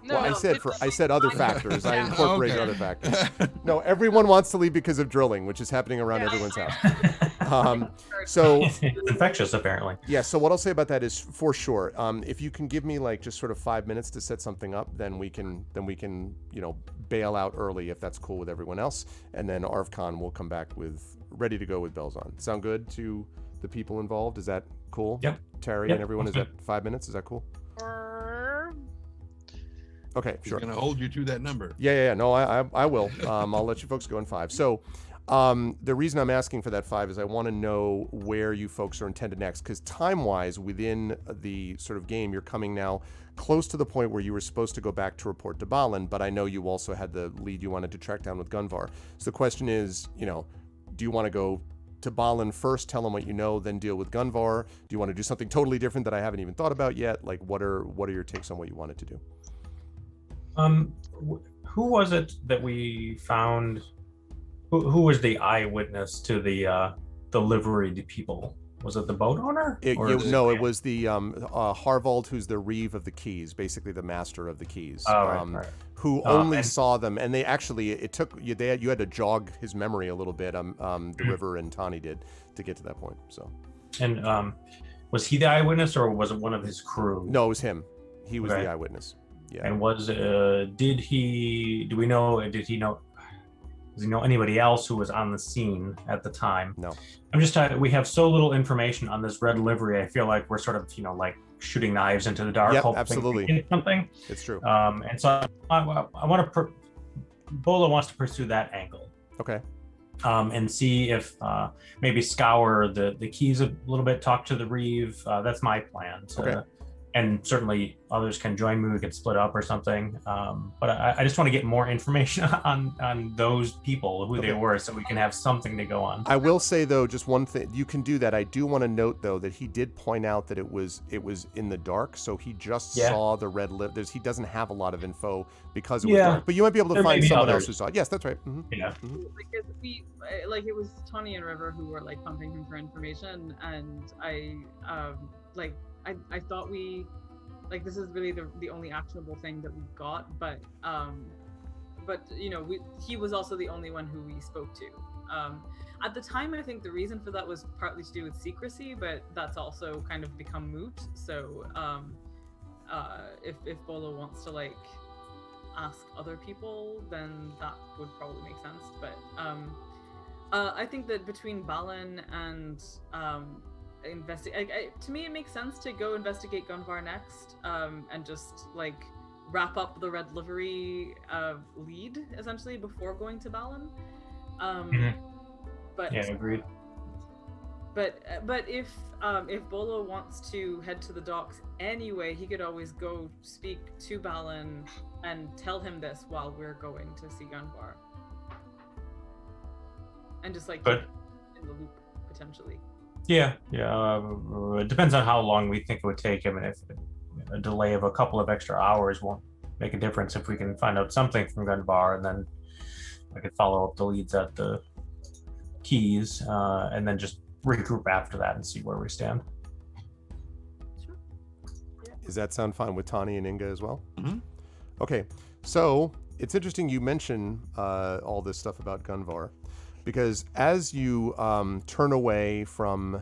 No, Well, I said other factors. I Yeah. incorporated Okay. other factors. No, everyone wants to leave because of drilling, which is happening around Yeah. everyone's house. So It's infectious, apparently. yeah, so what I'll say about that is, for sure, if you can give me like just sort of 5 minutes to set something up, then we can bail out early if that's cool with everyone else, and then ArvCon will come back ready to go with bells on. Sound good to the people involved? Is that cool? Yep. Terry Yep. and everyone, is that 5 minutes? Is that cool? Okay, He's sure. going to hold you to that number. Yeah. No, I will. I'll let you folks go in 5. So, the reason I'm asking for that 5 is I want to know where you folks are intended next, because time-wise, within the sort of game, you're coming now close to the point where you were supposed to go back to report to Balin, but I know you also had the lead you wanted to track down with Gunvar. So the question is, do you want to go to Balin first, tell him what you know, then deal with Gunvar? Do you want to do something totally different that I haven't even thought about yet? Like, what are your takes on what you wanted to do? Who was it that we found? Who was the eyewitness to the liveried people? Was it the boat owner? It was the Harvald, who's the Reeve of the Keys, basically the master of the Keys, Right. who only saw them. And they actually, it took you had to jog his memory a little bit. The River and Tani did to get to that point. So, and was he the eyewitness, or was it one of his crew? no, it was him. He was Okay. the eyewitness. Yeah. And did he know anybody else who was on the scene at the time? No. I'm just we have so little information on this red livery. I feel like we're sort of, like shooting knives into the dark. Yep, hoping absolutely. to get something. It's true. And so I want to, Bola wants to pursue that angle. Okay. and see if maybe scour the keys a little bit, talk to the Reeve. That's my plan. Okay. And certainly others can join me. We could split up or something. But I just want to get more information on those people, who they were, so we can have something to go on. I will say though, just one thing, you can do that. I do want to note though that he did point out that it was in the dark, so he just saw the red lip. He doesn't have a lot of info because it was dark. But you might be able to find someone else who saw it. Yes, that's right. Mm-hmm. Yeah. Mm-hmm. Like it was Tawny and River who were like pumping him for information, and I thought this is really the only actionable thing that we got, but he was also the only one who we spoke to. At the time, I think the reason for that was partly to do with secrecy, but that's also kind of become moot. So if Bolo wants to like ask other people, then that would probably make sense. But I think that between Balin and to me it makes sense to go investigate Gunvar next, and just like wrap up the red livery lead essentially before going to Balin. But yeah, agreed. But if Bolo wants to head to the docks anyway, he could always go speak to Balin and tell him this while we're going to see Gunvar, and just like keep in the loop potentially. Yeah. It depends on how long we think it would take him, and if a delay of a couple of extra hours won't make a difference. If we can find out something from Gunvar, and then I could follow up the leads at the keys, and then just regroup after that and see where we stand. Sure. Yeah. Does that sound fine with Tani and Inga as well? Mm-hmm. Okay, so it's interesting you mention all this stuff about Gunvar, because as you turn away from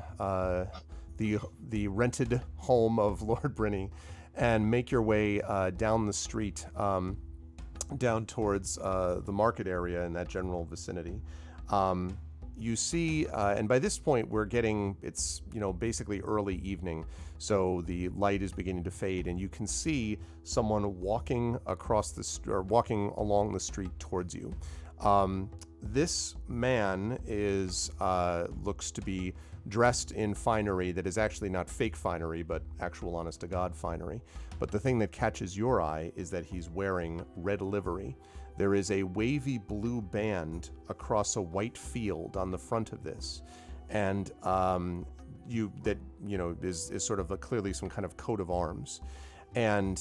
the rented home of Lord Brynny and make your way down the street, down towards the market area in that general vicinity, you see, and by this point it's basically early evening, so the light is beginning to fade, and you can see someone walking walking along the street towards you. This man looks to be dressed in finery that is actually not fake finery, but actual honest-to-God finery. But the thing that catches your eye is that he's wearing red livery. There is a wavy blue band across a white field on the front of this, and is sort of clearly some kind of coat of arms, and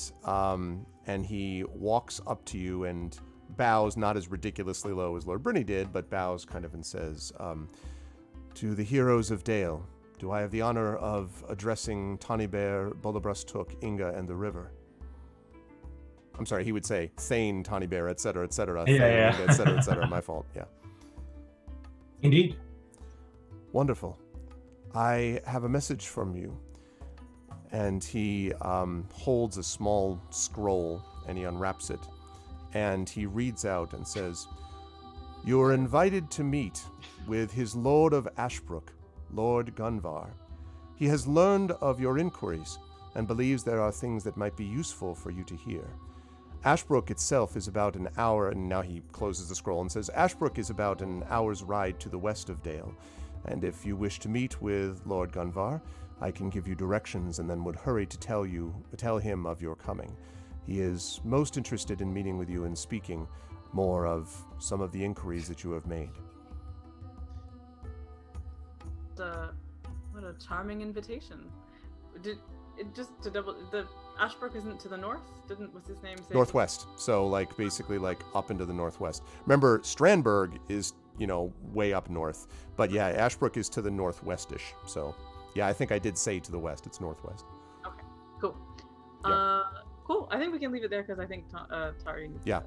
he walks up to you and bows, not as ridiculously low as Lord Brynny did, but bows kind of and says, "To the heroes of Dale, do I have the honor of addressing Tani Bear, Bolabrastuk, Inga, and the river?" I'm sorry, he would say Thane, Tani Bear, etc., etc. Yeah. Inga, etc., etc. My fault. Yeah. Indeed. Wonderful. I have a message from you. And he holds a small scroll and he unwraps it. And he reads out and says, "You are invited to meet with his Lord of Ashbrook, Lord Gunvar. He has learned of your inquiries and believes there are things that might be useful for you to hear. Ashbrook itself is about an hour," and now he closes the scroll and says, "Ashbrook is about an hour's ride to the west of Dale, and if you wish to meet with Lord Gunvar, I can give you directions and then would hurry to tell him of your coming. He is most interested in meeting with you and speaking more of some of the inquiries that you have made." What a charming invitation. The Ashbrook isn't to the north? What's his name say? Northwest. So basically up into the northwest. Remember, Strandberg is, way up north. But yeah, Ashbrook is to the northwestish. So yeah, I think I did say to the west. It's northwest. Okay, cool. Yeah. Cool. I think we can leave it there because I think Tari needs Yeah.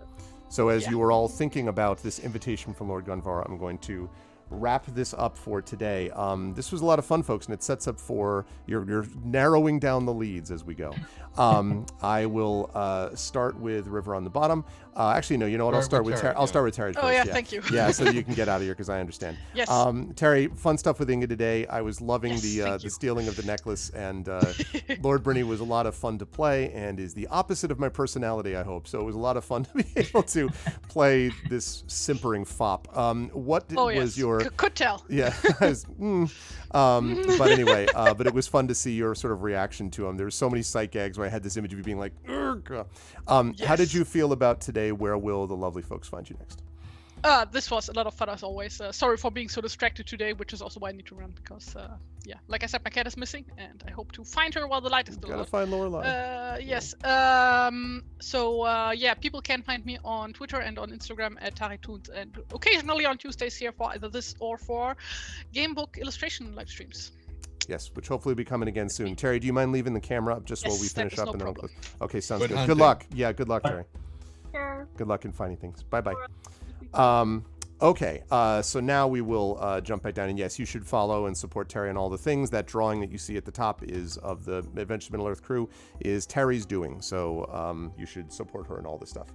So as you were all thinking about this invitation from Lord Gunvar, I'm going to wrap this up for today. This was a lot of fun, folks, and it sets up for you're narrowing down the leads as we go. I will start with River on the bottom. Actually, no. You know what? I'll start with Terry. I'll start with Terry first. Oh yeah, thank you. Yeah, so that you can get out of here because I understand. Yes. Terry, fun stuff with Inga today. I was loving Yes, the stealing of the necklace, and Lord Brynny was a lot of fun to play, and is the opposite of my personality, I hope. So it was a lot of fun to be able to play this simpering fop. What was your? Could tell. Yeah. But anyway, but it was fun to see your sort of reaction to him. There were so many sight gags where I had this image of you being like, "Urgh." How did you feel about today? Where will the lovely folks find you next? This was a lot of fun as always. Sorry for being so distracted today, which is also why I need to run because, like I said, my cat is missing, and I hope to find her while the light is still Gotta on. find Lorelai. Yes. People can find me on Twitter and on Instagram at TariToons, and occasionally on Tuesdays here for either this or for Gamebook illustration live streams. Yes, which hopefully will be coming again soon. Terry, do you mind leaving the camera up just while we finish up? No and then problem. Okay, sounds Good good. hunting. Good luck. Yeah, good luck, Terry. Sure. Good luck in finding things. Bye-bye. Okay, so now we will jump back down. And yes, you should follow and support Terry on all the things. That drawing that you see at the top is of the Adventures of Middle-earth crew is Terry's doing. So you should support her and all this stuff.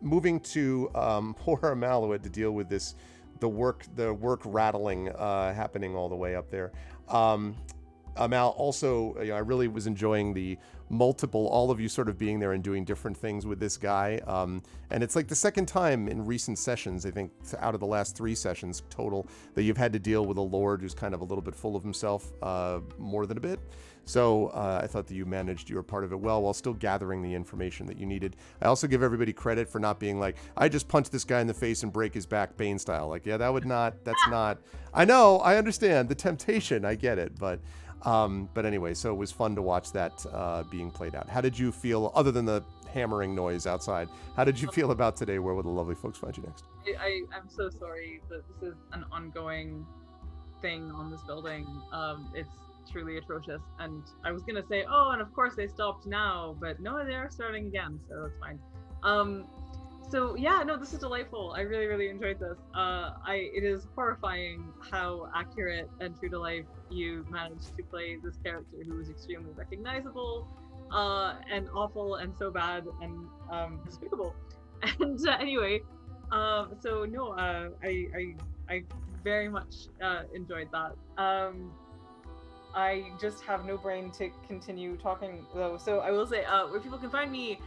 Moving to poor Amalowit to deal with this, the work rattling happening all the way up there. Amal, also, I really was enjoying the all of you sort of being there and doing different things with this guy. And it's like the second time in recent sessions, I think, out of the last 3 sessions total, that you've had to deal with a lord who's kind of a little bit full of himself, more than a bit. So I thought that you managed your part of it well while still gathering the information that you needed. I also give everybody credit for not being like, I just punch this guy in the face and break his back Bane style. Like, yeah, that's not, I know, I understand the temptation, I get it, but anyway, so it was fun to watch that being played out. How did you feel, other than the hammering noise outside, how did you feel about today? Where will the lovely folks find you next? I'm so sorry that this is an ongoing thing on this building. It's truly atrocious. And I was gonna say, oh, and of course they stopped now, but no, they are starting again, so that's fine. So yeah, no, this is delightful. I really, really enjoyed this. It is horrifying how accurate and true to life you managed to play this character who is extremely recognizable, and awful and so bad and despicable. And anyway, so no, I very much enjoyed that. I just have no brain to continue talking though. So I will say, where people can find me,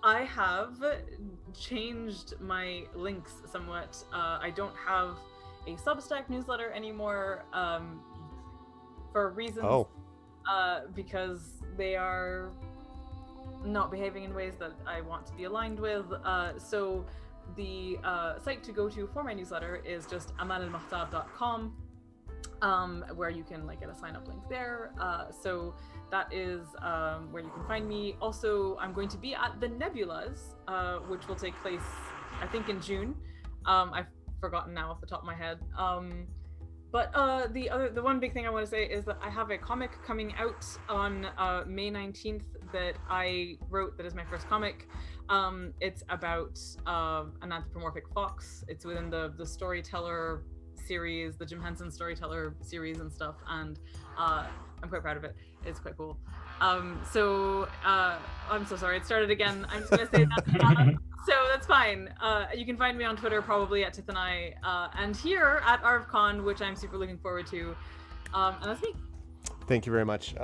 I have changed my links somewhat. I don't have a Substack newsletter anymore, for reasons, because they are not behaving in ways that I want to be aligned with. So the site to go to for my newsletter is just amalilmahtab.com, where you can get a sign up link there. So that is where you can find me. Also, I'm going to be at the Nebulas, which will take place, I think, in June. I've forgotten now off the top of my head. But the one big thing I want to say is that I have a comic coming out on May 19th that I wrote. That is my first comic. It's about an anthropomorphic fox. It's within the Storyteller series, the Jim Henson Storyteller series and stuff, and I'm quite proud of it. It's quite cool. So I'm so sorry, it started again. I'm just gonna say that. So that's fine. You can find me on Twitter, probably at Tithanai, and here at ArvCon, which I'm super looking forward to. And that's me. Thank you very much.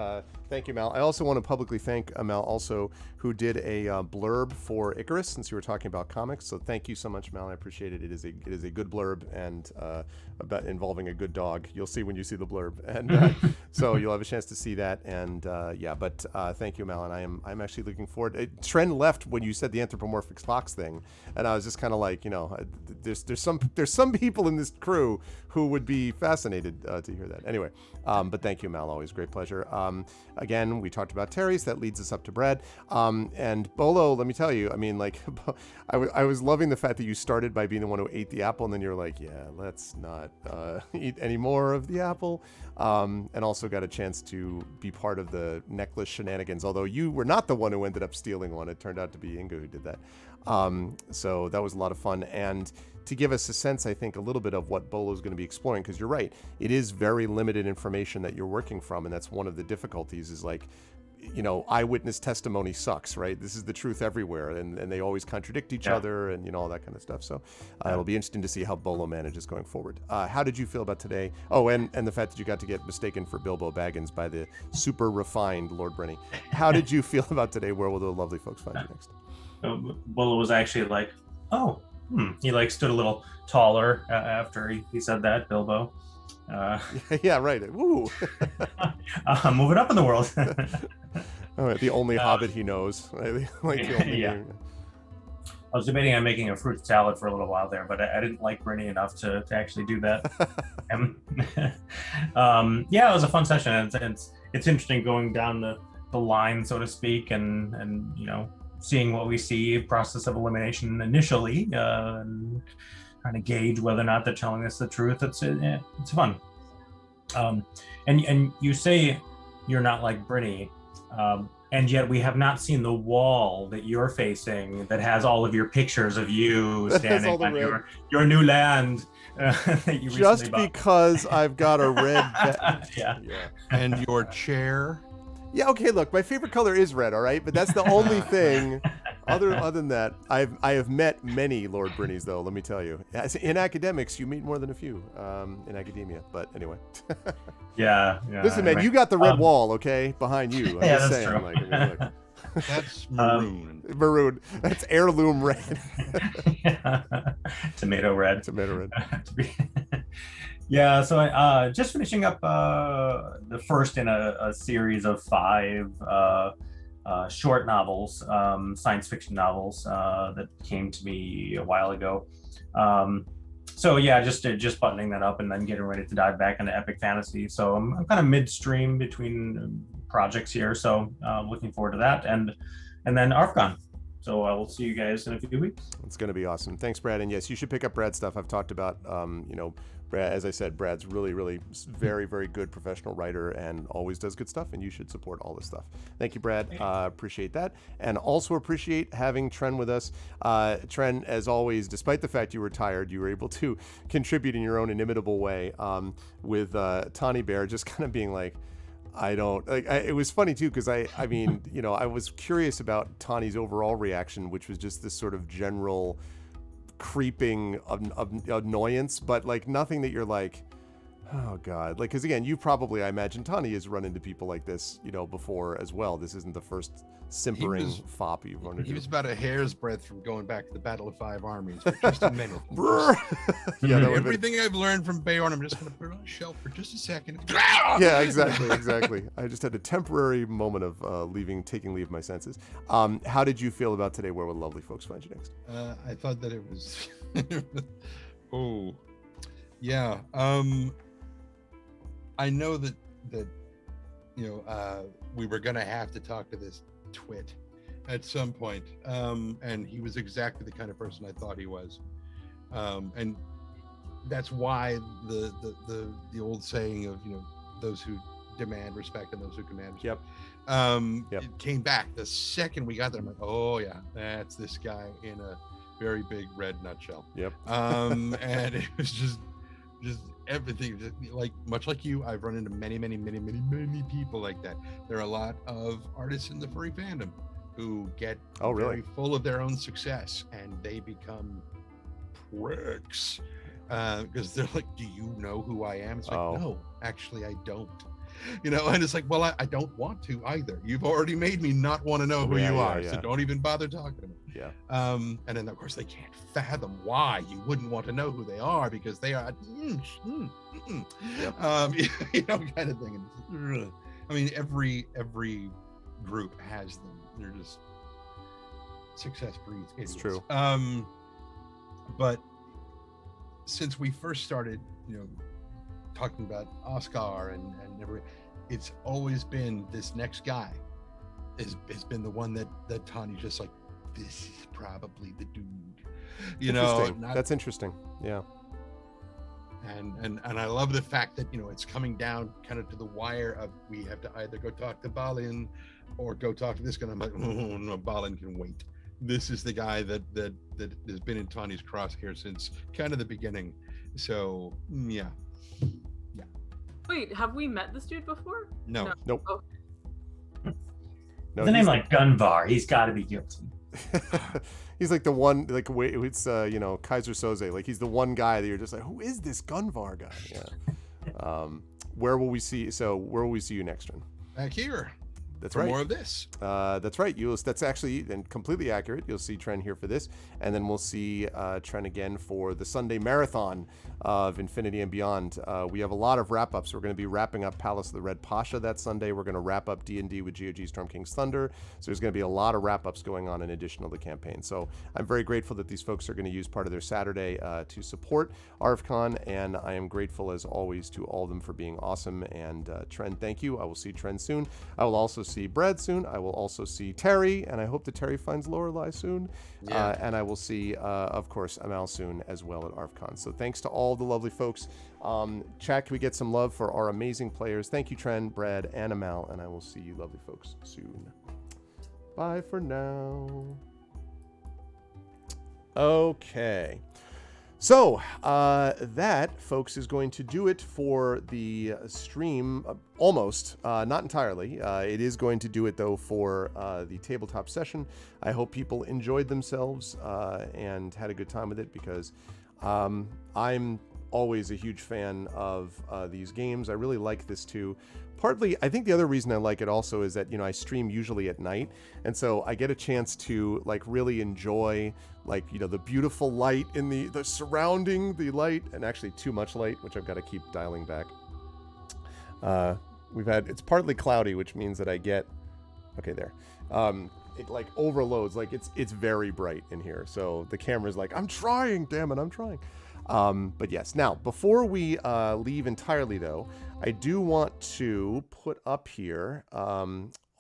Thank you, Mal. I also want to publicly thank Mal, also, who did a blurb for Icarus, since you were talking about comics. So thank you so much, Mal. I appreciate it. It is a good blurb, and about involving a good dog. You'll see when you see the blurb, and so you'll have a chance to see that. And but thank you, Mal. And I'm actually looking forward. Trent left when you said the anthropomorphic fox thing, and I was just kind of like, there's some people in this crew who would be fascinated to hear that. Anyway, but thank you, Mal. Always great pleasure. Again, we talked about Terry, so that leads us up to Brad. And Bolo, let me tell you, I was loving the fact that you started by being the one who ate the apple, and then you're like, yeah, let's not eat any more of the apple. And also got a chance to be part of the necklace shenanigans, although you were not the one who ended up stealing one. It turned out to be Inga who did that. So that was a lot of fun. And to give us a sense, I think, a little bit of what Bolo's going to be exploring, because you're right, it is very limited information that you're working from, and that's one of the difficulties is like, eyewitness testimony sucks, right? This is the truth everywhere, and they always contradict each other, and all that kind of stuff. So it'll be interesting to see how Bolo manages going forward. How did you feel about today? Oh, and the fact that you got to get mistaken for Bilbo Baggins by the super refined Lord Brenny. How did you feel about today? Where will the lovely folks find you next? Bolo was actually like, oh, he like stood a little taller after he said that, Bilbo. Yeah, right. Woo. Moving up in the world. The only Hobbit he knows. Like the only I was debating on making a fruit salad for a little while there, but I didn't like Brynny enough to actually do that. Yeah, it was a fun session. It's interesting going down the line, so to speak, and seeing what we see, process of elimination initially, and trying to gauge whether or not they're telling us the truth. It's fun. And you say you're not like Brynny, and yet we have not seen the wall that you're facing that has all of your pictures of you standing on your new land that you just recently because I've got a red yeah. And your chair. Yeah, okay, look, my favorite color is red, all right? But that's the only thing. Other than that, I have met many Lord Brynnies, though, let me tell you. In academics, you meet more than a few in academia. But anyway. Yeah. Listen, man, you got the red wall, okay, behind you. I'm just that's saying. true. Look. That's maroon. Maroon. That's heirloom red. Tomato red. Yeah, so just finishing up the first in a series of 5 short novels, science fiction novels that came to me a while ago. So yeah, just buttoning that up and then getting ready to dive back into epic fantasy. So I'm kind of midstream between projects here, so looking forward to that, and then ARFCon. So I will see you guys in a few weeks. It's going to be awesome. Thanks, Brad. And yes, you should pick up Brad's stuff. I've talked about, Brad, as I said, Brad's really, really very, very good professional writer and always does good stuff, and you should support all this stuff. Thank you, Brad. Appreciate that. And also appreciate having Tren with us. Tren, as always, despite the fact you were tired, you were able to contribute in your own inimitable way with Tawny Bear just kind of being like, it was funny too, because I was curious about Tawny's overall reaction, which was just this sort of general creeping of annoyance, but like nothing that you're like, oh God, like, because again, you probably, I imagine Tawny has run into people like this, before as well. This isn't the first simpering fop you've run into. He was about a hair's breadth from going back to the Battle of 5 Armies for just a minute. Yeah, everything I've learned from Beorn, I'm just going to put it on a shelf for just a second. Yeah, exactly. I just had a temporary moment of taking leave of my senses. How did you feel about today? Where will lovely folks find you next? I thought that it was oh yeah. I know that we were gonna have to talk to this twit at some point, and he was exactly the kind of person I thought he was, and that's why the old saying of those who demand respect and those who command respect. Yep. It came back the second we got there. I'm like, oh yeah, that's this guy in a very big red nutshell. Yep. And it was just everything, like much like you, I've run into many people like that. There are a lot of artists in the furry fandom who get very full of their own success, and they become pricks because they're like, do you know who I am? It's like, no, actually I don't. And it's like, well, I don't want to either. You've already made me not want to know who you are, so don't even bother talking to me. Yeah. And then of course they can't fathom why you wouldn't want to know who they are, because they are kind of thing. And I mean, every group has them. They're just success breeds idiots. It's true. But since we first started, talking about Oscar and every, it's always been this next guy has been the one that Tawny's just like, this is probably the dude. That's interesting. Yeah. And I love the fact that it's coming down kind of to the wire of, we have to either go talk to Balin or go talk to this guy. I'm like, oh no, Balin can wait. this is the guy that has been in Tawny's crosshair since kind of the beginning. So yeah. Wait, have we met this dude before? No. Nope. Oh, No, The name he's like Gunvar, he's got to be guilty. he's like the one, like it's Kaiser Soze. Like he's the one guy that you're just like, who is this Gunvar guy? Yeah. Where will we see? So where will we see you next turn? Back here. That's for right. more of this. That's right. That's actually and completely accurate. You'll see Tren here for this, and then we'll see Tren again for the Sunday marathon of Infinity and Beyond. We have a lot of wrap-ups. We're going to be wrapping up Palace of the Red Pasha that Sunday. We're going to wrap up D&D with GOG Storm King's Thunder. So there's going to be a lot of wrap-ups going on in addition to the campaign. So I'm very grateful that these folks are going to use part of their Saturday to support ArvCon, and I am grateful as always to all of them for being awesome. And Tren, thank you. I will see Tren soon. I will also see Brad soon. I will also see Terry, and I hope that Terry finds Lorelei soon. Yeah. And I will see, of course, Amal soon as well at ArvCon. So thanks to all the lovely folks. Chat, can we get some love for our amazing players? Thank you, Tren, Brad, and Amal, and I will see you lovely folks soon. Bye for now. Okay. So that, folks, is going to do it for the stream. Almost, not entirely. It is going to do it, though, for the tabletop session. I hope people enjoyed themselves and had a good time with it, because I'm always a huge fan of these games. I really like this, too. Partly, I think the other reason I like it also is that, I stream usually at night. And so I get a chance to, really enjoy, the beautiful light in the surrounding the light, and actually too much light, which I've got to keep dialing back. It's partly cloudy, which means that I get, okay, there. It overloads, it's very bright in here. So the camera's like, I'm trying, damn it, I'm trying. But yes, now, before we leave entirely, though, I do want to put up here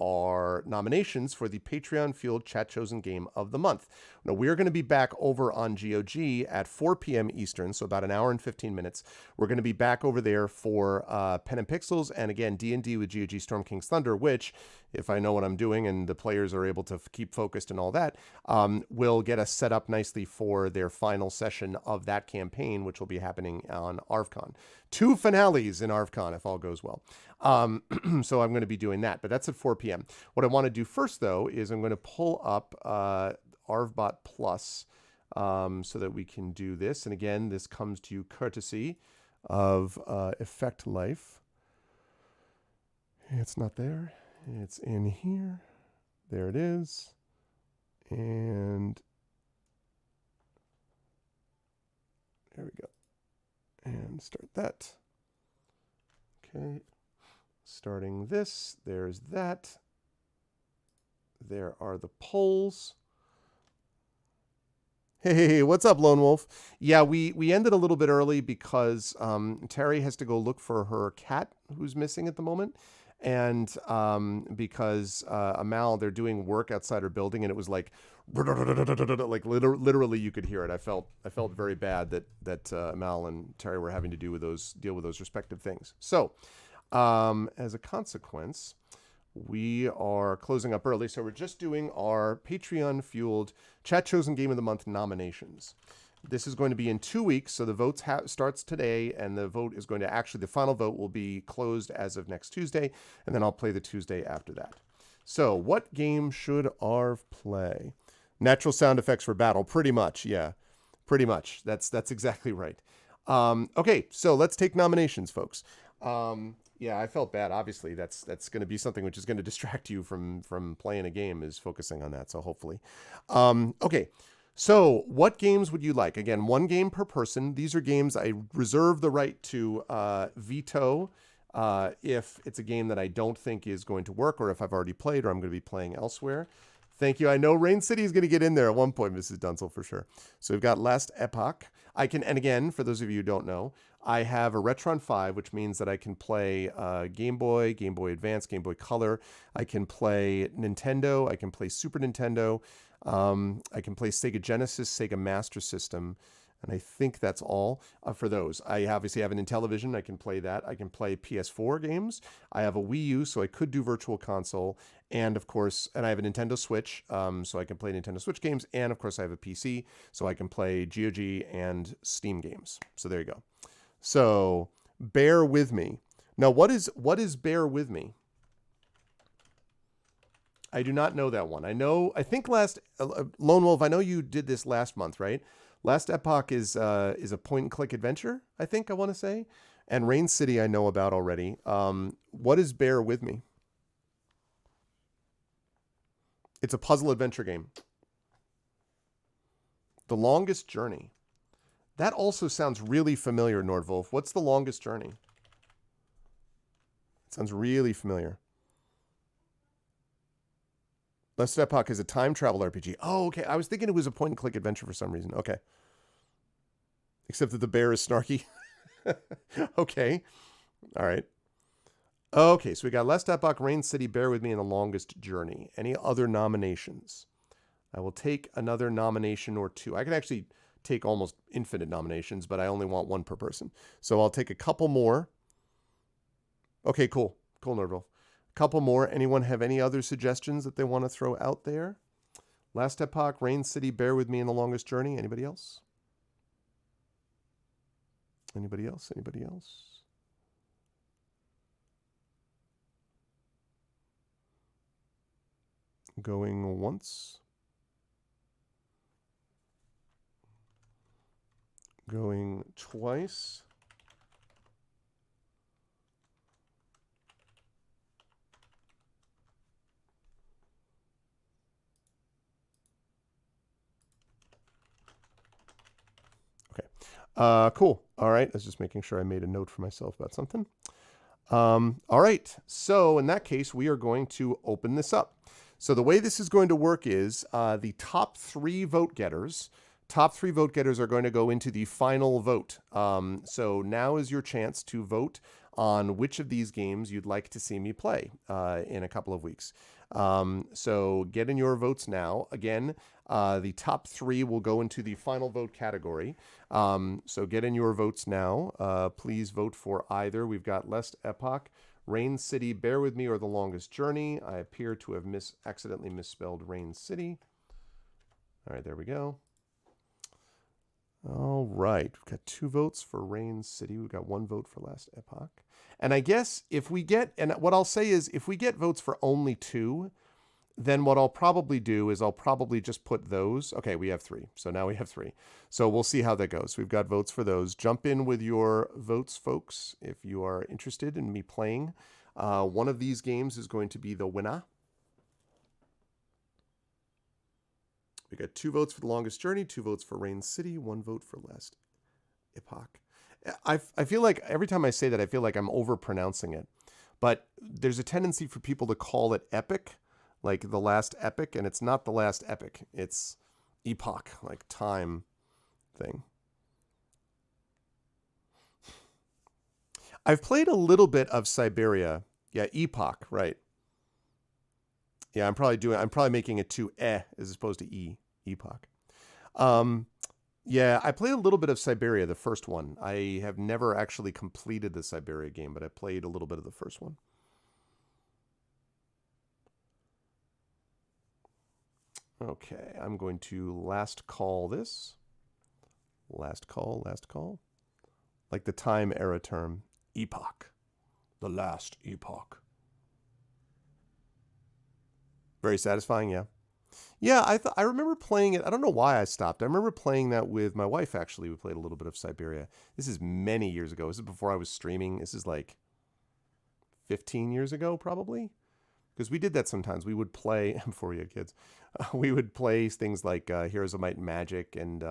our nominations for the Patreon-fueled Chat Chosen Game of the Month. Now, we're going to be back over on GOG at 4 p.m. Eastern, so about an hour and 15 minutes. We're going to be back over there for Pen and Pixels, and again, D&D with GOG Storm King's Thunder, which, if I know what I'm doing and the players are able to keep focused and all that, will get us set up nicely for their final session of that campaign, which will be happening on ArvCon. 2 finales in ArvCon, if all goes well. So I'm going to be doing that, but that's at 4 p.m. What I want to do first, though, is I'm going to pull up ArvBot Plus so that we can do this. And again, this comes to you courtesy of Effect Life. It's not there. It's in here. There it is. And there we go. And start that. Okay. Starting this. There's that. There are the polls. Hey, what's up, Lone Wolf? Yeah, we ended a little bit early because Terry has to go look for her cat who's missing at the moment. And because Amal, they're doing work outside her building, and it was like literally you could hear it. I felt very bad that Amal and Terry were having to deal with those respective things. So as a consequence, we are closing up early. So we're just doing our Patreon fueled Chat Chosen Game of the Month nominations. This is going to be in 2 weeks, so the vote starts today, and the vote is going to the final vote will be closed as of next Tuesday, and then I'll play the Tuesday after that. So, what game should Arv play? Natural sound effects for battle, pretty much, yeah. Pretty much, that's exactly right. Okay, so let's take nominations, folks. Yeah, I felt bad. Obviously, that's going to be something which is going to distract you from playing a game, is focusing on that, so hopefully. Okay. So, what games would you like? Again, 1 game per person. These are games I reserve the right to veto if it's a game that I don't think is going to work, or if I've already played, or I'm going to be playing elsewhere. Thank you. I know Rain City is going to get in there at one point, Mrs. Dunsel, for sure. So we've got Last Epoch. And again, for those of you who don't know, I have a Retron 5, which means that I can play Game Boy, Game Boy Advance, Game Boy Color. I can play Nintendo. I can play Super Nintendo. I can play Sega Genesis, Sega Master System. And I think that's all for those. I obviously have an Intellivision. I can play that. I can play PS4 games. I have a Wii U, so I could do Virtual Console. And of course, and I have a Nintendo Switch, so I can play Nintendo Switch games. And of course, I have a PC, so I can play GOG and Steam games. So there you go. So bear with me. Now, what is bear with me? I do not know that one. I think last Lone Wolf, I know you did this last month, right? Last Epoch is a point and click adventure, I think I want to say. And Rain City I know about already. What is Bear With Me? It's a puzzle adventure game. The Longest Journey. That also sounds really familiar, Nordwolf. What's The Longest Journey? It sounds really familiar. Last Epoch is a time travel RPG. Oh, okay. I was thinking it was a point and click adventure for some reason. Okay. Except that the bear is snarky. Okay. All right. Okay, so we got Last Epoch, Rain City, Bear With Me, and The Longest Journey. Any other nominations? I will take another nomination or two. I can actually take almost infinite nominations, but I only want one per person. So I'll take a couple more. Okay, cool. Cool, Nerdville. Couple more. Anyone have any other suggestions that they want to throw out there? Last Epoch, Rain City, Bear With Me, and The Longest Journey. Anybody else? Anybody else? Anybody else? Going once. Going twice. Cool. All right. I was just making sure I made a note for myself about something. All right. So in that case, we are going to open this up. So the way this is going to work is the top three vote getters are going to go into the final vote. So now is your chance to vote on which of these games you'd like to see me play in a couple of weeks. So get in your votes now. Again, the top three will go into the final vote category. So get in your votes now. Please vote for either. We've got Last Epoch, Rain City, Bear With Me, or The Longest Journey. I appear to have accidentally misspelled Rain City. All right, there we go. All right, we've got 2 votes for Rain City. We've got 1 vote for Last Epoch. And I guess if we get, and what I'll say is if we get votes for only 2, then what I'll probably do is I'll probably just put those. Okay, we have 3. So now we have 3. So we'll see how that goes. We've got votes for those. Jump in with your votes, folks, if you are interested in me playing. One of these games is going to be the winner. We got 2 votes for The Longest Journey, 2 votes for Rain City, 1 vote for Last Epoch. I feel like every time I say that, I feel like I'm overpronouncing it. But there's a tendency for people to call it epic, like the last epic, and it's not the last epic. It's epoch, like time thing. I've played a little bit of Siberia. Yeah, epoch, right. Yeah, I'm probably making it to as opposed to epoch. Yeah, I played a little bit of Siberia, the first one. I have never actually completed the Siberia game, but I played a little bit of the first one. Okay, I'm going to last call this. Last call. Like the time era term. Epoch. The last epoch. Very satisfying, yeah. Yeah, I remember playing it. I don't know why I stopped. I remember playing that with my wife, actually. We played a little bit of Siberia. This is many years ago. This is before I was streaming. This is like 15 years ago, probably. Because we did that sometimes. We would play, before we had kids, we would play things like Heroes of Might and Magic, and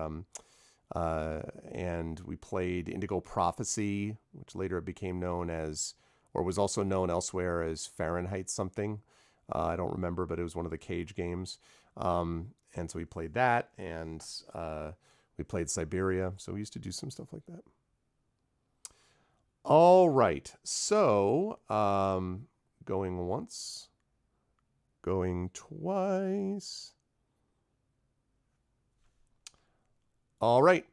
we played Indigo Prophecy, which later became known as, or was also known elsewhere as Fahrenheit something. I don't remember, but it was one of the Cage games. And so we played that, and we played Siberia. So we used to do some stuff like that. All right. So going once, going twice. All right.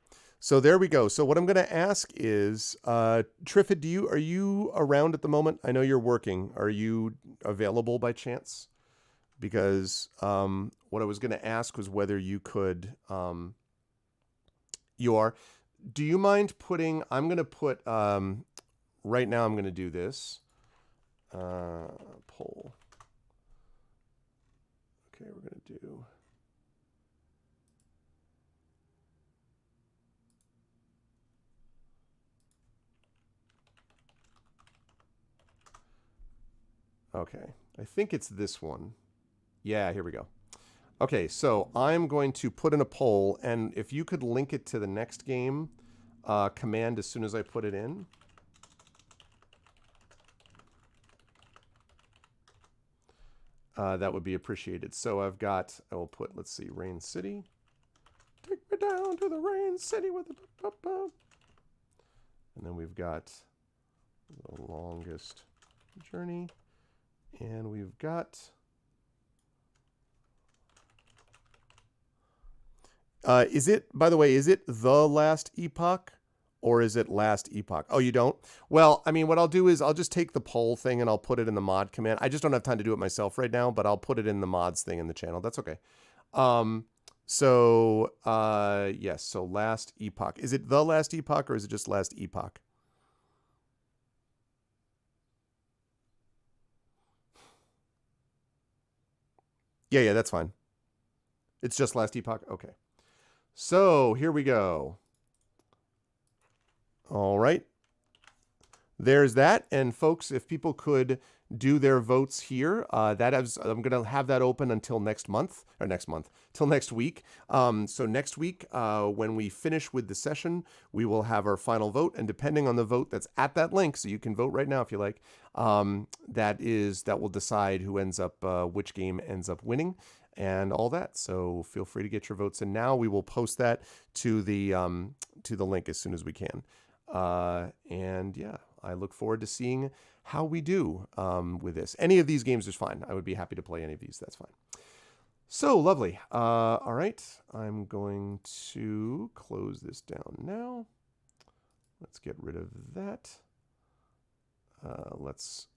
So there we go. So what I'm going to ask is, Triffid, are you around at the moment? I know you're working. Are you available by chance? Because what I was going to ask was whether you could. You are. Do you mind putting? I'm going to put. Right now, I'm going to do this. Poll. Okay, we're going to do. Okay, I think it's this one. Yeah, here we go. Okay, so I'm going to put in a poll, and if you could link it to the next game command as soon as I put it in. That would be appreciated. So I will put, let's see, Rain City. Take me down to the Rain City with the... And then we've got the longest journey. And we've got... is it, by the way, is it the last epoch or is it last epoch? Oh, you don't? Well, I mean, what I'll do is I'll just take the poll thing and I'll put it in the mod command. I just don't have time to do it myself right now, but I'll put it in the mods thing in the channel. That's okay. Yes, so last epoch. Is it the last epoch or is it just last epoch? Yeah, that's fine. It's just last epoch? Okay. So here we go. All right. There's that. And folks, if people could do their votes here, I'm going to have that open until till next week. So next week, when we finish with the session, we will have our final vote. And depending on the vote that's at that link, so you can vote right now if you like, that will decide who ends up, which game ends up winning. And all that. So feel free to get your votes in now. We will post that to the link as soon as we can. And yeah, I look forward to seeing how we do with this. Any of these games is fine. I would be happy to play any of these. That's fine. So lovely. All right. I'm going to close this down now. Let's get rid of that. Let's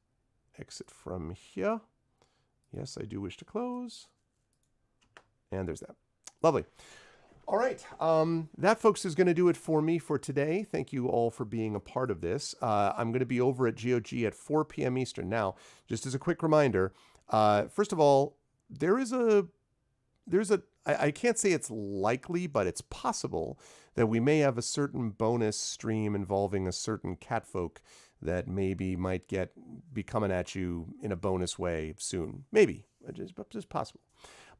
exit from here. Yes, I do wish to close. And there's that. Lovely. All right. That, folks, is going to do it for me for today. Thank you all for being a part of this. I'm going to be over at GOG at 4 p.m. Eastern. Now, just as a quick reminder, first of all, I can't say it's likely, but it's possible that we may have a certain bonus stream involving a certain catfolk that maybe might be coming at you in a bonus way soon. Maybe. Just possible.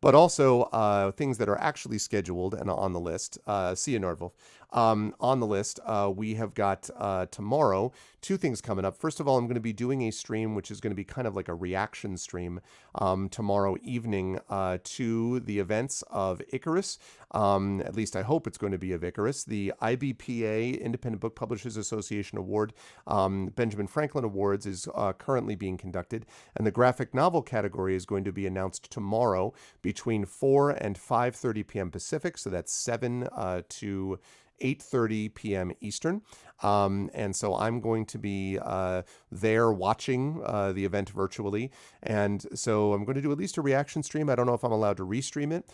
But also things that are actually scheduled and on the list. See you, Nordvulf. On the list, we have got tomorrow 2 things coming up. First of all, I'm going to be doing a stream, which is going to be kind of like a reaction stream tomorrow evening to the events of Icarus. At least I hope it's going to be of Icarus. The IBPA, Independent Book Publishers Association Award, Benjamin Franklin Awards, is currently being conducted. And the graphic novel category is going to be announced tomorrow between 4 and 5:30 p.m. Pacific. So that's 7 to 8:30 p.m. Eastern. And so I'm going to be there watching the event virtually. And so I'm going to do at least a reaction stream. I don't know if I'm allowed to restream it.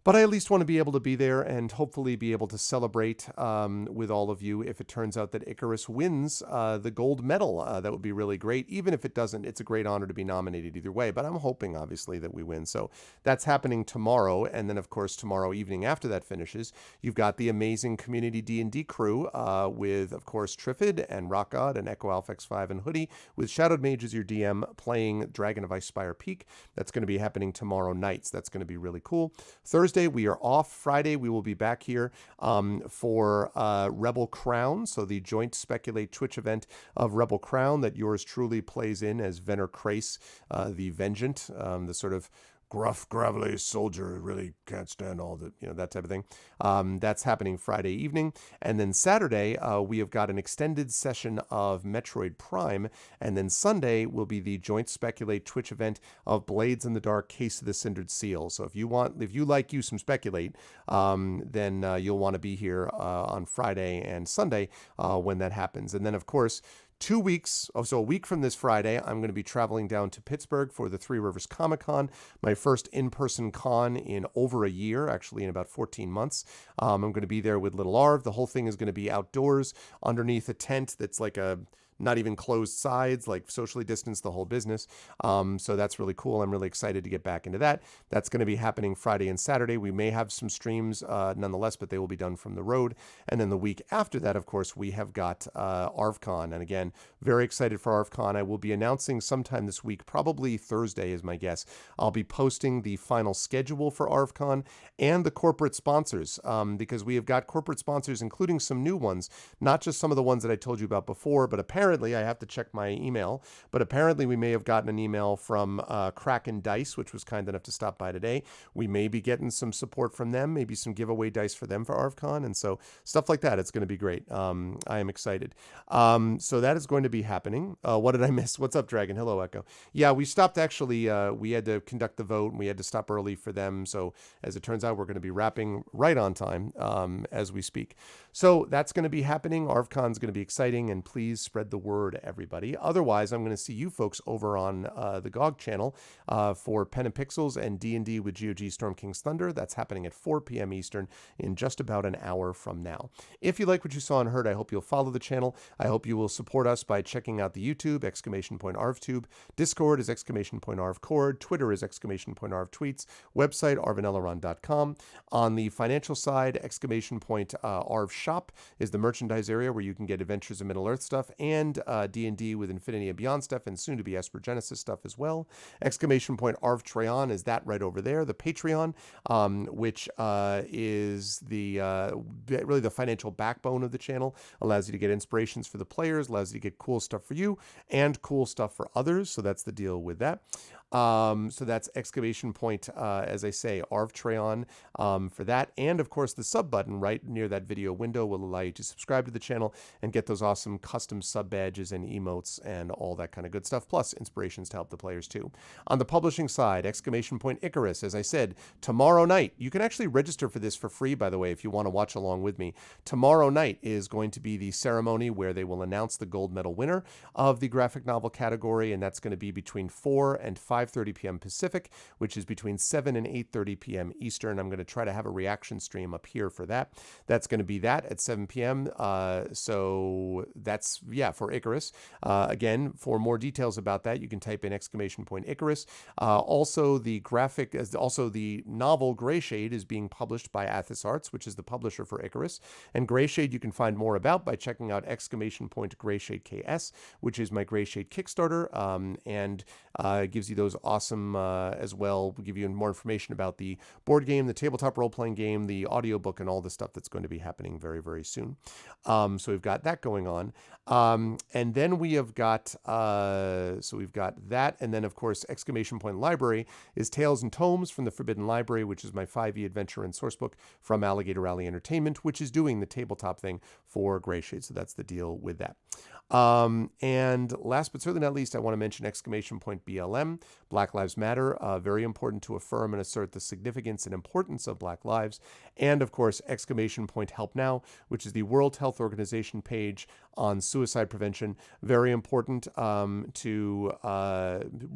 But I at least want to be able to be there and hopefully be able to celebrate with all of you if it turns out that Icarus wins the gold medal. That would be really great. Even if it doesn't, it's a great honor to be nominated either way. But I'm hoping, obviously, that we win. So that's happening tomorrow. And then, of course, tomorrow evening after that finishes, you've got the amazing Community D&D crew with, of course, Triffid and Rock God and Echo Alpha X5 and Hoodie with Shadowed Mage as your DM playing Dragon of Ice Spire Peak. That's going to be happening tomorrow nights. That's going to be really cool. Thursday, we are off. Friday, we will be back here for Rebel Crown, so the joint Speculate Twitch event of Rebel Crown that yours truly plays in as Venner Crace, the Vengeant, the sort of gruff, gravelly soldier who really can't stand all the, that type of thing. That's happening Friday evening. And then Saturday, we have got an extended session of Metroid Prime. And then Sunday will be the joint Speculate Twitch event of Blades in the Dark, Case of the Cindered Seal. So if you like some Speculate, then you'll want to be here on Friday and Sunday when that happens. And then, of course, 2 weeks, so a week from this Friday, I'm going to be traveling down to Pittsburgh for the Three Rivers Comic Con, my first in-person con in over a year, actually in about 14 months. I'm going to be there with Little Arv. The whole thing is going to be outdoors underneath a tent that's like not even closed sides, like socially distanced, the whole business. So that's really cool. I'm really excited to get back into that. That's going to be happening Friday and Saturday. We may have some streams nonetheless, but they will be done from the road. And then the week after that, of course, we have got ArvCon. And again, very excited for ArvCon. I will be announcing sometime this week, probably Thursday is my guess. I'll be posting the final schedule for ArvCon and the corporate sponsors, because we have got corporate sponsors, including some new ones, not just some of the ones that I told you about before, but apparently, I have to check my email, but apparently we may have gotten an email from Kraken Dice, which was kind enough to stop by today. We may be getting some support from them, maybe some giveaway dice for them for ArvCon, and so stuff like that. It's going to be great. I am excited. So that is going to be happening. What did I miss? What's up, Dragon? Hello, Echo. Yeah, we stopped actually. We had to conduct the vote, and we had to stop early for them. So as it turns out, we're going to be wrapping right on time as we speak. So that's going to be happening. ArvCon is going to be exciting, and please spread the word, everybody. Otherwise, I'm going to see you folks over on the GOG channel for Pen and Pixels and D&D with GOG Storm King's Thunder. That's happening at 4 p.m. Eastern in just about an hour from now. If you like what you saw and heard, I hope you'll follow the channel. I hope you will support us by checking out the YouTube, !ArvTube. Discord is !ArvCord. Twitter is !ArvTweets. Website, arvaneleron.com. On the financial side, !ArvShop is the merchandise area where you can get Adventures of Middle-earth stuff and D&D with Infinity and Beyond stuff, and soon to be Esper Genesis stuff as well. !ArvTreon is that right over there. The Patreon, which is really the financial backbone of the channel, allows you to get inspirations for the players, allows you to get cool stuff for you and cool stuff for others. So that's the deal with that. So that's exclamation point, as I say, ArvTreon for that. And of course, the sub button right near that video window will allow you to subscribe to the channel and get those awesome custom sub badges and emotes and all that kind of good stuff, plus inspirations to help the players too. On the publishing side, exclamation point Icarus, as I said, tomorrow night, you can actually register for this for free, by the way, if you want to watch along with me. Tomorrow night is going to be the ceremony where they will announce the gold medal winner of the graphic novel category, and that's going to be between 4 and 5:30 p.m. Pacific, which is between 7 and 8:30 p.m. Eastern. I'm going to try to have a reaction stream up here for that. That's going to be that at 7 p.m. So that's, for Icarus. Again, for more details about that, you can type in exclamation point Icarus. Also, the novel Greyshade is being published by Athos Arts, which is the publisher for Icarus. And Greyshade you can find more about by checking out exclamation point Greyshade KS, which is my Greyshade Kickstarter, and gives you those awesome as well. We'll give you more information about the board game, the tabletop role-playing game, the audiobook, and all the stuff that's going to be happening very, very soon. So we've got that going on. And then we have got, we've got that. And then, of course, exclamation point library is Tales and Tomes from the Forbidden Library, which is my 5e adventure and sourcebook from Alligator Alley Entertainment, which is doing the tabletop thing for Greyshade. So that's the deal with that. And last but certainly not least, I want to mention exclamation point BLM, Black Lives Matter, very important to affirm and assert the significance and importance of Black lives. And of course, exclamation point Help Now, which is the World Health Organization page on suicide prevention. Very important to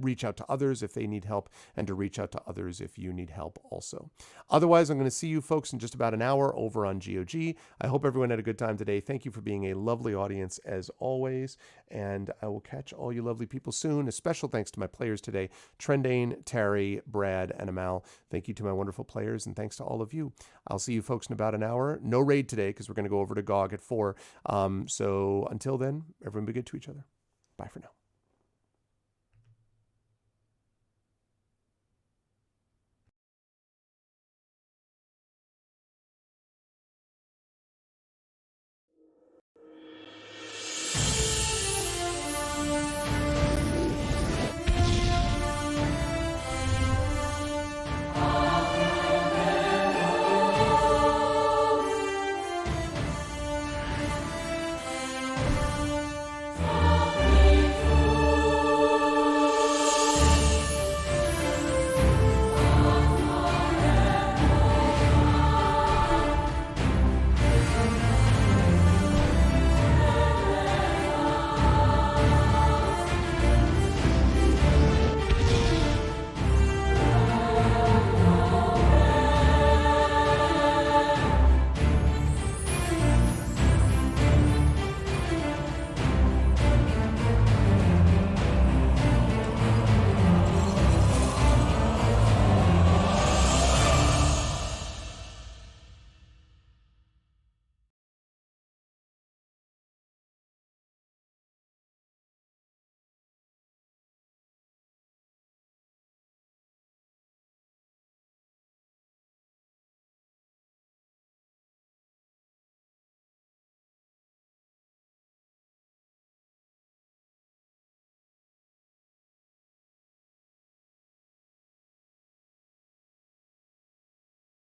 reach out to others if they need help, and to reach out to others if you need help also. Otherwise, I'm going to see you folks in just about an hour over on GOG. I hope everyone had a good time today. Thank you for being a lovely audience as always, and I will catch all you lovely people soon. A special thanks to my players today, Trendane, Terry, Brad, and Amal. Thank you to my wonderful players, and thanks to all of you. I'll see you folks in about an hour. No raid today because we're going to go over to GOG at 4. So until then, everyone be good to each other. Bye for now.